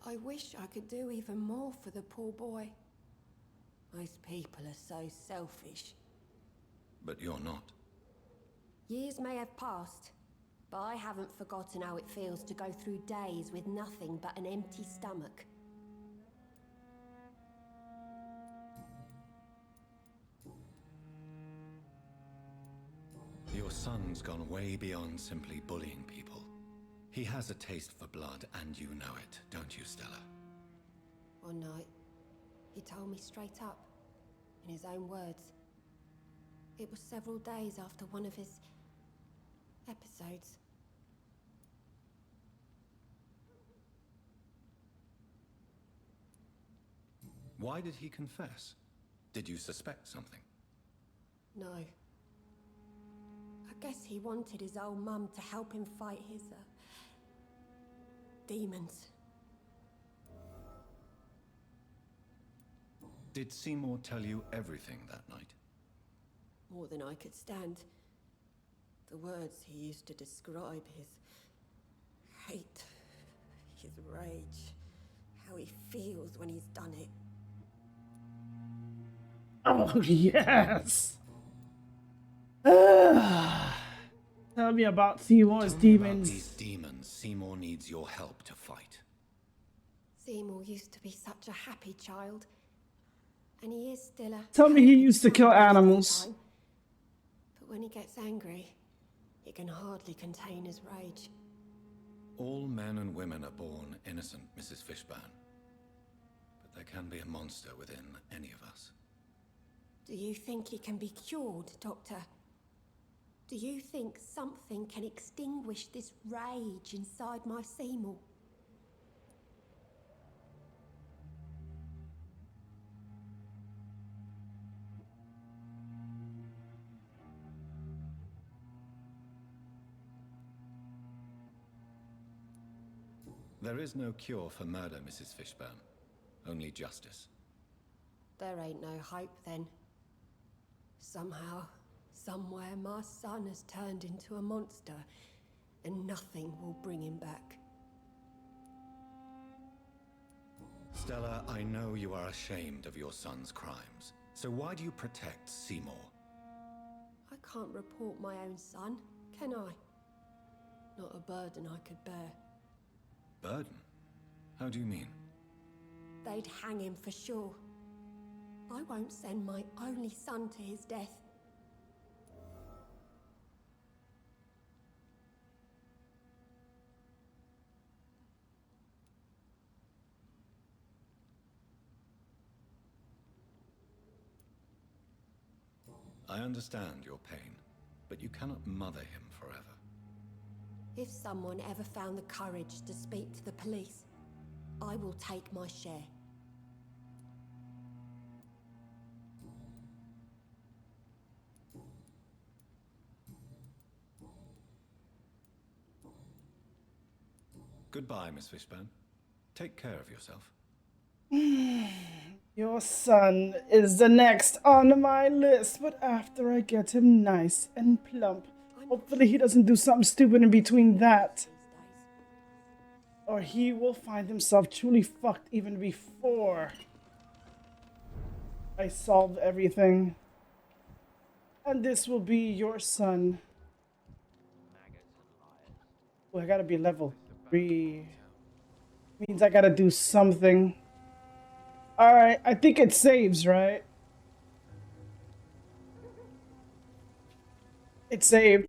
I wish I could do even more for the poor boy. Most people are so selfish. But you're not. Years may have passed, but I haven't forgotten how it feels to go through days with nothing but an empty stomach. Your son's gone way beyond simply bullying people. He has a taste for blood, and you know it, don't you, Stella? One night, he told me straight up, in his own words. It was several days after one of his episodes. Why did he confess? Did you suspect something? No. I guess he wanted his old mum to help him fight his, demons. Did Seymour tell you everything that night? More than I could stand. The words he used to describe his hate, his rage, how he feels when he's done it. Oh, yes! Tell me about Seymour's demons. These demons, Seymour needs your help to fight. Seymour used to be such a happy child. And he is still a... Tell me he used to kill animals. But when he gets angry, he can hardly contain his rage. All men and women are born innocent, Mrs. Fishburne. But there can be a monster within any of us. Do you think he can be cured, Doctor? Do you think something can extinguish this rage inside my Seymour? There is no cure for murder, Mrs. Fishburne. Only justice. There ain't no hope, then. Somehow, somewhere, my son has turned into a monster, and nothing will bring him back. Stella, I know you are ashamed of your son's crimes. So why do you protect Seymour? I can't report my own son, can I? Not a burden I could bear. Burden? How do you mean? They'd hang him for sure. I won't send my only son to his death. I understand your pain, but you cannot mother him forever. If someone ever found the courage to speak to the police, I will take my share. Goodbye, Miss Fishburne. Take care of yourself. Your son is the next on my list, but after I get him nice and plump. Hopefully he doesn't do something stupid in between that. Or he will find himself truly fucked even before I solve everything. And this will be your son. Oh, I gotta be level 3. Means I gotta do something. Alright, I think it saves, right? It saved.